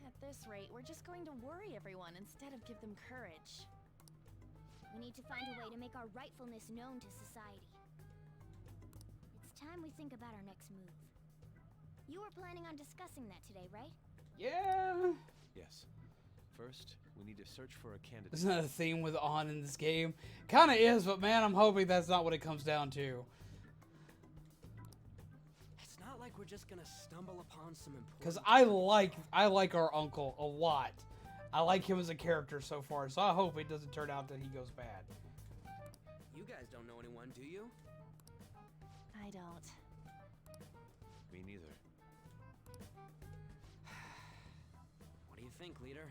At this rate, we're just going to worry everyone instead of give them courage. We need to find a way to make our rightfulness known to society. It's time we think about our next move. You were planning on discussing that today, right? Yeah. Yes. First, we need to search for a candidate. Isn't that a theme with On in this game? Kind of is, but man, I'm hoping that's not what it comes down to. It's not like we're just gonna stumble upon some important... Because I like our uncle a lot. I like him as a character so far, so I hope it doesn't turn out that he goes bad. You guys don't know anyone, do you? I don't. Me neither. What do you think, leader?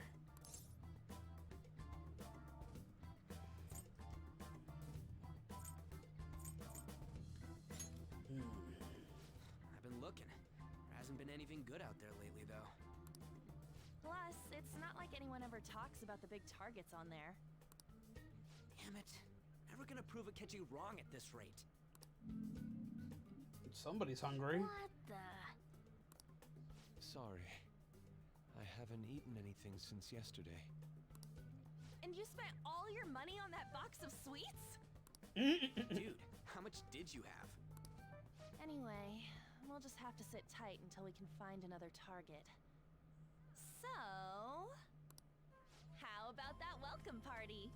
I've been looking. There hasn't been anything good out there lately, though. Plus, it's not like anyone ever talks about the big targets on there. Damn it. Never gonna prove Akechi wrong at this rate. Somebody's hungry. What the? Sorry. I haven't eaten anything since yesterday. And you spent all your money on that box of sweets? Dude, how much did you have? Anyway, we'll just have to sit tight until we can find another target. So, how about that welcome party?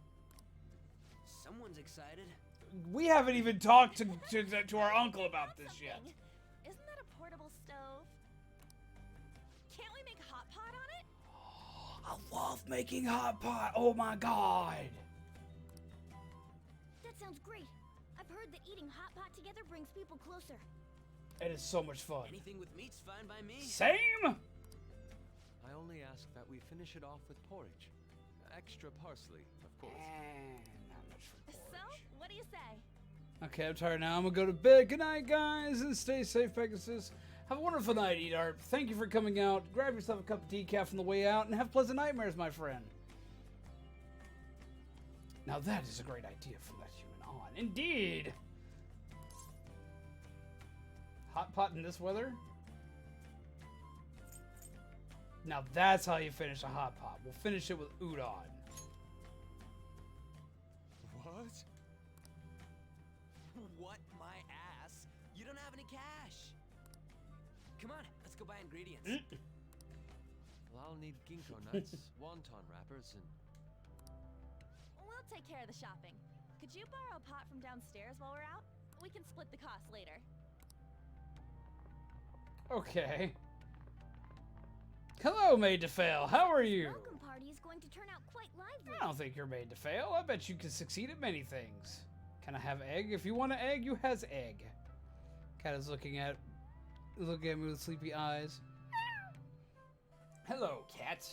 Someone's excited. We haven't even talked to our uncle about this yet. Isn't that a portable stove? Can't we make hot pot on it? I love making hot pot. Oh my god. That sounds great. I've heard that eating hot pot together brings people closer. It is so much fun. Anything with meat's fine by me. Same. I only ask that we finish it off with porridge. Extra parsley, of course. Not much for porridge. So, what do you say? Okay, I'm tired now. I'm gonna go to bed. Good night, guys, and stay safe, Pegasus. Have a wonderful night, Edart. Thank you for coming out. Grab yourself a cup of decaf on the way out, and have pleasant nightmares, my friend. Now that is a great idea from that human on. Indeed. Hot pot in this weather? Now that's how you finish a hot pot. We'll finish it with udon. What? What my ass? You don't have any cash. Come on, let's go buy ingredients. Well, I'll need ginkgo nuts, wonton wrappers, and... We'll take care of the shopping. Could you borrow a pot from downstairs while we're out? We can split the cost later. Okay. Hello, Maid to Fail. How are you? Welcome party is going to turn out quite lively. I don't think you're made to fail. I bet you can succeed at many things. Can I have egg? If you want an egg, you has egg. Cat is looking at me with sleepy eyes. Hello, cat.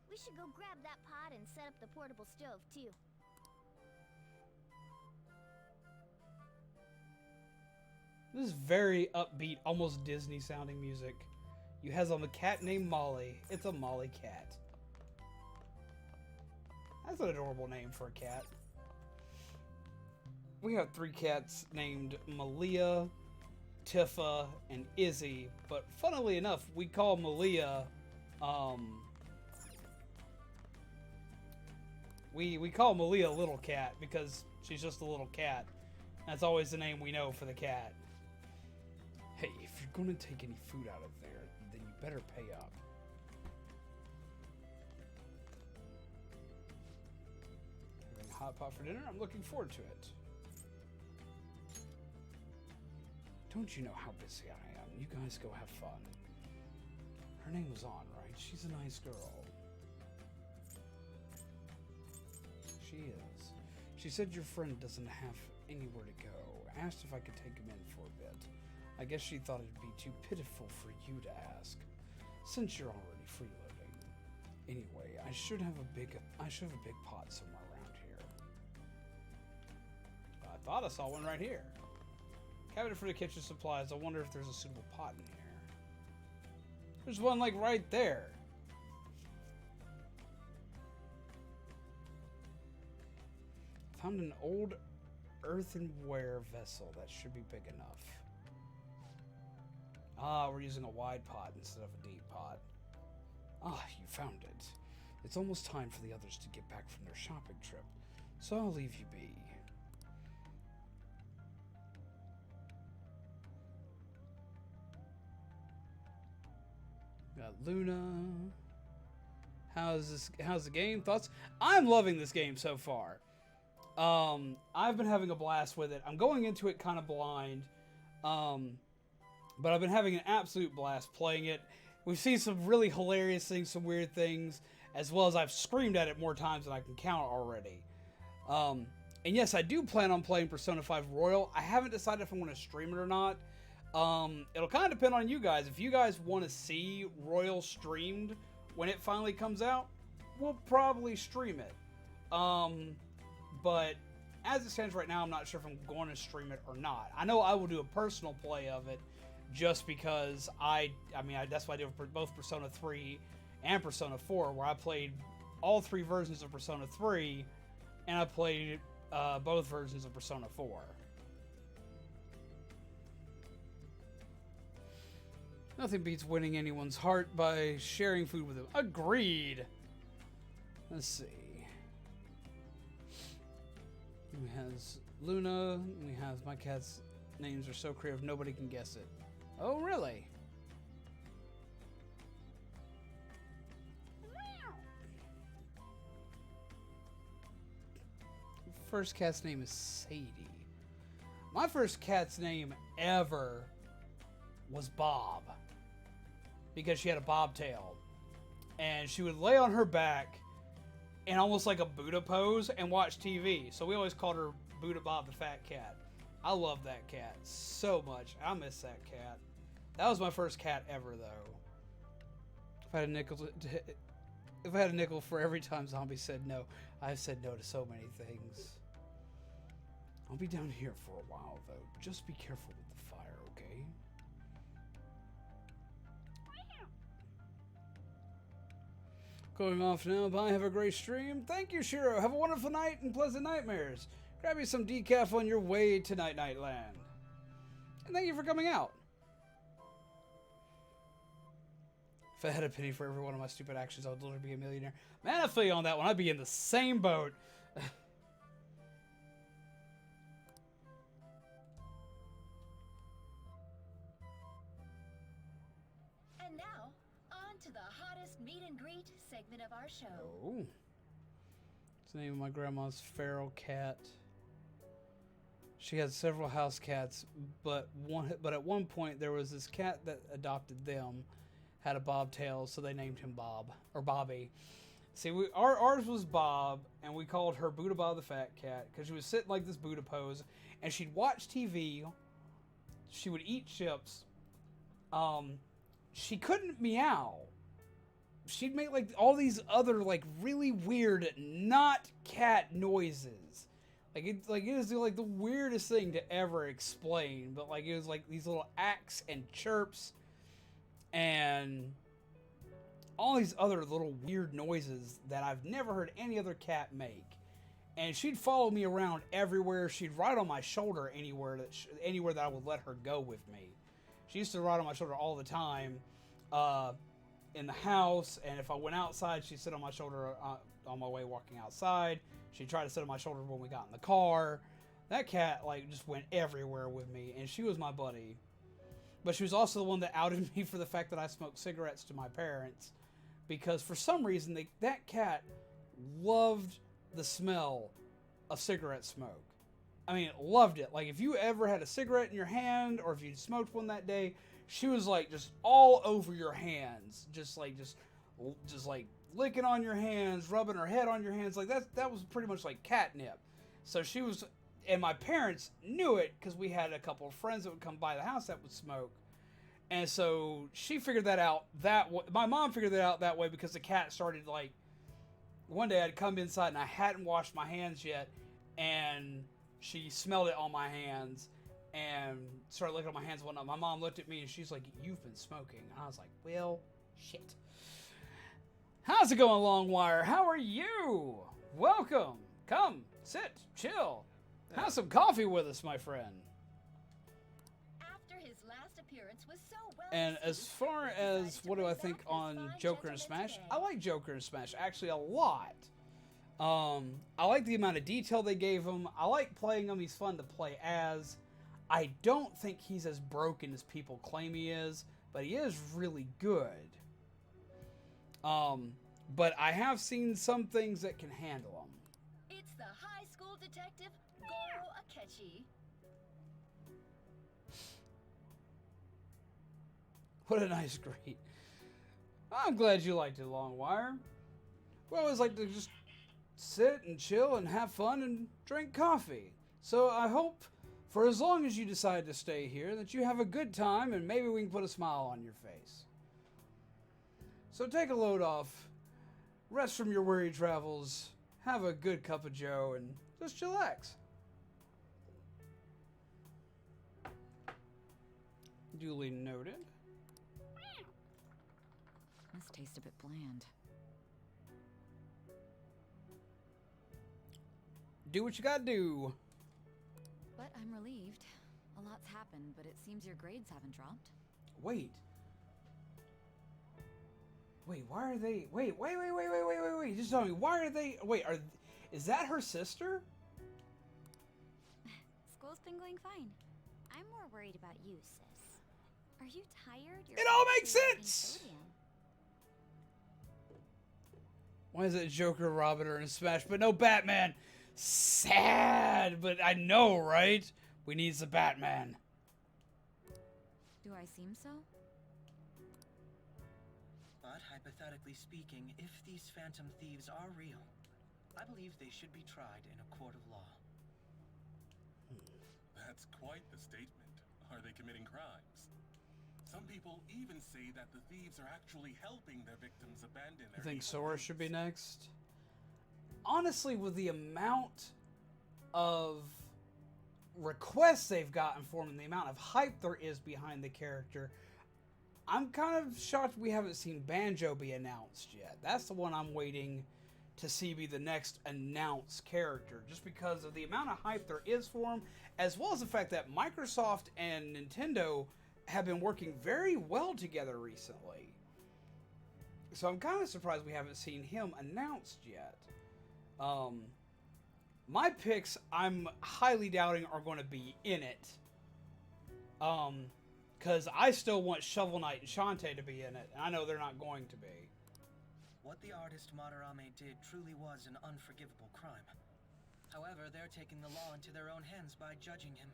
We should go grab that pot and set up the portable stove, too. This is very upbeat, almost Disney-sounding music. You has on a cat named Molly. It's a Molly cat. That's an adorable name for a cat. We have 3 cats named Malia, Tifa, and Izzy. But funnily enough, we call Malia, we call Malia Little Cat because she's just a little cat. That's always the name we know for the cat. Hey, if you're gonna take any food out of there, then you better pay up. Having a hot pot for dinner? I'm looking forward to it. Don't you know how busy I am? You guys go have fun. Her name was On, right? She's a nice girl. she is. She said your friend doesn't have anywhere to go. Asked if I could take him in for a bit. I guess she thought it'd be too pitiful for you to ask, since you're already freeloading. Anyway, I should have a big pot somewhere around here. I thought I saw one right here. Cabinet for the kitchen supplies. I wonder if there's a suitable pot in here. There's one like right there. Found an old earthenware vessel that should be big enough. Ah, we're using a wide pot instead of a deep pot. Ah, you found it. It's almost time for the others to get back from their shopping trip, so I'll leave you be. Got Luna. How's the game? Thoughts? I'm loving this game so far. I've been having a blast with it. I'm going into it kind of blind. But I've been having an absolute blast playing it. We've seen some really hilarious things, some weird things, as well as I've screamed at it more times than I can count already. And yes, I do plan on playing Persona 5 Royal. I haven't decided if I'm going to stream it or not. It'll kind of depend on you guys. If you guys want to see Royal streamed when it finally comes out, we'll probably stream it. But as it stands right now, I'm not sure if I'm going to stream it or not. I know I will do a personal play of it just because that's what I did for both Persona 3 and Persona 4, where I played all three versions of Persona 3 and I played both versions of Persona 4. Nothing beats winning anyone's heart by sharing food with them. Agreed. Let's see. We has Luna. We have my cat's names are so creative nobody can guess it. Oh, really? First cat's name is Sadie. My first cat's name ever was Bob, because she had a bobtail, and she would lay on her back in almost like a Buddha pose and watch TV. So we always called her Buddha Bob the Fat Cat. I love that cat so much. I miss that cat. That was my first cat ever, though. If I had a nickel for every time Zombie said no, I've said no to so many things. I'll be down here for a while, though. Just be careful with the fire, okay? Going off now. Bye. Have a great stream. Thank you, Shiro. Have a wonderful night and pleasant nightmares. Grab you some decaf on your way to Night Night Land. And thank you for coming out. If I had a penny for every one of my stupid actions, I would literally be a millionaire. Man, I feel you on that one. I'd be in the same boat. And now, on to the hottest meet and greet segment of our show. Oh. It's the name of my grandma's feral cat. She had several house cats, but at one point there was this cat that adopted them, had a bobtail, so they named him Bob, or Bobby. See, ours was Bob, and we called her Buddha Bob the Fat Cat, because she was sitting like this Buddha pose, and she'd watch TV, she would eat chips, she couldn't meow. She'd make like all these other like really weird, not cat noises. It was like the weirdest thing to ever explain, but like it was like these little acts and chirps and all these other little weird noises that I've never heard any other cat make. And she'd follow me around everywhere. She'd ride on my shoulder anywhere that I would let her go with me. She used to ride on my shoulder all the time in the house, and if I went outside, she'd sit on my shoulder on my way walking outside. She'd try to sit on my shoulder when we got in the car. That cat, just went everywhere with me, and she was my buddy. But she was also the one that outed me for the fact that I smoked cigarettes to my parents, because for some reason, that cat loved the smell of cigarette smoke. I mean, loved it. Like, if you ever had a cigarette in your hand, or if you smoked one that day, she was, just all over your hands. Just licking on your hands, rubbing her head on your hands. Like that was pretty much like catnip. So she was, and my parents knew it because we had a couple of friends that would come by the house that would smoke. And so she figured that out my mom figured that out that way because the cat started like, one day I'd come inside and I hadn't washed my hands yet, and she smelled it on my hands and started looking at my hands and whatnot. My mom looked at me and she's like, "You've been smoking." And I was like, "Well, shit." How's it going, Longwire? How are you? Welcome. Come, sit, chill. Have some coffee with us, my friend. After his last appearance was so well And as received, far we as decided to what do bring I think back this on fine Joker and gentleman Smash, today. I like Joker and Smash actually a lot. I like the amount of detail they gave him. I like playing him. He's fun to play as. I don't think he's as broken as people claim he is, but he is really good. But I have seen some things that can handle him. It's the high school detective, Goro Akechi. What a nice greet. I'm glad you liked it, Longwire. We always like to just sit and chill and have fun and drink coffee. So I hope for as long as you decide to stay here that you have a good time and maybe we can put a smile on your face. So take a load off, rest from your weary travels, have a good cup of joe, and just chillax. Duly noted. This tastes a bit bland. Do what you gotta do. But I'm relieved. A lot's happened, but it seems your grades haven't dropped. Wait. Why are they... Wait. Just tell me, why are they... Is that her sister? School's been going fine. I'm more worried about you, sis. Are you tired? It all makes sense! Why is it Joker, Robin, or in Smash, but no Batman? Sad, but I know, right? We need the Batman. Do I seem so? But hypothetically speaking, if these phantom thieves are real, I believe they should be tried in a court of law. That's quite the statement. Are they committing crimes? Some people even say that the thieves are actually helping their victims abandon I their think evil Sora ways. should be next. Honestly, with the amount of requests they've gotten for him and the amount of hype there is behind the character, I'm kind of shocked we haven't seen Banjo be announced yet. That's the one I'm waiting to see be the next announced character, just because of the amount of hype there is for him, as well as the fact that Microsoft and Nintendo have been working very well together recently. So I'm kind of surprised we haven't seen him announced yet. My picks, I'm highly doubting are going to be in it. Because I still want Shovel Knight and Shantae to be in it, and I know they're not going to be. What the artist Madarame did truly was an unforgivable crime. However, they're taking the law into their own hands by judging him.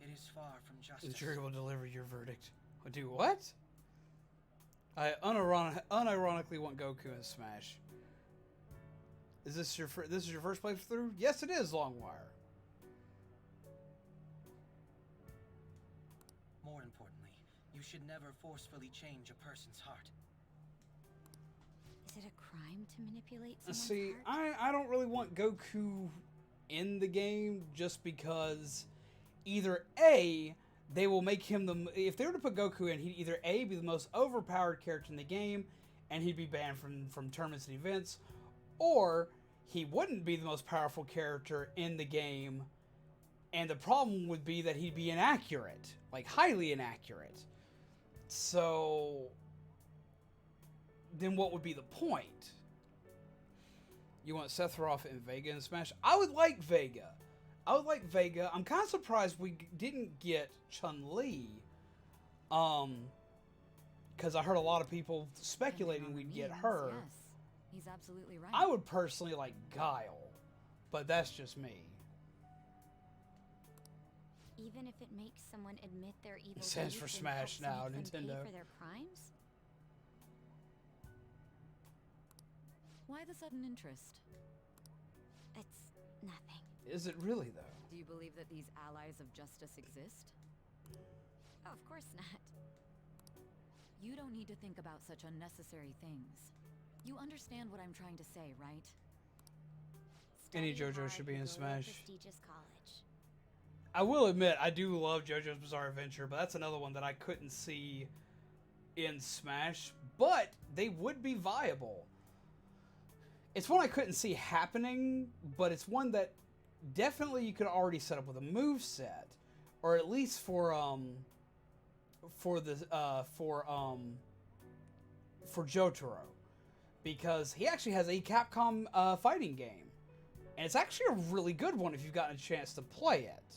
It is far from The justice. jury will deliver your verdict. Do what? I unironically want Goku in Smash. Is this your first playthrough? Yes, it is, Longwire. More importantly, you should never forcefully change a person's heart. Is it a crime to manipulate someone's See, heart? I don't really want Goku in the game just because either A, they will make him if they were to put Goku in, he'd either A, be the most overpowered character in the game and he'd be banned from tournaments and events, or he wouldn't be the most powerful character in the game, and the problem would be that he'd be inaccurate, like highly inaccurate. So then what would be the point? You want Sephiroth and Vega in Smash? I would like Vega. I'm kind of surprised we didn't get Chun-Li. Because I heard a lot of people speculating we'd get her. Yes, he's absolutely right. I would personally like Guile, but that's just me. Even if it makes someone admit their evil It stands deeds for and Smash helps now, make them Nintendo. pay for their crimes? Why the sudden interest? It's nothing. Is it really, though? Do you believe that these allies of justice exist? Of course not. You don't need to think about such unnecessary things. You understand what I'm trying to say, right? Any Study JoJo hard should be and in go to a Smash. prestigious college. I will admit, I do love JoJo's Bizarre Adventure, but that's another one that I couldn't see in Smash, but they would be viable. It's one I couldn't see happening, but it's one that definitely you could already set up with a move set, or at least for Jotaro, because he actually has a Capcom fighting game, and it's actually a really good one if you've gotten a chance to play it.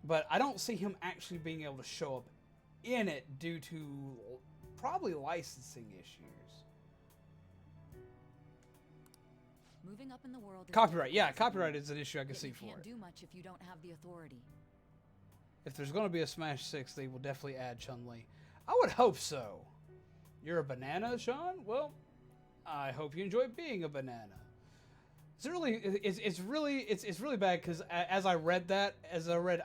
But I don't see him actually being able to show up in it due to probably licensing issues. Moving up in the world. Copyright, yeah, copyright is an issue I can see for You can't it. do much if you don't have the authority. If there's going to be a Smash 6, they will definitely add Chun-Li. I would hope so. You're a banana, Sean? Well, I hope you enjoy being a banana. It's really bad because as I read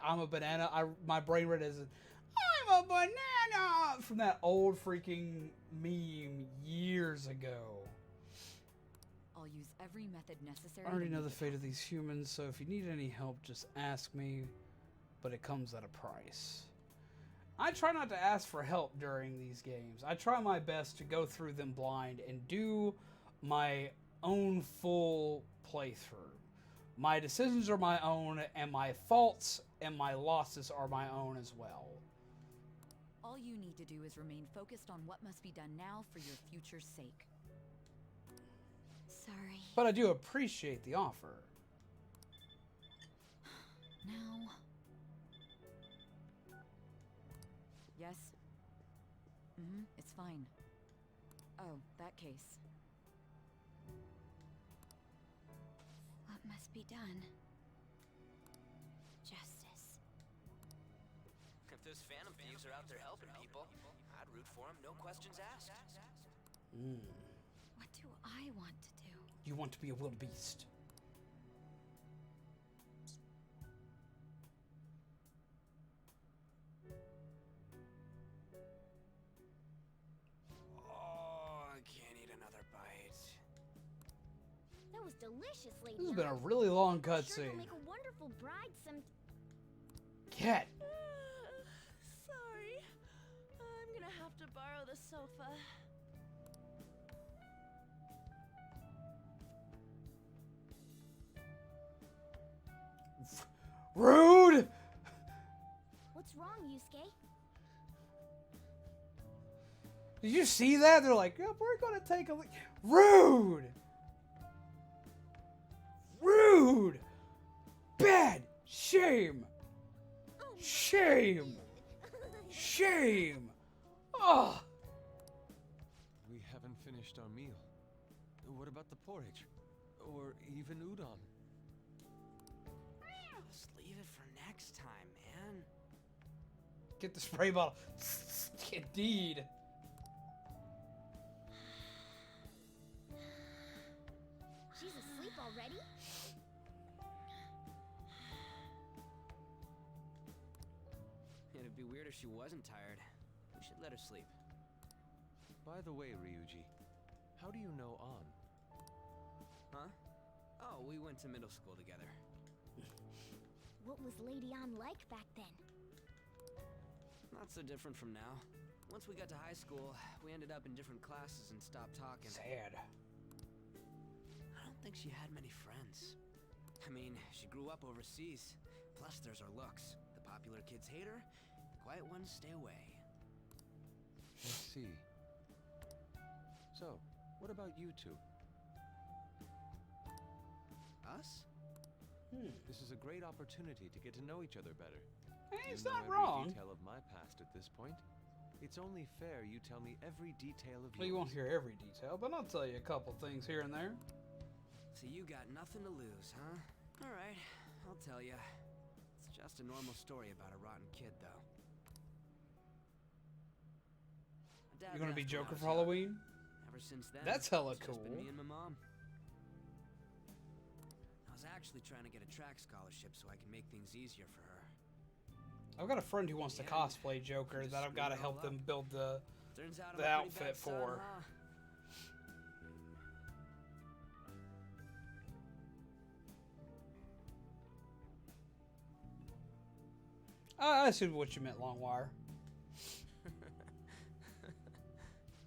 I'm a banana, my brain read it as I'm a banana from that old freaking meme years ago. I'll use every method necessary. I already know the fate of these humans, so if you need any help, just ask me, but it comes at a price. I try not to ask for help during these games. I try my best to go through them blind and do my own full playthrough. My decisions are my own, and my faults and my losses are my own as well. All you need to do is remain focused on what must be done now for your future's sake. Sorry. But I do appreciate the offer. Now. Yes? It's fine. Oh, that case. What must be done? Justice. If those Phantom Thieves are out there helping people, I'd root for them, no questions asked. What do I want to do? You want to be a wildebeest. Oh, I can't eat another bite. That was delicious, lady. This has been a really long Sure, cutscene. you'll make a wonderful bride some. Cat. Sorry. I'm gonna have to borrow the sofa. Rude! What's wrong, Yusuke? Did you see that? They're like, yep, we're gonna take a look. Rude! Rude! Bad! Shame! Shame! Shame! Oh! We haven't finished our meal. What about the porridge? Or even udon? Just leave it for next time, man. Get the spray bottle. Indeed. She's asleep already? It'd be weird if she wasn't tired. We should let her sleep. By the way, Ryuji, how do you know An? Huh? Oh, we went to middle school together. What was Lady Ann like back then? Not so different from now. Once we got to high school, we ended up in different classes and stopped talking. Sad. I don't think she had many friends. I mean, she grew up overseas. Plus, there's her looks. The popular kids hate her, the quiet ones stay away. I see. So, what about you two? Us? This is a great opportunity to get to know each other better. Hey, it's You know not every wrong. detail of my past at this point. It's only fair you tell me every detail of Well, you won't hear every detail, but I'll tell you a couple things here and there. So you got nothing to lose, huh? Alright, I'll tell ya. It's just a normal story about a rotten kid, though. My dad You're gonna be left when I Joker was for young. Halloween? Ever Ever since then, That's hella it's just been cool. me and my mom. I was actually trying to get a track scholarship so I can make things easier for her. I've got a friend who wants to Yeah, cosplay Joker just that I've got to screwed it all help them up. build the Turns out I'm the a pretty outfit bad son, for. huh? I assumed what you meant, Longwire.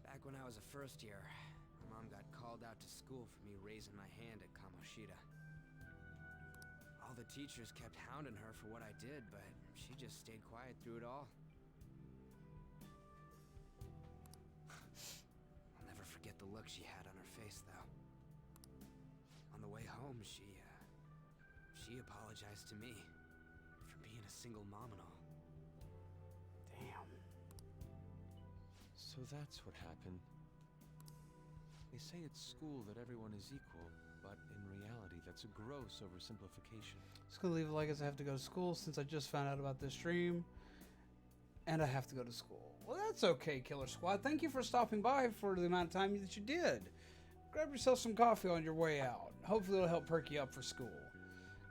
Back when I was a first year, my mom got called out to school for me raising my hand at Kamoshida. All the teachers kept hounding her for what I did, but she just stayed quiet through it all. I'll never forget the look she had on her face, though. On the way home, she apologized to me for being a single mom and all. Damn. So that's what happened. They say at school that everyone is equal, but in reality, that's a gross oversimplification. Just gonna leave it like as I have to go to school since I just found out about this stream. And I have to go to school. Well, that's okay, Killer Squad. Thank you for stopping by for the amount of time that you did. Grab yourself some coffee on your way out. Hopefully it'll help perk you up for school.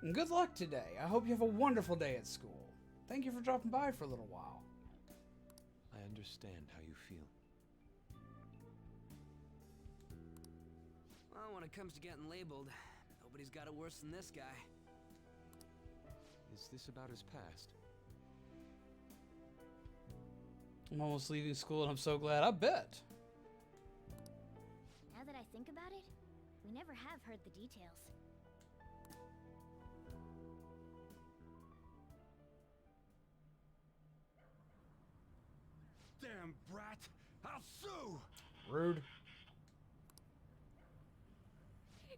And good luck today. I hope you have a wonderful day at school. Thank you for dropping by for a little while. I understand how you feel. Well, when it comes to getting labeled, nobody's got it worse than this guy. Is this about his past? I'm almost leaving school and I'm so glad. I bet. Now that I think about it, we never have heard the details. Damn brat! I'll sue! Rude.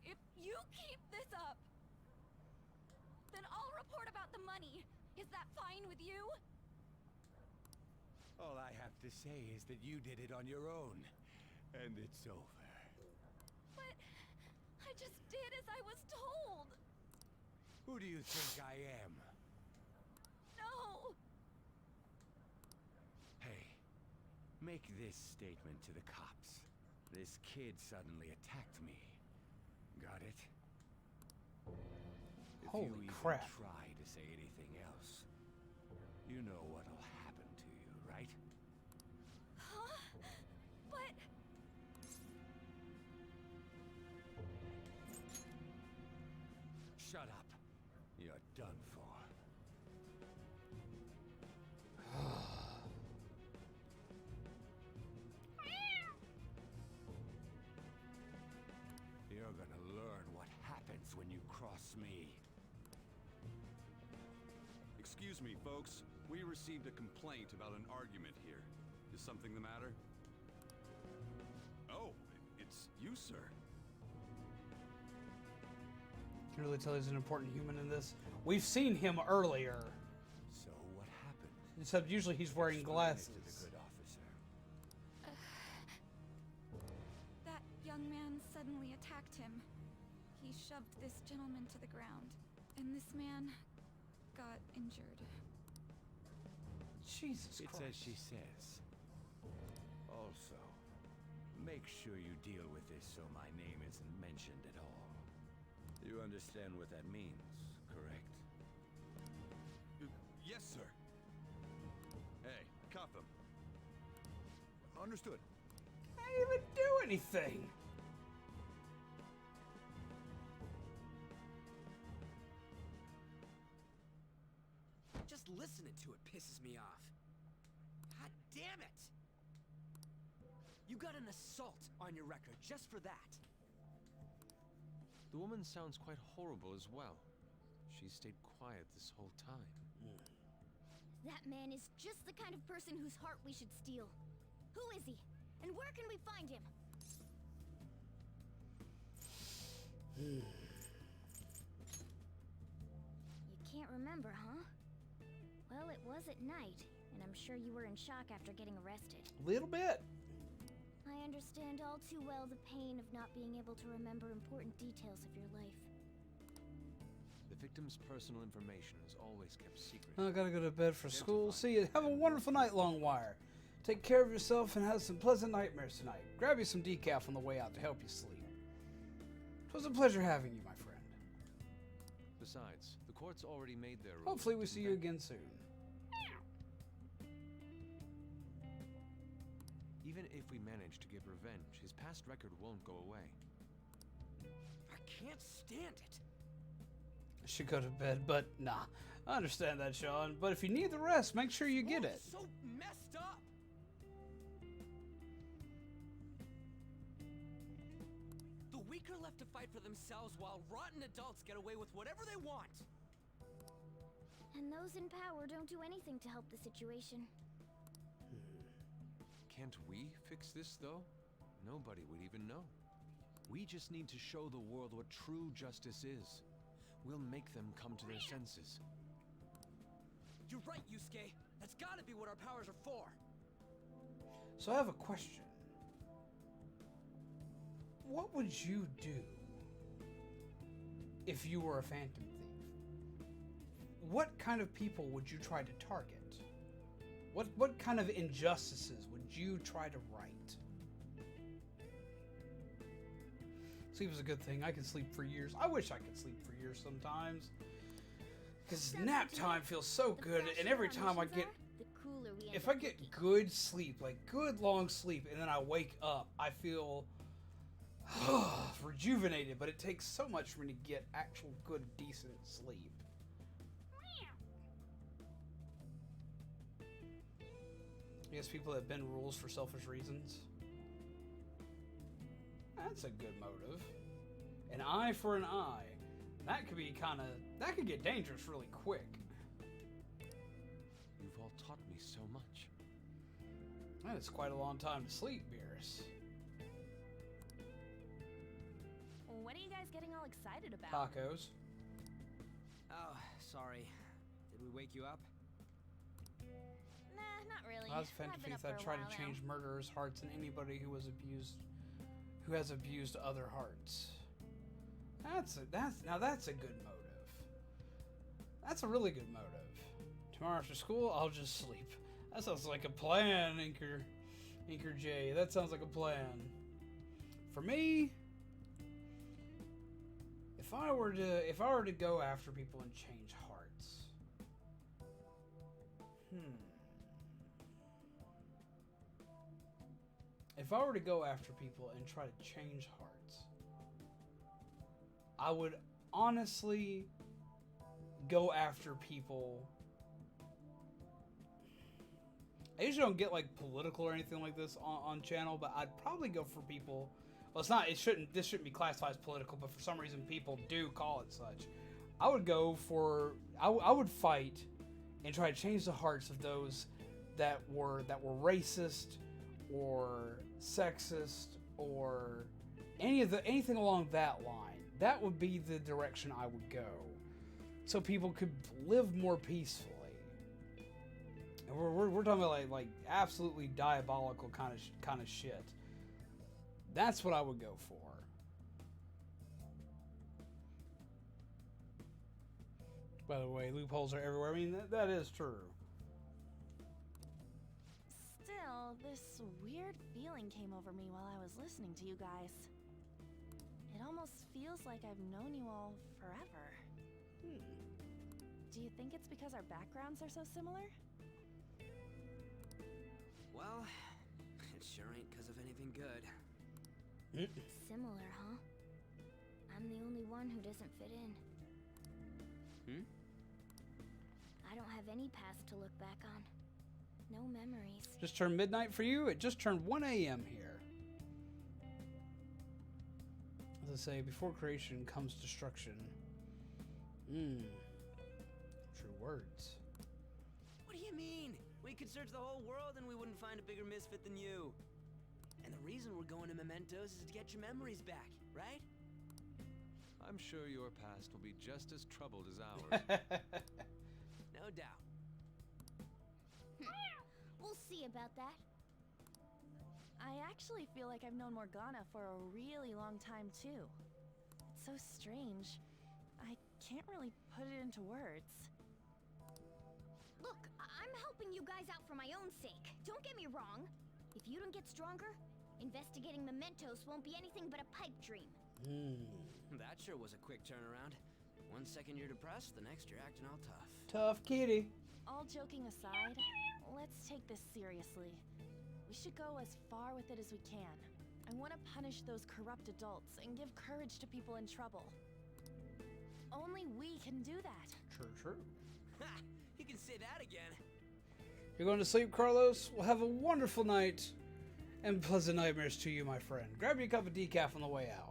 If you keep this up, then I'll report about the money. Is that fine with you? All I have to say is that you did it on your own. And it's over. But I just did as I was told. Who do you think I am? No. Hey, make this statement to the cops. This kid suddenly attacked me. Got it? If Holy you even crap. try to say anything else, you know what'll happen to you, right? Huh? But Shut up. You're done for. You're gonna learn what happens when you cross me. Excuse me, folks. We received a complaint about an argument here. Is something the matter? Oh, it's you, sir. You can really tell he's an important human in this. We've seen him earlier. So what happened? Except usually he's wearing Explain it glasses. to the good officer. that young man suddenly attacked him. He shoved this gentleman to the ground, and this man got injured. Jesus It's Christ. as she says. Also, make sure you deal with this so my name isn't mentioned at all. You understand what that means, correct? Yes, sir. Hey, cuff him. Understood. Can't even do anything. Just listening to it pisses me off. God damn it! You got an assault on your record just for that. The woman sounds quite horrible as well. She stayed quiet this whole time. That man is just the kind of person whose heart we should steal. Who is he? And where can we find him? You can't remember, huh? Well, it was at night, and I'm sure you were in shock after getting arrested. Little bit. I understand all too well the pain of not being able to remember important details of your life. The victim's personal information is always kept secret. I gotta go to bed for school. See you. Have a wonderful night, Longwire. Take care of yourself and have some pleasant nightmares tonight. Grab you some decaf on the way out to help you sleep. It was a pleasure having you, my friend. Besides, the court's already made their ruling. Hopefully we see you again soon. Even if we manage to get revenge, his past record won't go away. I can't stand it. I should go to bed, but nah. I understand that, Sean. But if you need the rest, make sure you get it. So messed up. The weak are left to fight for themselves while rotten adults get away with whatever they want. And those in power don't do anything to help the situation. Can't we fix this, though? Nobody would even know. We just need to show the world what true justice is. We'll make them come to their senses. You're right, Yusuke. That's gotta be what our powers are for. So I have a question. What would you do if you were a phantom thief? What kind of people would you try to target? What kind of injustices would you try to right? Sleep is a good thing. I can sleep for years. I wish I could sleep for years sometimes. Because nap time feels so good, and every time I get... If I get good sleep, like good long sleep, and then I wake up, I feel rejuvenated, but it takes so much for me to get actual good, decent sleep. I guess people that bend rules for selfish reasons. That's a good motive. An eye for an eye. That could be kind of... That could get dangerous really quick. You've all taught me so much. And it's quite a long time to sleep, Beerus. What are you guys getting all excited about? Tacos. Oh, sorry. Did we wake you up? Nah, not really. As Phantom I've been Thief, up I for a try while to now. change murderers' hearts and anybody who has abused other hearts. That's a good motive. That's a really good motive. Tomorrow after school, I'll just sleep. That sounds like a plan, Inker J. That sounds like a plan. For me, if I were to go after people and change hearts, if I were to go after people and try to change hearts, I would honestly go after people. I usually don't get like political or anything like this on channel, but I'd probably go for people. Well, it's not. This shouldn't be classified as political, but for some reason people do call it such. I would go for. I would fight and try to change the hearts of those that were racist or sexist or anything along that line. That would be the direction I would go, so people could live more peacefully. And we're talking about like absolutely diabolical kind of shit. That's what I would go for. By the way, loopholes are everywhere. I mean, that is true. Still, this weird feeling came over me while I was listening to you guys. It almost feels like I've known you all forever. Do you think it's because our backgrounds are so similar? Well, it sure ain't because of anything good. Similar, huh? I'm the only one who doesn't fit in. I don't have any past to look back on. No memories. Just turned midnight for you? It just turned 1 a.m. here. As I say, before creation comes destruction. True words. What do you mean? We could search the whole world and we wouldn't find a bigger misfit than you. And the reason we're going to Mementos is to get your memories back, right? I'm sure your past will be just as troubled as ours. No doubt. We'll see about that. I actually feel like I've known Morgana for a really long time, too. It's so strange. I can't really put it into words. Look, I'm helping you guys out for my own sake. Don't get me wrong. If you don't get stronger, investigating mementos won't be anything but a pipe dream. That sure was a quick turnaround. 1 second you're depressed, the next you're acting all tough. Tough kitty. All joking aside, let's take this seriously. We should go as far with it as we can. I want to punish those corrupt adults and give courage to people in trouble. Only we can do that. True. Ha! You can say that again. You're going to sleep, Carlos? Well, have a wonderful night and pleasant nightmares to you, my friend. Grab you a cup of decaf on the way out.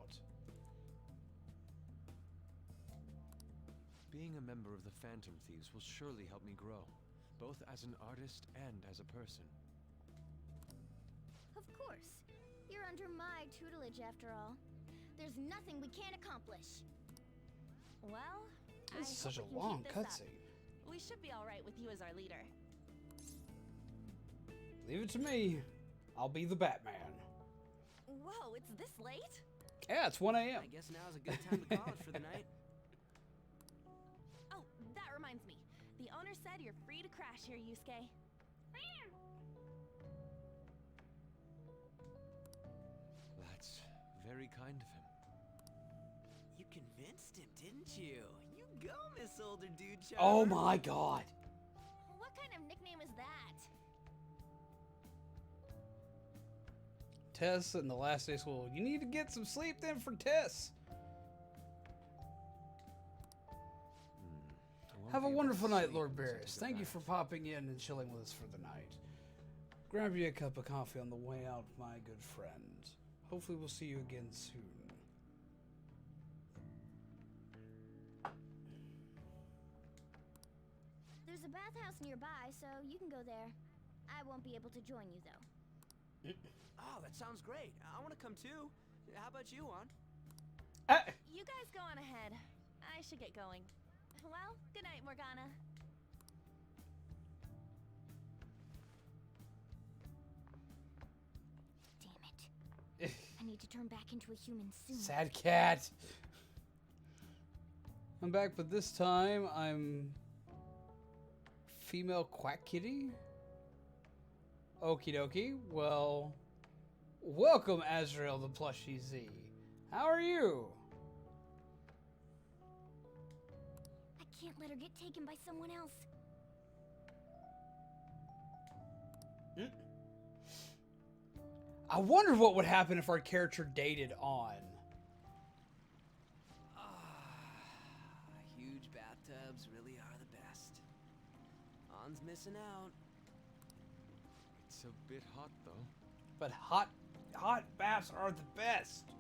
Being a member of the Phantom Thieves will surely help me grow, both as an artist and as a person. Of course. You're under my tutelage after all. There's nothing we can't accomplish. Well, This is such a we can long keep this up. cutscene. We should be all right with you as our leader. Leave it to me. I'll be the Batman. Whoa, it's this late? Yeah, it's 1 a.m. I guess now's a good time to call it for the night. Oh, that reminds me. The owner said you're free to crash here, Yusuke. That's very kind of him. You convinced him, didn't you? You go, Miss Older Dude Charmer. Oh my god. What kind of nickname is that? Tess in the last day of school. You need to get some sleep then for Tess. I won't Have a be able wonderful to night, sleep Lord once I Barris. take a Thank you bath. for popping in and chilling with us for the night. Grab you a cup of coffee on the way out, my good friend. Hopefully we'll see you again soon. There's a bathhouse nearby, so you can go there. I won't be able to join you, though. Oh, that sounds great. I want to come too. How about you, Juan? You guys go on ahead. I should get going. Well, good night, Morgana. Damn it. I need to turn back into a human soon. Sad cat. I'm back, but this time I'm female quack kitty. Okie dokie. Well, welcome, Azrael the plushie Z. How are you? I can't let her get taken by someone else. I wonder what would happen if our character dated on. Huge bathtubs really are the best. On's missing out. It's a bit hot, though. But hot baths are the best.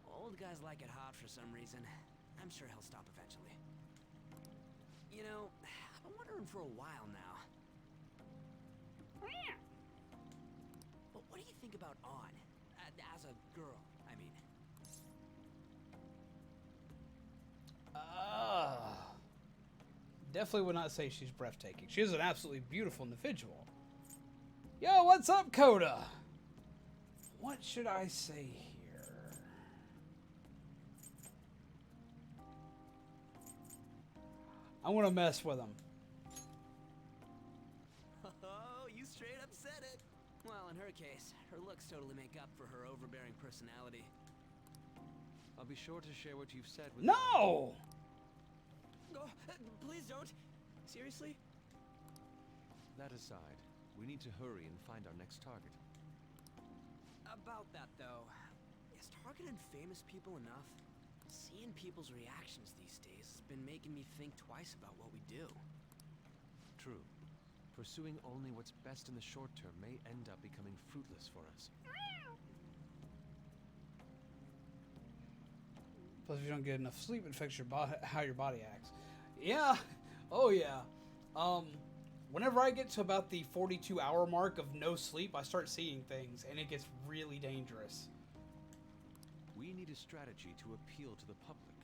Old guys like it hot for some reason. I'm sure he'll stop eventually. You know, I've been wondering for a while now. But what do you think about On? As a girl, I mean. Definitely would not say she's breathtaking. She is an absolutely beautiful individual. Yo, what's up, Coda? What should I say here? I want to mess with him. Oh, you straight up said it. Well, in her case, her looks totally make up for her overbearing personality. I'll be sure to share what you've said with No! Oh, please don't. Seriously? That aside, we need to hurry and find our next target. About that, though, is targeting famous people enough? Seeing people's reactions these days has been making me think twice about what we do. True. Pursuing only what's best in the short term may end up becoming fruitless for us. Plus, if you don't get enough sleep, it affects your how your body acts. Yeah. Oh, yeah. Whenever I get to about the 42-hour mark of no sleep, I start seeing things, and it gets really dangerous. We need a strategy to appeal to the public.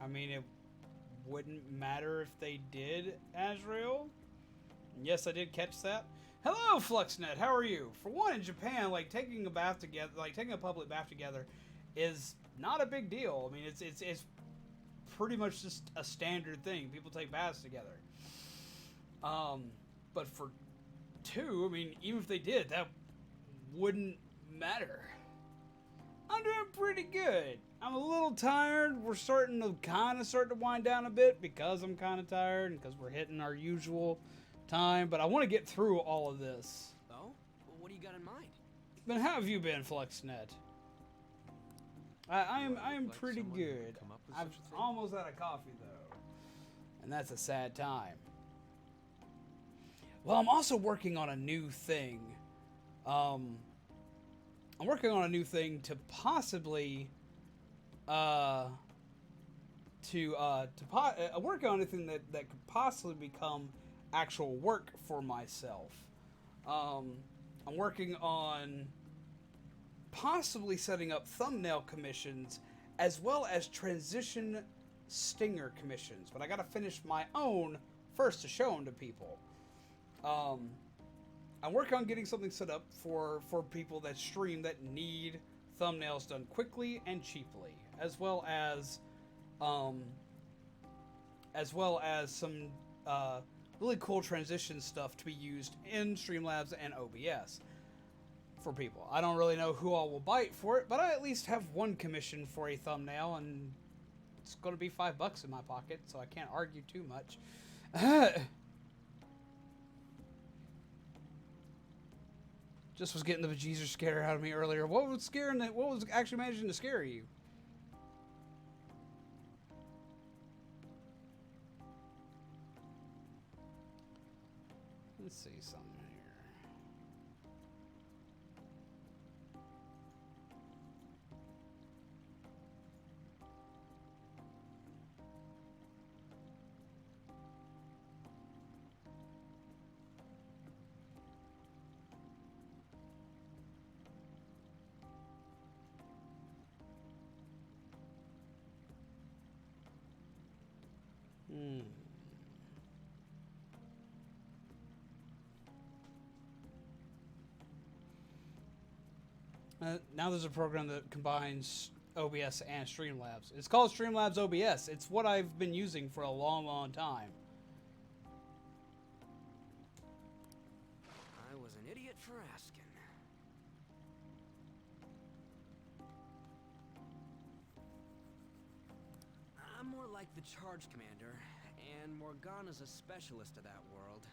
I mean, it wouldn't matter if they did, Azrael. Yes, I did catch that. Hello, Fluxnet. How are you? For one, in Japan, like taking a bath together, like taking a public bath together, is not a big deal. I mean, it's pretty much just a standard thing. People take baths together. But for two, I mean, even if they did, that wouldn't matter. I'm doing pretty good. I'm a little tired. We're starting to wind down a bit because I'm kind of tired and because we're hitting our usual time. But I want to get through all of this. Oh? Well, what do you got in mind? But how have you been, Fluxnet? I am pretty good. I'm almost out of coffee though, and that's a sad time. Well, I'm also working on a new thing. I'm working on a new thing to possibly work on anything that could possibly become actual work for myself. I'm working on possibly setting up thumbnail commissions as well as transition stinger commissions, but I gotta finish my own first to show them to people. I'm working on getting something set up for people that stream that need thumbnails done quickly and cheaply, as well as some really cool transition stuff to be used in Streamlabs and OBS for people. I don't really know who all will bite for it, but I at least have one commission for a thumbnail, and it's going to be $5 in my pocket, so I can't argue too much. Just was getting the bejesus scare out of me earlier. What was actually managing to scare you? Let's see something here. Now there's a program that combines OBS and Streamlabs. It's called Streamlabs OBS. It's what I've been using for a long, long time. I was an idiot for asking. I'm more like the charge commander, and Morgana's a specialist of that world.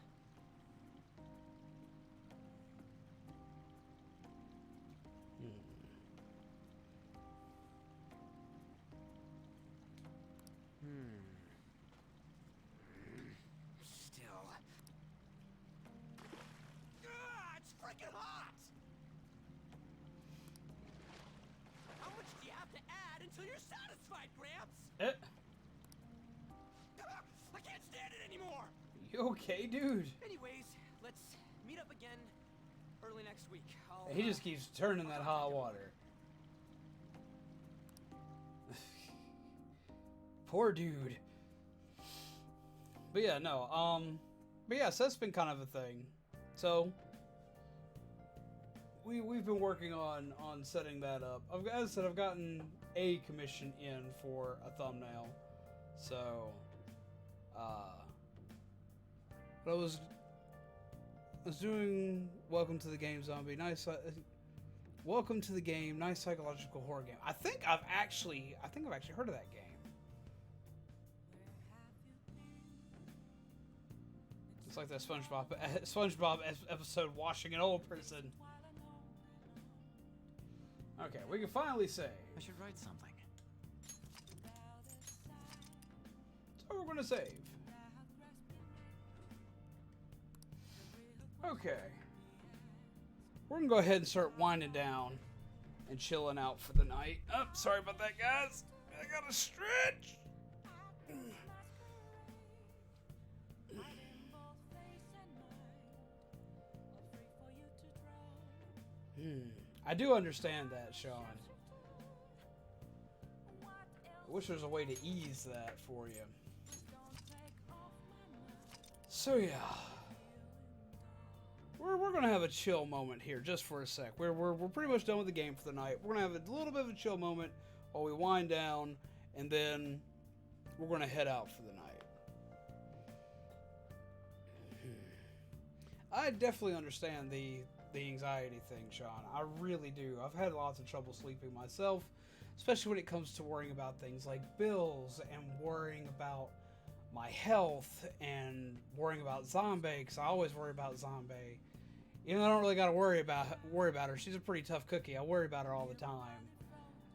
Still. It's freaking hot! How much do you have to add until you're satisfied, Gramps? I can't stand it anymore! You okay, dude? Anyways, let's meet up again early next week. He just keeps turning that hot water. Poor dude. But yeah, no, but yeah, so that's been kind of a thing. So we've been working on setting that up. As I said, I've gotten a commission in for a thumbnail. So but I was doing Welcome to the Game Zombie. Nice Welcome to the Game, nice psychological horror game. I think I've actually heard of that game. It's like that SpongeBob episode, washing an old person. Okay, we can finally save. I should write something. So we're gonna save. Okay. We're gonna go ahead and start winding down and chilling out for the night. Oh, sorry about that, guys. I gotta stretch. I do understand that, Sean. I wish there was a way to ease that for you. So yeah. we're gonna have a chill moment here just for a sec. We're pretty much done with the game for the night. We're gonna have a little bit of a chill moment while we wind down, and then we're gonna head out for the night. I definitely understand the anxiety thing, Sean. I really do. I've had lots of trouble sleeping myself, especially when it comes to worrying about things like bills and worrying about my health and worrying about Zombie, because I always worry about Zombie. Even though I don't really got to worry about her. She's a pretty tough cookie. I worry about her all the time.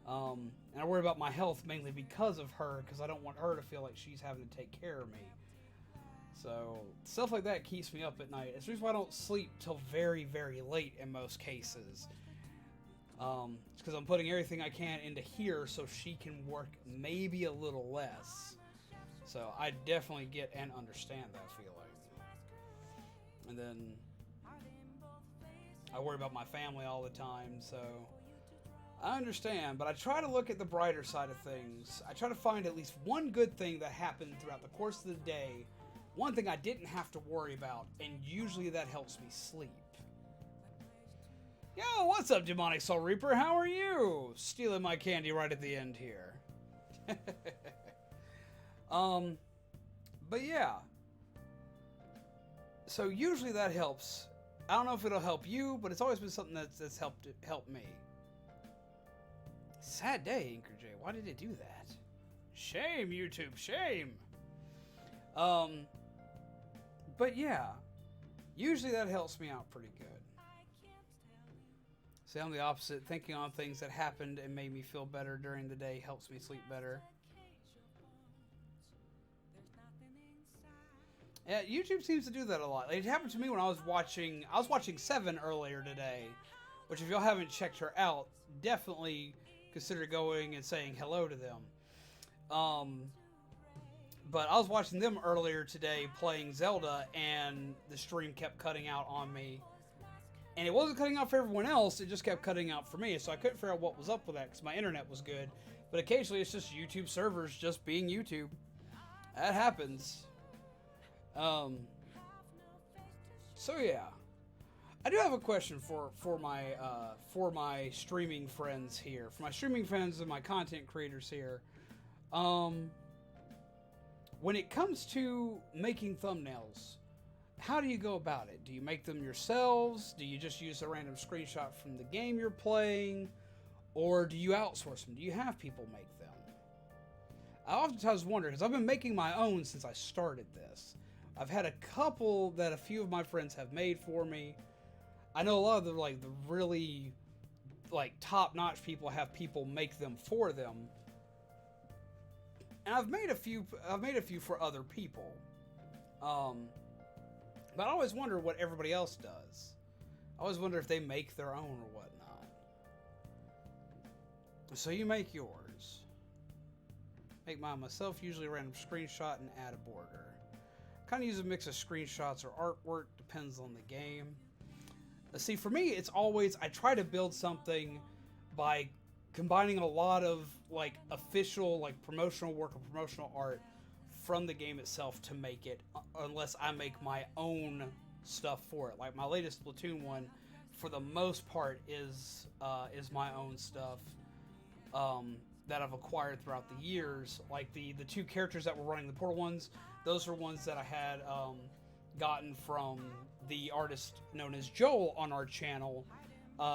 And I worry about my health mainly because of her, because I don't want her to feel like she's having to take care of me. So, stuff like that keeps me up at night. It's the reason why I don't sleep till very, very late in most cases. It's because I'm putting everything I can into here so she can work maybe a little less. So, I definitely get and understand that feeling. And then, I worry about my family all the time, so I understand, but I try to look at the brighter side of things. I try to find at least one good thing that happened throughout the course of the day. One thing I didn't have to worry about, and usually that helps me sleep. Yo, what's up, Demonic Soul Reaper? How are you? Stealing my candy right at the end here. But yeah. So usually that helps. I don't know if it'll help you, but it's always been something that's helped me. Sad day, Anchor J. Why did it do that? Shame, YouTube. Shame. But yeah, usually that helps me out pretty good. See, I'm the opposite. Thinking on things that happened and made me feel better during the day helps me sleep better. Yeah, YouTube seems to do that a lot. It happened to me when I was watching Seven earlier today, which if y'all haven't checked her out, definitely consider going and saying hello to them. But I was watching them earlier today playing Zelda, and the stream kept cutting out on me. And it wasn't cutting out for everyone else, it just kept cutting out for me, so I couldn't figure out what was up with that, because my internet was good. But occasionally it's just YouTube servers just being YouTube. That happens. So yeah. I do have a question for my streaming friends here. For my streaming friends and my content creators here. When it comes to making thumbnails, how do you go about it? Do you make them yourselves? Do you just use a random screenshot from the game you're playing? Or do you outsource them? Do you have people make them? I oftentimes wonder, because I've been making my own since I started this. I've had a couple that a few of my friends have made for me. I know a lot of the really top-notch people have people make them for them. And I've made a few for other people. But I always wonder what everybody else does. I always wonder if they make their own or whatnot. So you make yours. Make mine myself, usually a random screenshot and add a border. Kind of use a mix of screenshots or artwork, depends on the game. See, for me, it's always, I try to build something by combining a lot of official promotional work or promotional art from the game itself to make it, unless I make my own stuff for it. Like my latest Splatoon one, for the most part, is my own stuff that I've acquired throughout the years. Like the two characters that were running the Portal ones, those are ones that I had gotten from the artist known as Joel on our channel.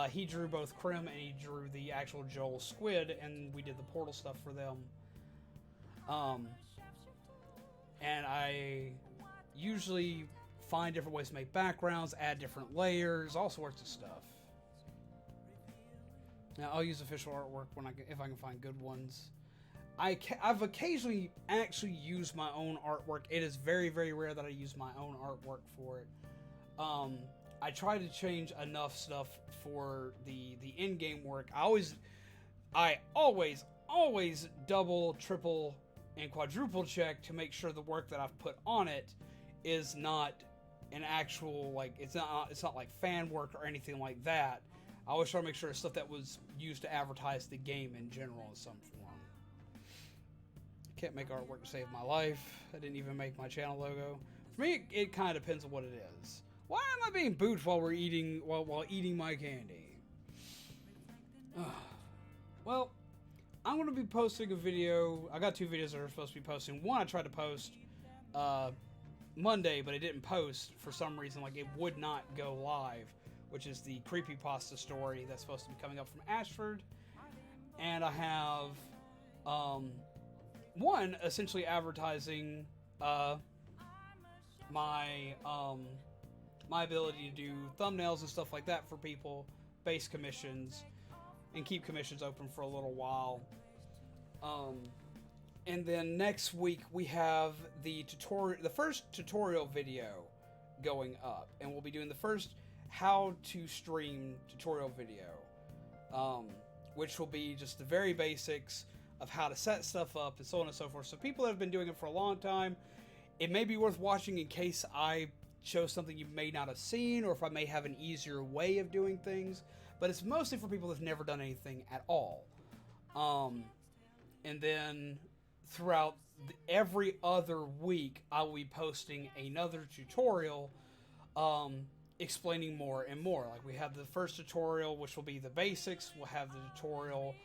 He drew both Krim and he drew the actual Joel Squid, and we did the Portal stuff for them. And I usually find different ways to make backgrounds, add different layers, all sorts of stuff. Now, I'll use official artwork if I can find good ones. I've occasionally actually used my own artwork. It is very, very rare that I use my own artwork for it. I try to change enough stuff for the in-game work. I always double, triple, and quadruple check to make sure the work that I've put on it is not an actual, it's not like fan work or anything like that. I always try to make sure it's stuff that was used to advertise the game in general in some form. Can't make artwork to save my life. I didn't even make my channel logo. For me, it kind of depends on what it is. Why am I being booed while we're eating while eating my candy? Well, I'm gonna be posting a video. I got 2 videos that are supposed to be posting. One I tried to post Monday, but it didn't post for some reason. Like, it would not go live, which is the creepypasta story that's supposed to be coming up from Ashford. And I have one essentially advertising my my ability to do thumbnails and stuff like that for people, base commissions, and keep commissions open for a little while. And then next week we have the first tutorial video going up, and we'll be doing the first how to stream tutorial video, which will be just the very basics of how to set stuff up and so on and so forth. So people that have been doing it for a long time, it may be worth watching in case I show something you may not have seen, or if I may have an easier way of doing things. But it's mostly for people that've never done anything at all. And then throughout every other week, I will be posting another tutorial explaining more and more. Like, we have the first tutorial, which will be the basics. We'll have the tutorial,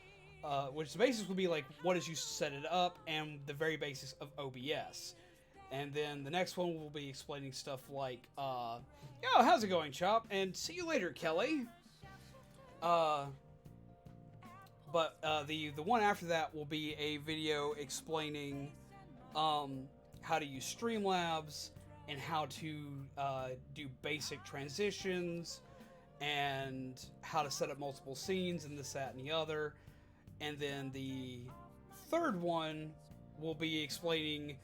which the basics will be like what is you set it up and the very basics of OBS. And then the next one will be explaining stuff like, yo, how's it going, Chop? And see you later, Kelly. But the one after that will be a video explaining how to use Streamlabs and how to do basic transitions and how to set up multiple scenes and this, that, and the other. And then the third one will be explaining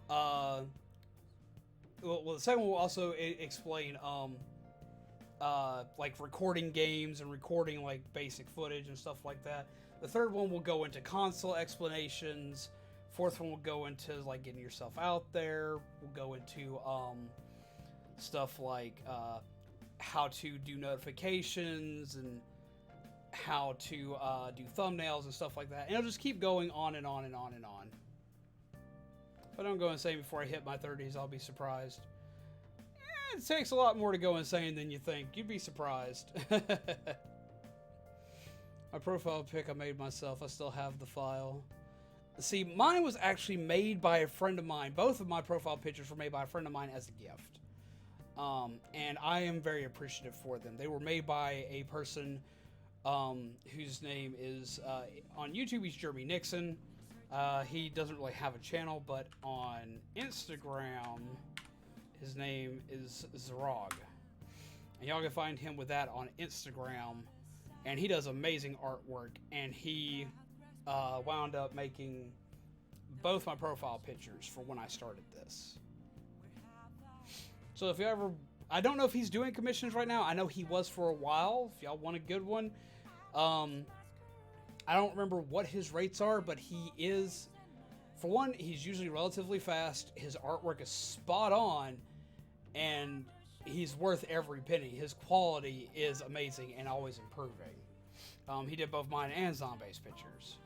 well, the second one will also explain like recording games and recording like basic footage and stuff like that. The third one will go into console explanations. Fourth one will go into like getting yourself out there. We'll go into stuff like how to do notifications and how to do thumbnails and stuff like that. And it'll just keep going on and on and on and on. If I don't go insane before I hit my 30s, I'll be surprised. It takes a lot more to go insane than you think. You'd be surprised. My profile pic I made myself. I still have the file. See, mine was actually made by a friend of mine. Both of my profile pictures were made by a friend of mine as a gift. And I am very appreciative for them. They were made by a person whose name is, on YouTube, he's Jeremy Nixon. He doesn't really have a channel, but on Instagram, his name is Zrog. And y'all can find him with that on Instagram. And he does amazing artwork. And he wound up making both my profile pictures for when I started this. So if you ever... I don't know if he's doing commissions right now. I know he was for a while. If y'all want a good one. I don't remember what his rates are, but he is... For one, he's usually relatively fast. His artwork is spot on. And he's worth every penny. His quality is amazing and always improving. He did both mine and Zombies pictures.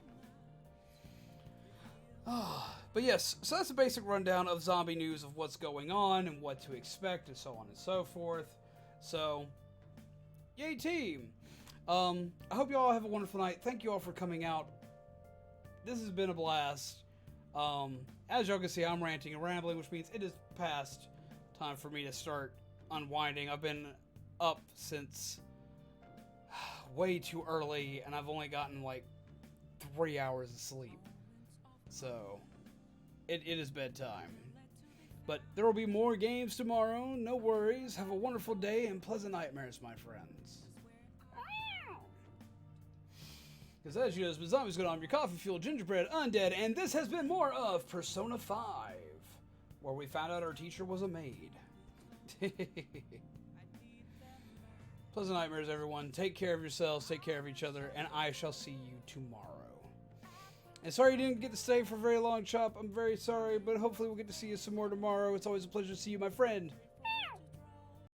But yes, so that's a basic rundown of zombie news, of what's going on and what to expect and so on and so forth. So, yay team! I hope you all have a wonderful night. Thank you all for coming out. This has been a blast. As y'all can see, I'm ranting and rambling, which means it is past time for me to start unwinding. I've been up since way too early, and I've only gotten like 3 hours of sleep. So, it is bedtime. But there will be more games tomorrow, no worries. Have a wonderful day and pleasant nightmares, my friends. Because as you know, it's Zombies Good On, your coffee-fueled gingerbread undead, and this has been more of Persona 5, where we found out our teacher was a maid. Pleasant nightmares, everyone. Take care of yourselves, take care of each other, and I shall see you tomorrow. And sorry you didn't get to stay for very long, Chop. I'm very sorry, but hopefully we'll get to see you some more tomorrow. It's always a pleasure to see you, my friend.